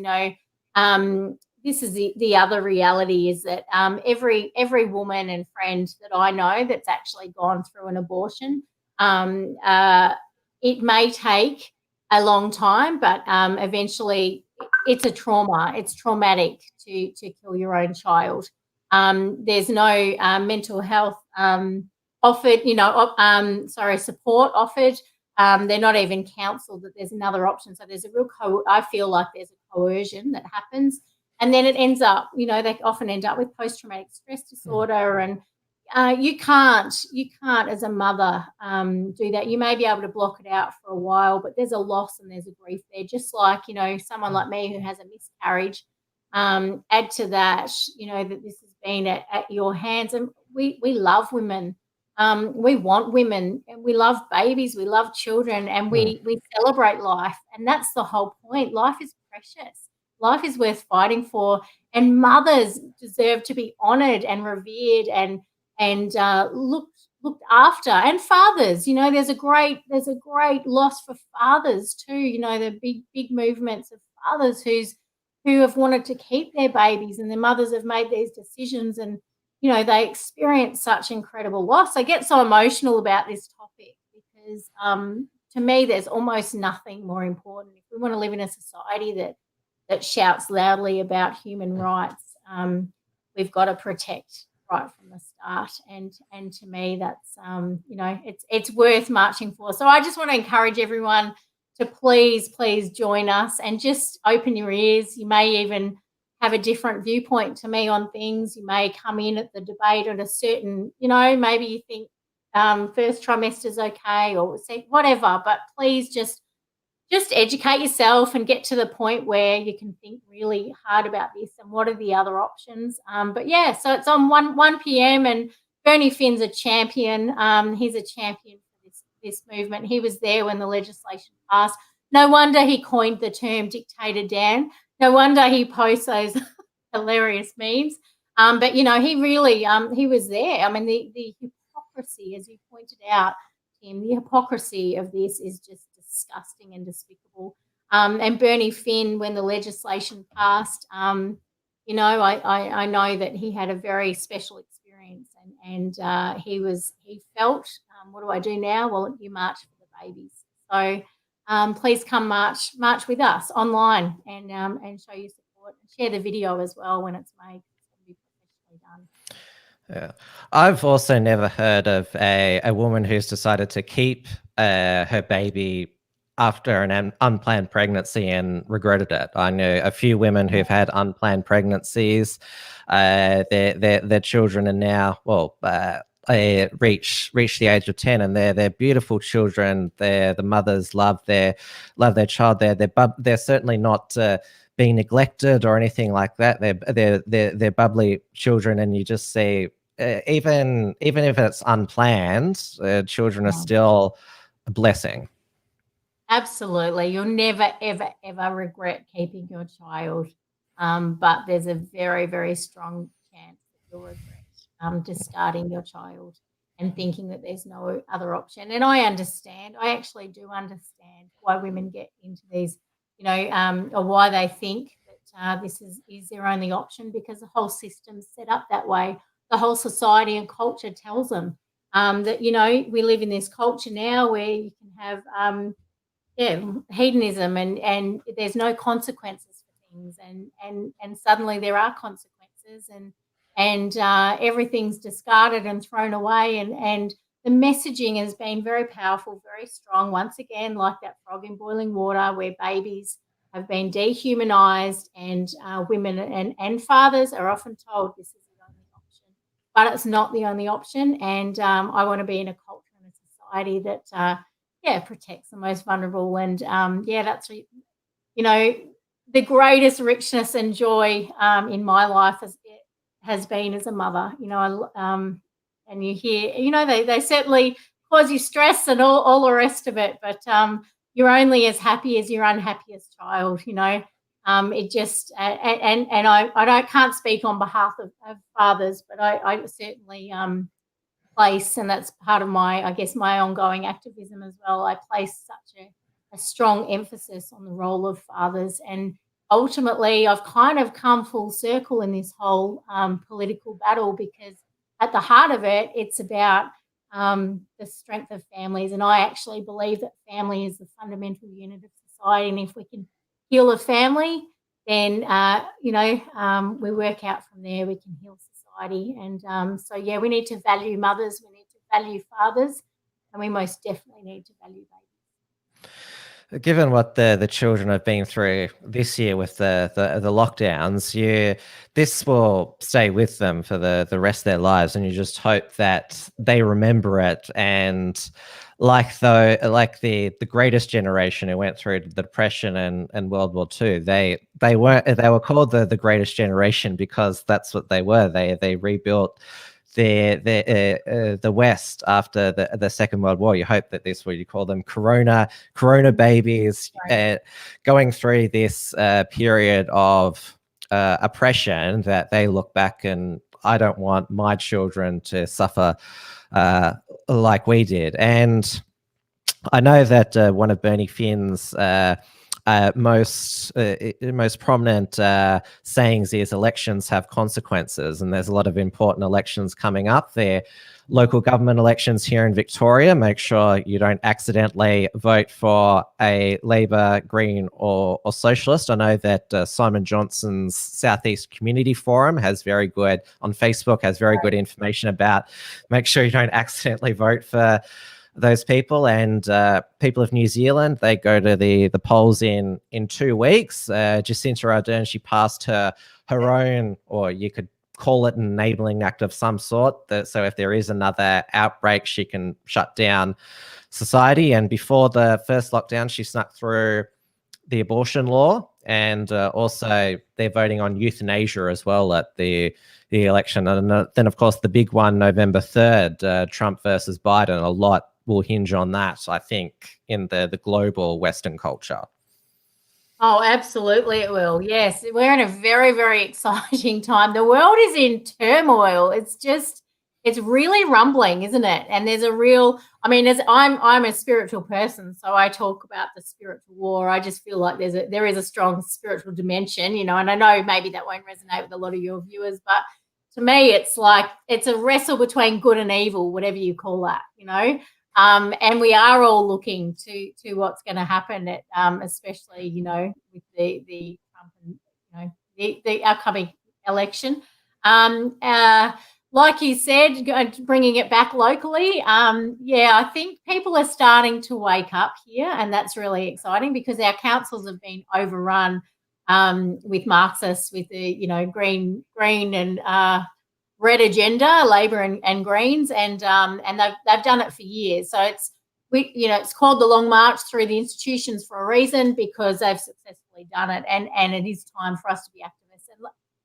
[SPEAKER 3] This is the other reality, is that every woman and friend that I know that's actually gone through an abortion, it may take a long time, but eventually it's a trauma. It's traumatic to kill your own child. There's no mental health offered, support offered. They're not even counselled that there's another option. So there's a real I feel like there's a coercion that happens, and then it ends up, they often end up with post-traumatic stress disorder, and you can't as a mother do that. You may be able to block it out for a while, but there's a loss and there's a grief there. Just like, someone like me who has a miscarriage, add to that, that this has been at your hands. And we love women. We want women, and we love babies. We love children, and we celebrate life. And that's the whole point. Life is precious. Life is worth fighting for, and mothers deserve to be honoured and revered and looked after, and fathers. There's a great loss for fathers too. The big movements of fathers who have wanted to keep their babies, and their mothers have made these decisions, and they experience such incredible loss. I get so emotional about this topic because to me there's almost nothing more important. If we want to live in a society that shouts loudly about human rights, we've got to protect right from the start. And to me, that's it's worth marching for. So I just want to encourage everyone to please join us and just open your ears. You may even have a different viewpoint to me on things. You may come in at the debate at a certain, maybe you think first trimester is okay or whatever, but please just educate yourself and get to the point where you can think really hard about this and what are the other options. But yeah, so it's on 1 p.m. and Bernie Finn's a champion. He's a champion for this movement. He was there when the legislation passed. No wonder he coined the term Dictator Dan. No wonder he posts those hilarious memes. But, he really, he was there. I mean, the hypocrisy, as you pointed out, Tim, the hypocrisy of this is just disgusting and despicable. And Bernie Finn, when the legislation passed, I know that he had a very special experience and he felt, what do I do now? Well, you march for the babies. So please come march with us online and show your support and share the video as well when it's made. It's going to be professionally done.
[SPEAKER 2] Yeah, I've also never heard of a woman who's decided to keep her baby after an unplanned pregnancy and regretted it. I know a few women who've had unplanned pregnancies. Their children are now reach the age of 10, and they're beautiful children. The mothers love their child. They're certainly not being neglected or anything like that. They're bubbly children, and you just see even if it's unplanned, children are still a blessing.
[SPEAKER 3] Absolutely. You'll never, ever, ever regret keeping your child. But there's a very, very strong chance that you'll regret discarding your child and thinking that there's no other option. And I actually do understand why women get into these, or why they think that this is their only option, because the whole system's set up that way. The whole society and culture tells them that, we live in this culture now where you can have hedonism and there's no consequences for things, and suddenly there are consequences and everything's discarded and thrown away, and the messaging has been very powerful, very strong. Once again, like that frog in boiling water, where babies have been dehumanized, and women and fathers are often told this is the only option, but it's not the only option. And I want to be in a culture and a society that protects the most vulnerable. And that's the greatest richness and joy in my life has been as a mother. And you hear, they certainly cause you stress and all the rest of it, but you're only as happy as your unhappiest child. It just and I can't speak on behalf of fathers, but I certainly place, and that's part of my ongoing activism as well. I place such a strong emphasis on the role of fathers, and ultimately I've kind of come full circle in this whole political battle, because at the heart of it, it's about the strength of families, and I actually believe that family is the fundamental unit of society, and if we can heal a family, then we work out from there, we can heal society. And we need to value mothers, we need to value fathers, and we most definitely need to value babies.
[SPEAKER 2] Given what the children have been through this year with the lockdowns, this will stay with them for the rest of their lives, and you just hope that they remember it. And like the greatest generation who went through the Depression and World War II, they were called the greatest generation because that's what they were. They rebuilt the West after the Second World War. You hope that this, what you call them, Corona babies, going through this period of oppression, that they look back and, I don't want my children to suffer like we did. And I know that one of Bernie Finn's most prominent sayings is elections have consequences, and there's a lot of important elections coming up there. Local government elections here in Victoria, make sure you don't accidentally vote for a Labor, Green or Socialist. I know that Simon Johnson's Southeast Community Forum has very good information about, make sure you don't accidentally vote for those people. And people of New Zealand, they go to the polls in 2 weeks. Jacinda Ardern, she passed her own, or you could call it an enabling act of some sort, that so if there is another outbreak, she can shut down society. And before the first lockdown, she snuck through the abortion law, and also they're voting on euthanasia as well at the election. And then, of course, the big one, November 3rd, Trump versus Biden. A lot will hinge on that, I think, in the global Western culture.
[SPEAKER 3] Oh, absolutely it will. Yes, we're in a very, very exciting time. The world is in turmoil. It's really rumbling, isn't it? And there's a real, I mean, as I'm a spiritual person, so I talk about the spiritual war. I just feel like there is a strong spiritual dimension, and I know maybe that won't resonate with a lot of your viewers, but to me, it's like it's a wrestle between good and evil, whatever you call that, and we are all looking to what's going to happen, especially, with the Trump and, the upcoming election. Like you said, bringing it back locally, I think people are starting to wake up here, and that's really exciting because our councils have been overrun with Marxists, with the green and red agenda, Labor and Greens, and they've done it for years. So it's called the Long March through the institutions for a reason, because they've successfully done it, and it is time for us to be activists.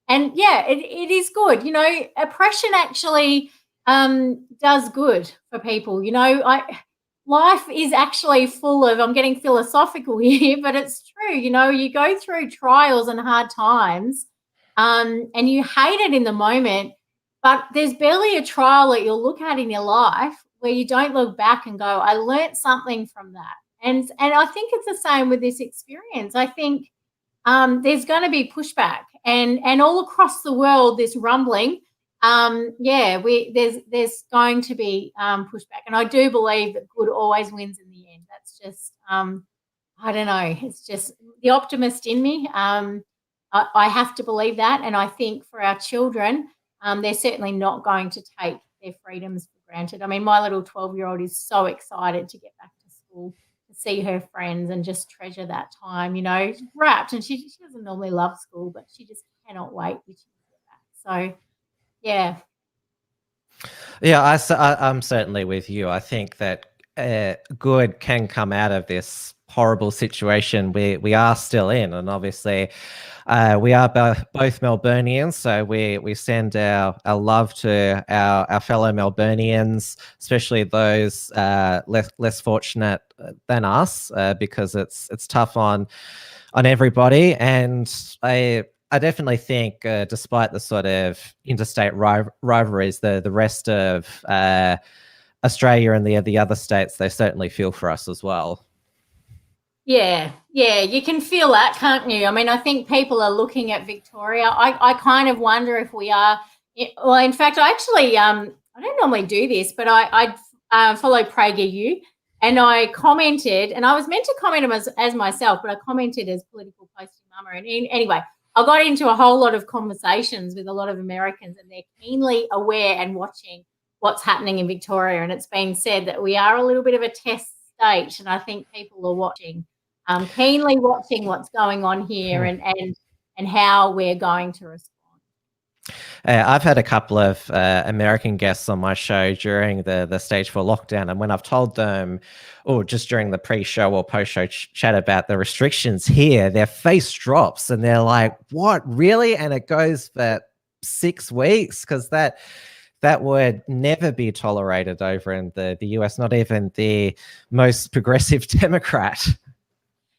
[SPEAKER 3] And it is good. Oppression actually does good for people. Life is actually full of, I'm getting philosophical here, but it's true. You go through trials and hard times, and you hate it in the moment, but there's barely a trial that you'll look at in your life where you don't look back and go, I learnt something from that. And I think it's the same with this experience. I think there's going to be pushback, and all across the world, this rumbling. There's going to be pushback, and I do believe that good always wins in the end. That's just I don't know. It's just the optimist in me. I have to believe that, and I think for our children, they're certainly not going to take their freedoms for granted. I mean, my little 12-year-old is so excited to get back to school, see her friends, and just treasure that time, wrapped. And she doesn't normally love school, but she just cannot wait to get back. So, yeah.
[SPEAKER 2] Yeah, I'm certainly with you. I think that good can come out of this horrible situation we are still in. And obviously, we are both Melburnians, so we send our love to our fellow Melburnians, especially those less fortunate than us, because it's tough on everybody. And I definitely think, despite the sort of interstate rivalries, the rest of Australia and the other states, they certainly feel for us as well.
[SPEAKER 3] Yeah, you can feel that, can't you? I mean, I think people are looking at Victoria. I kind of wonder if we are. Well, in fact, I actually I don't normally do this, but I follow PragerU, and I commented, and I was meant to comment as myself, but I commented as Political Posting Mumma. And anyway, I got into a whole lot of conversations with a lot of Americans, and they're keenly aware and watching what's happening in Victoria. And it's been said that we are a little bit of a test state, and I think people are watching. Keenly watching what's going on here and how we're going to respond.
[SPEAKER 2] I've had a couple of American guests on my show during the stage 4 lockdown, and when I've told them, just during the pre-show or post-show chat about the restrictions here, their face drops and they're like, "What, really?" And it goes for 6 weeks, because that would never be tolerated over in the US, not even the most progressive Democrat.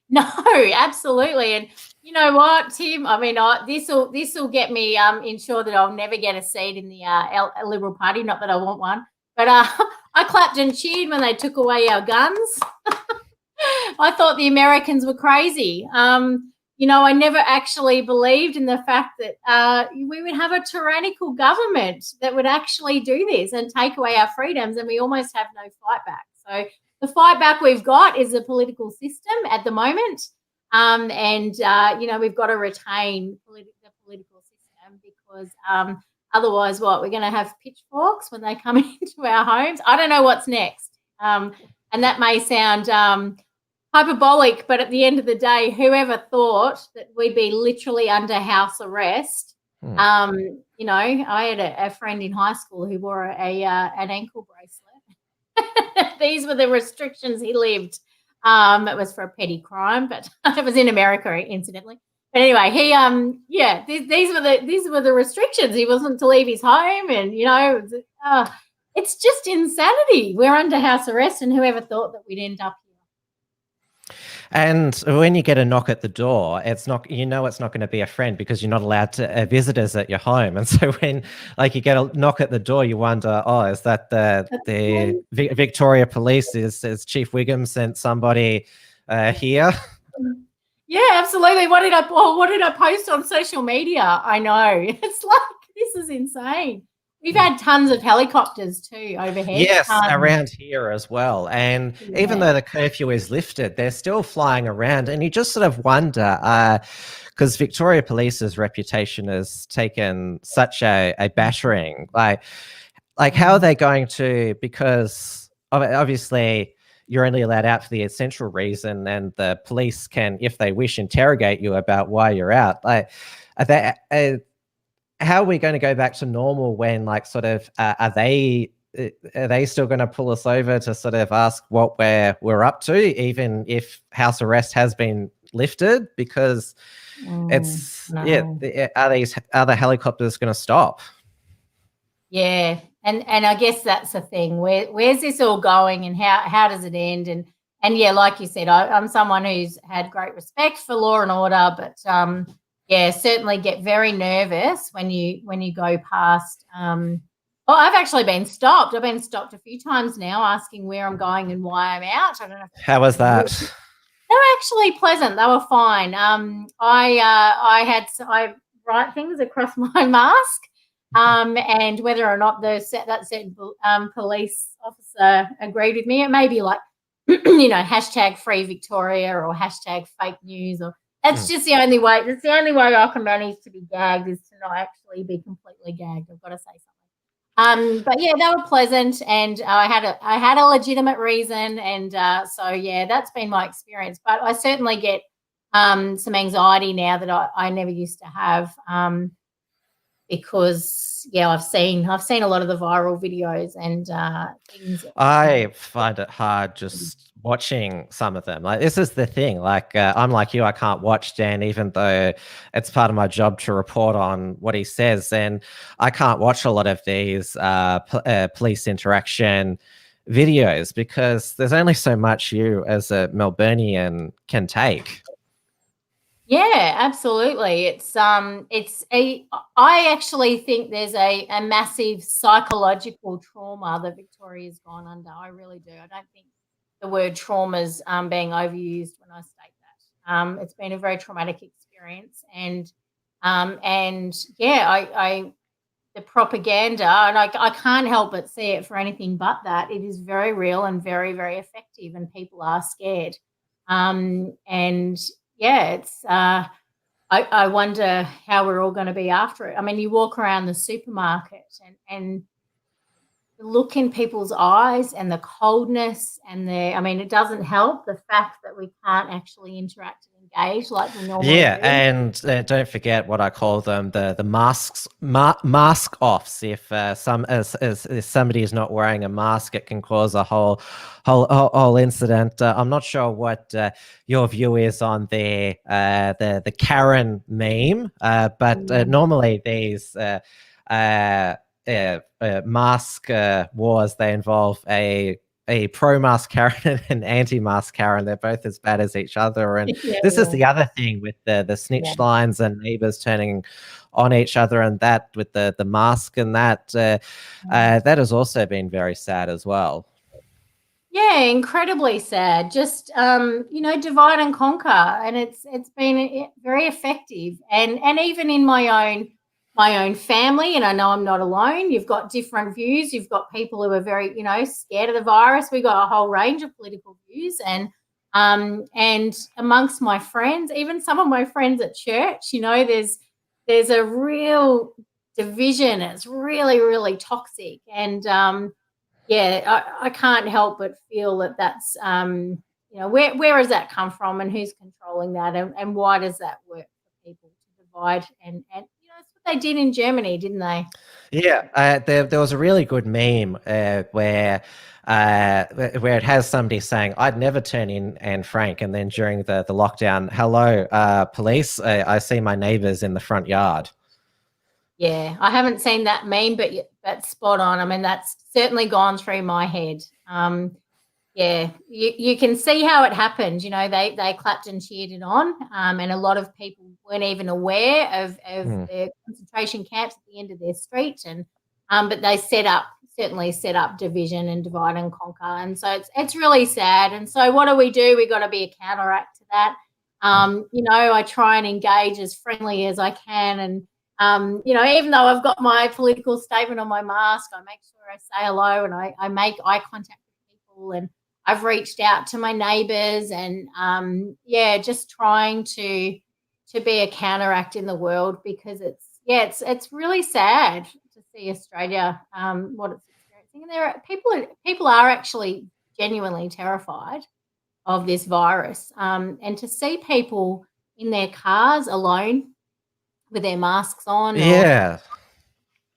[SPEAKER 3] No, absolutely. And you know what, Tim? I mean, this will get me ensure that I'll never get a seat in the Liberal Party. Not that I want one, but I clapped and cheered when they took away our guns. I thought the Americans were crazy. I never actually believed in the fact that we would have a tyrannical government that would actually do this and take away our freedoms, and we almost have no fight back. So the fight back we've got is the political system at the moment, we've got to retain the political system, because otherwise, we're going to have pitchforks when they come into our homes. I don't know what's next. And that may sound hyperbolic, but at the end of the day, whoever thought that we'd be literally under house arrest? You know, I had a friend in high school who wore an ankle bracelet. These were the restrictions he lived. It was for a petty crime, but it was in America, incidentally. But anyway, he these were the restrictions. He wasn't to leave his home, and you know, it's just insanity. We're under house arrest, and whoever thought that we'd end up here?
[SPEAKER 2] And when you get a knock at the door, it's not, you know, it's not going to be a friend because you're not allowed to visitors at your home. And so when like you get a knock at the door, you wonder, oh, is that the Victoria Police? Is Chief Wiggum sent somebody here?
[SPEAKER 3] Yeah, absolutely. What did I post on social media? I know. It's like, this is insane. We've had tons of helicopters too overhead.
[SPEAKER 2] Yes, around here as well. And even though the curfew is lifted, they're still flying around. And you just sort of wonder, because Victoria Police's reputation has taken such a battering. Like how are they going to, because obviously you're only allowed out for the essential reason, and the police can, if they wish, interrogate you about why you're out. Like, how are we going to go back to normal when, like, sort of, are they still going to pull us over to sort of ask what we're up to, even if house arrest has been lifted? Because are the helicopters going to stop?
[SPEAKER 3] Yeah, and I guess that's the thing. Where's this all going, and how does it end? And yeah, like you said, I'm someone who's had great respect for law and order, but yeah, certainly get very nervous when you go past. Well, I've actually been stopped. I've been stopped a few times now, asking where I'm going and why I'm out. I don't know.
[SPEAKER 2] How was that?
[SPEAKER 3] They were actually pleasant. They were fine. I write things across my mask, and whether or not that certain police officer agreed with me, it may be like, you know, hashtag free Victoria or hashtag fake news, or that's just the only way. It's the only way I can manage to be gagged, is to not actually be completely gagged. I've got to say something. But yeah, they were pleasant, and I had a legitimate reason, and so yeah, that's been my experience. But I certainly get some anxiety now that I never used to have, because yeah, I've seen a lot of the viral videos and things.
[SPEAKER 2] I find it hard just watching some of them. Like, this is the thing. Like, I'm like you, I can't watch Dan, even though it's part of my job to report on what he says. And I can't watch a lot of these police interaction videos because there's only so much you as a Melburnian can take.
[SPEAKER 3] Yeah, absolutely. I actually think there's a massive psychological trauma that Victoria's gone under. I really do. I don't think the word trauma's being overused when I state that. It's been a very traumatic experience, and yeah, the propaganda, and I can't help but see it for anything but that. It is very real and very, very effective, and people are scared. And yeah, it's I wonder how we're all going to be after it. I mean, you walk around the supermarket and the look in people's eyes and the coldness and I mean, it doesn't help the fact that we can't actually interact and engage like we normally do.
[SPEAKER 2] And don't forget what I call them, the mask offs. If if somebody is not wearing a mask, it can cause a whole incident. I'm not sure what your view is on the Karen meme, but normally these mask wars, they involve a pro-mask Karen and an anti-mask Karen. They're both as bad as each other. And this is the other thing with the snitch lines and neighbors turning on each other, and that with the mask and that has also been very sad as well.
[SPEAKER 3] Yeah, incredibly sad. Just divide and conquer, and it's been very effective. And even in my own family, and I know I'm not alone, you've got different views. You've got people who are very, scared of the virus. We've got a whole range of political views, and amongst my friends, even some of my friends at church, there's a real division. It's really, really toxic. And I can't help but feel that that's, where does that come from, and who's controlling that, and why does that work for people to divide? And that's what they did in Germany, didn't they?
[SPEAKER 2] Yeah, there was a really good meme where it has somebody saying, "I'd never turn in Anne Frank," and then during the lockdown, "Hello, police, I see my neighbours in the front yard."
[SPEAKER 3] Yeah, I haven't seen that meme, but that's spot on. I mean, that's certainly gone through my head. Yeah, you can see how it happened. They clapped and cheered it on, and a lot of people weren't even aware of the concentration camps at the end of their street, and but they certainly set up division and divide and conquer, and so it's really sad. And so what do? We got to be a counteract to that. I try and engage as friendly as I can, and even though I've got my political statement on my mask, I make sure I say hello and I make eye contact with people, and I've reached out to my neighbours, and just trying to be a counteract in the world, because it's really sad to see Australia what it's experiencing, and there are people are actually genuinely terrified of this virus, and to see people in their cars alone with their masks on.
[SPEAKER 2] Yeah.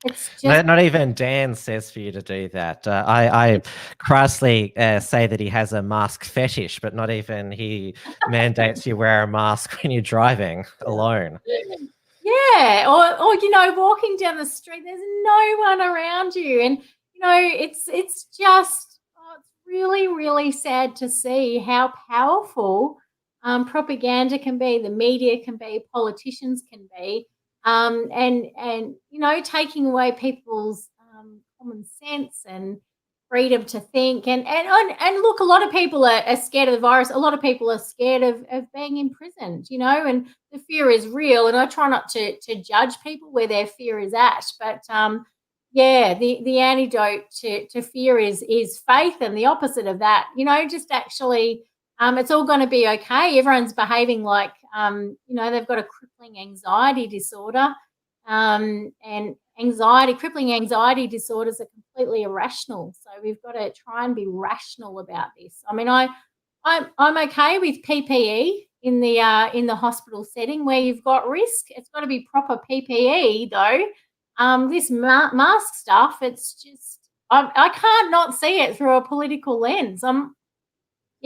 [SPEAKER 3] It's just
[SPEAKER 2] not even Dan says for you to do that. I crassly say that he has a mask fetish, but not even he mandates you wear a mask when you're driving alone.
[SPEAKER 3] Yeah, or walking down the street, there's no one around you, and it's just it's really, really sad to see how powerful propaganda can be, the media can be, politicians can be, and taking away people's common sense and freedom to think. And look, a lot of people are scared of the virus. A lot of people are scared of being imprisoned, and the fear is real. And I try not to judge people where their fear is at, but the antidote to fear is faith, and the opposite of that, just actually. It's all going to be okay. Everyone's behaving like, they've got a crippling anxiety disorder, and crippling anxiety disorders are completely irrational. So we've got to try and be rational about this. I mean, I'm okay with PPE in the hospital setting where you've got risk. It's got to be proper PPE though. This mask stuff, it's just I can't not see it through a political lens.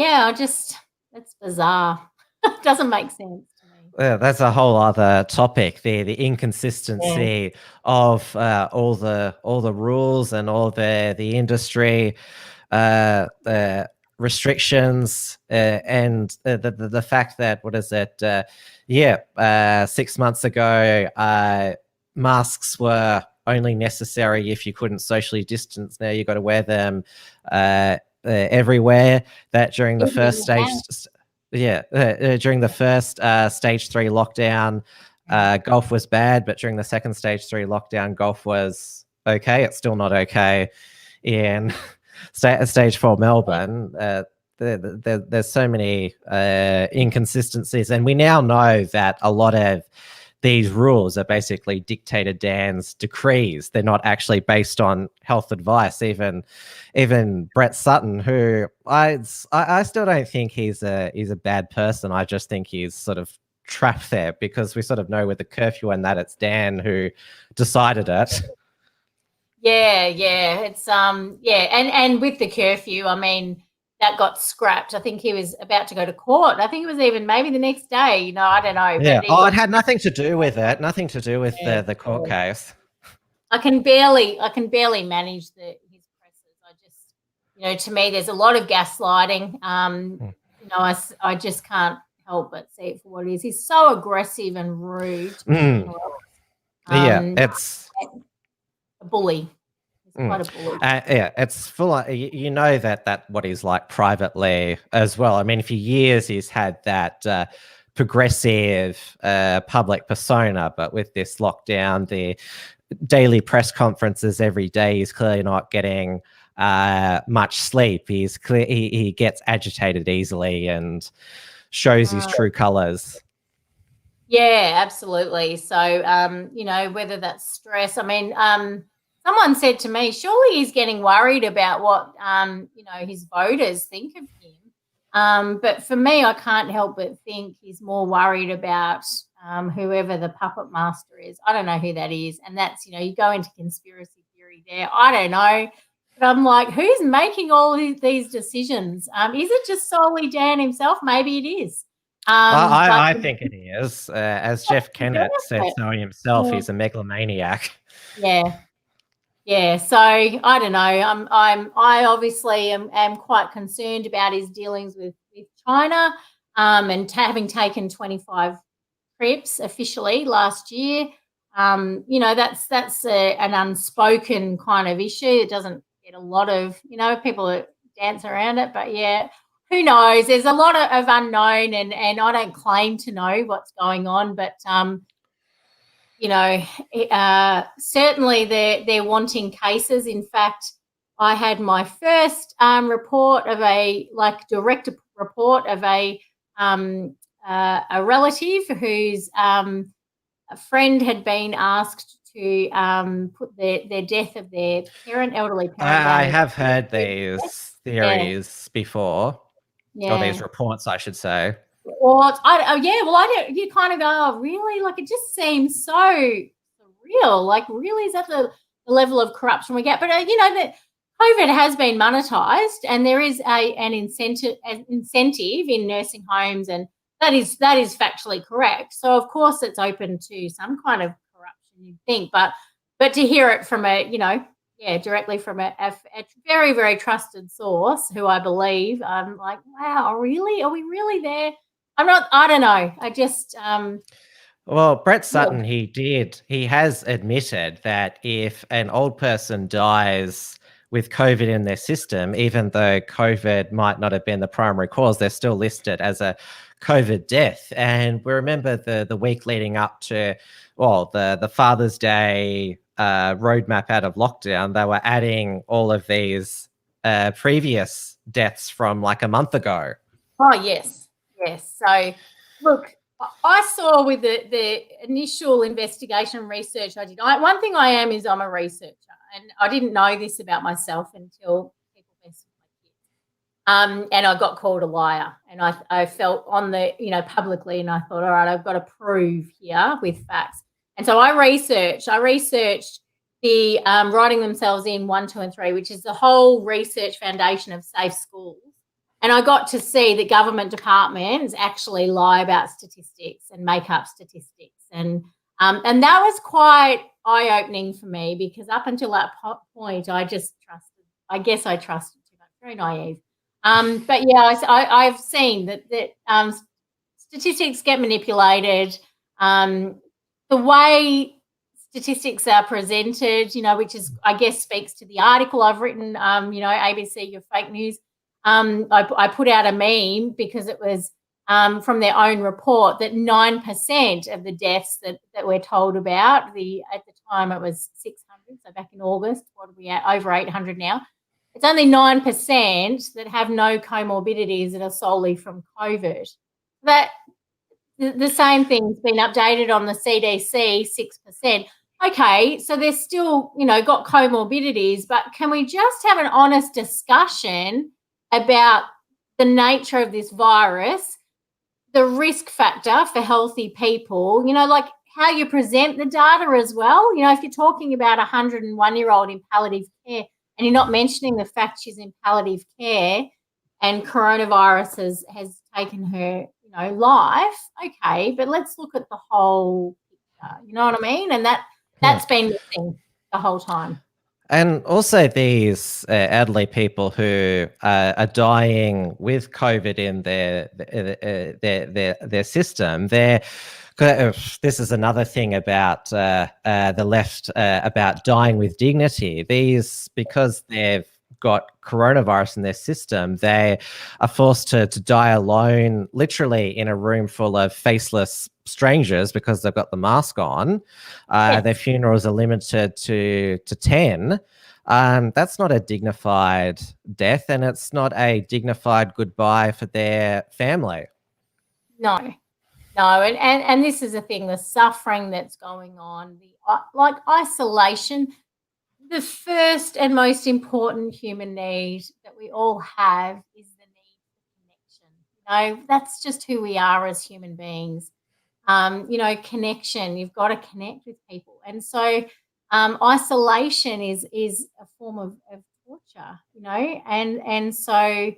[SPEAKER 3] It's bizarre. It doesn't make sense to me.
[SPEAKER 2] Yeah, that's a whole other topic there. The inconsistency of all the rules and all the industry restrictions, and the fact that 6 months ago masks were only necessary if you couldn't socially distance. Now you've got to wear them everywhere. That during the first stage, during the first stage 3 lockdown, golf was bad, but during the second stage 3 lockdown, golf was okay. It's still not okay in stage 4 Melbourne. There's so many inconsistencies, and we now know that a lot of these rules are basically dictator Dan's decrees. They're not actually based on health advice. Even Brett Sutton, who I still don't think he's a bad person. I just think he's sort of trapped there, because we sort of know with the curfew and that it's Dan who decided it.
[SPEAKER 3] Yeah, it's and with the curfew, I mean, that got scrapped. I think he was about to go to court. I think it was even maybe the next day. I don't know.
[SPEAKER 2] Yeah. It had nothing to do with it. Nothing to do with the court case.
[SPEAKER 3] I can barely manage his presses. I just, to me, there's a lot of gaslighting. I just can't help but see it for what it is. He's so aggressive and rude.
[SPEAKER 2] It's
[SPEAKER 3] a bully. Quite a bully.
[SPEAKER 2] It's full of, that what he's like privately as well. I mean, for years he's had that progressive public persona, but with this lockdown, the daily press conferences every day, he's clearly not getting much sleep. He gets agitated easily and shows his true colors.
[SPEAKER 3] Yeah, absolutely. So, whether that's stress, I mean, someone said to me, surely he's getting worried about what, his voters think of him. But for me, I can't help but think he's more worried about whoever the puppet master is. I don't know who that is. And that's, you go into conspiracy theory there. I don't know. But I'm like, who's making all these decisions? Is it just solely Dan himself? Maybe it is.
[SPEAKER 2] I think it is. As Jeff Kennett said so himself, he's a megalomaniac.
[SPEAKER 3] Yeah. So I don't know. I obviously am quite concerned about his dealings with China, and having taken 25 trips officially last year. That's an unspoken kind of issue. It doesn't get a lot of, people that dance around it, but yeah, who knows? There's a lot of unknown, and I don't claim to know what's going on, but certainly they're wanting cases. In fact, I had my first report of direct report of a relative whose a friend had been asked to put their death of their elderly parent.
[SPEAKER 2] I have heard these theories before, or these reports, I should say.
[SPEAKER 3] You kind of go, oh, really? Like, it just seems so surreal. Like, really, is that the level of corruption we get? But that COVID has been monetized, and there is an incentive in nursing homes, and that is factually correct. So of course it's open to some kind of corruption, you'd think, but to hear it from directly from a very, very trusted source who I believe, I'm like, wow, really? Are we really there? I don't know. I just
[SPEAKER 2] well, Brett Sutton, he has admitted that if an old person dies with COVID in their system, even though COVID might not have been the primary cause, they're still listed as a COVID death. And we remember the week leading up to, the Father's Day roadmap out of lockdown, they were adding all of these previous deaths from like a month ago.
[SPEAKER 3] Oh, yes. So, look, I saw with the initial investigation research I did, one thing I am is I'm a researcher, and I didn't know this about myself until people messed with my kids. And I got called a liar, and I felt on the, publicly, and I thought, all right, I've got to prove here with facts. And so I researched the writing themselves in 1, 2, and 3, which is the whole research foundation of safe schools. And I got to see that government departments actually lie about statistics and make up statistics. And that was quite eye-opening for me, because up until that point, I just trusted. I guess I trusted too much. Very naive. But yeah, I've seen that statistics get manipulated. The way statistics are presented, which is, I guess, speaks to the article I've written. ABC, your fake news. I put out a meme because it was from their own report that 9% of the deaths that we're told about, at the time it was 600, so back in August, what are we at? Over 800 now. It's only 9% that have no comorbidities that are solely from COVID. That the same thing's been updated on the CDC, 6%. Okay, so they're still, got comorbidities, but can we just have an honest discussion about the nature of this virus, the risk factor for healthy people, like how you present the data as well. If you're talking about a 101-year-old in palliative care and you're not mentioning the fact she's in palliative care and coronavirus has taken her, life, okay, but let's look at the whole picture, you know what I mean? And that's been missing the whole time.
[SPEAKER 2] And also these elderly people who are dying with COVID in their system, this is another thing about the left about dying with dignity. Because they've got coronavirus in their system, they are forced to die alone, literally in a room full of faceless strangers because they've got the mask on.
[SPEAKER 3] Yes.
[SPEAKER 2] Their funerals are limited to 10. That's not a dignified death, and it's not a dignified goodbye for their family.
[SPEAKER 3] No, and this is the thing, the suffering that's going on, the isolation. the first and most important human need that we all have is the need for connection. That's just who we are as human beings. Connection. You've got to connect with people. And so isolation is a form of torture, and so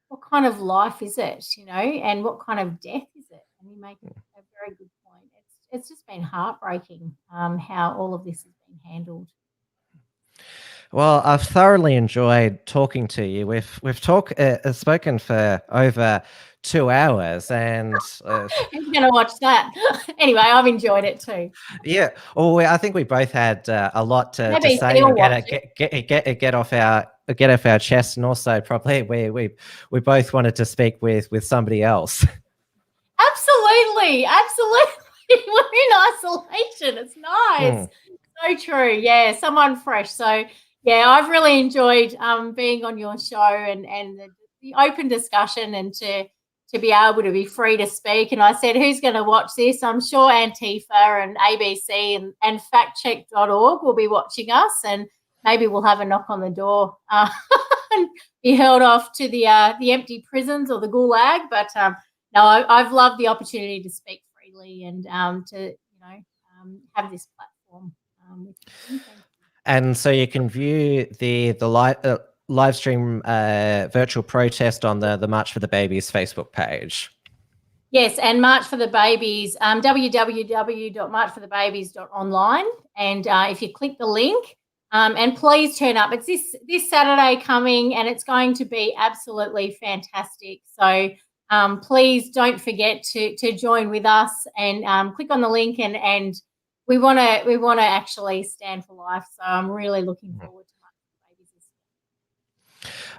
[SPEAKER 3] what kind of life is it, and what kind of death is it? And you make a very good point. It's just been heartbreaking how all of this has been handled.
[SPEAKER 2] Well, I've thoroughly enjoyed talking to you. We've spoken for over 2 hours, and
[SPEAKER 3] who's going to watch that? Anyway, I've enjoyed it too.
[SPEAKER 2] Yeah. Well, I think we both had a lot to say and get off our chest, and also probably we both wanted to speak with somebody else.
[SPEAKER 3] Absolutely. We're in isolation. It's nice. So true. Yeah, someone fresh. So yeah, I've really enjoyed being on your show and the open discussion, and to be able to be free to speak. And I said, who's going to watch this? I'm sure Antifa and ABC and factcheck.org will be watching us, and maybe we'll have a knock on the door and be held off to the empty prisons or the gulag. But no, I've loved the opportunity to speak freely and to have this platform.
[SPEAKER 2] And so you can view the live stream virtual protest on the March for the Babies Facebook page.
[SPEAKER 3] Yes, and March for the Babies, www.marchforthebabies.online. And if you click the link, and please turn up. It's this Saturday coming, and it's going to be absolutely fantastic. So please don't forget to join with us, and click on the link, and we want to actually stand for life. So I'm really looking forward to March for the Babies this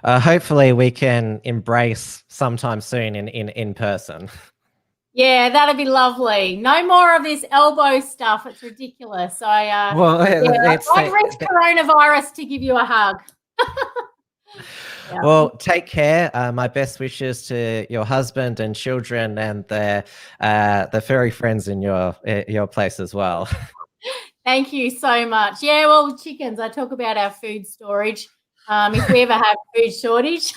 [SPEAKER 3] year.
[SPEAKER 2] Hopefully we can embrace sometime soon in person.
[SPEAKER 3] Yeah, that'd be lovely. No more of this elbow stuff. It's ridiculous. I'd risk coronavirus to give you a hug. Yeah.
[SPEAKER 2] Well, take care. My best wishes to your husband and children, and the furry friends in your place as well.
[SPEAKER 3] Thank you so much. Yeah, well, chickens. I talk about our food storage. If we ever have food shortage,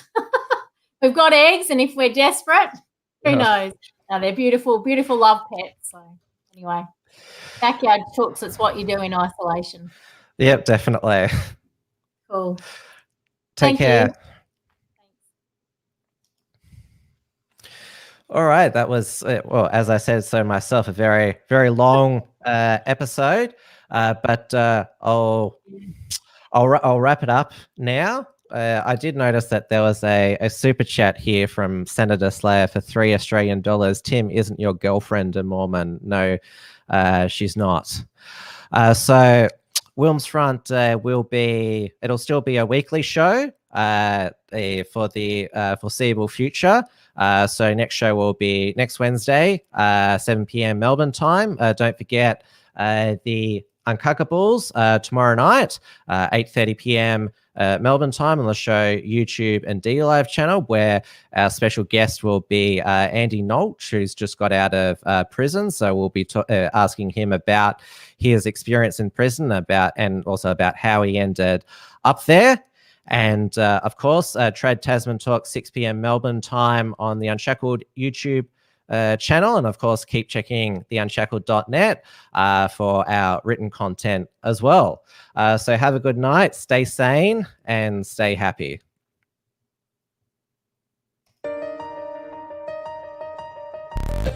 [SPEAKER 3] we've got eggs, and if we're desperate, who knows? No, they're beautiful, beautiful love pets. So anyway, backyard chooks, it's what you do in isolation.
[SPEAKER 2] Yep, definitely.
[SPEAKER 3] Cool.
[SPEAKER 2] Take care. All right, that was well, as I said so myself, a very, very long episode, but I'll wrap it up now. I did notice that there was a super chat here from Senator Slayer for $3 Australian. Tim, isn't your girlfriend a Mormon? No, she's not. So WilmsFront it'll still be a weekly show for the foreseeable future. So next show will be next Wednesday, 7 p.m. Melbourne time. Don't forget the Uncockables tomorrow night, 8:30 p.m. Melbourne time on the show YouTube and DLive channel, where our special guest will be Andy Nolch, who's just got out of prison. So we'll be asking him about his experience in prison, and also about how he ended up there. And of course, Trad Tasman Talk, 6 p.m. Melbourne time on the Unshackled YouTube channel, and of course keep checking the unshackled.net for our written content as well. So have a good night, stay sane, and stay happy.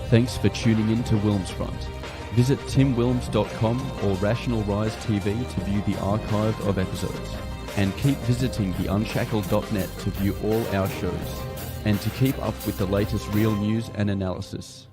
[SPEAKER 1] Thanks for tuning in to WilmsFront. Visit timwilms.com or Rational Rise TV to view the archive of episodes, and keep visiting the unshackled.net to view all our shows, and to keep up with the latest real news and analysis.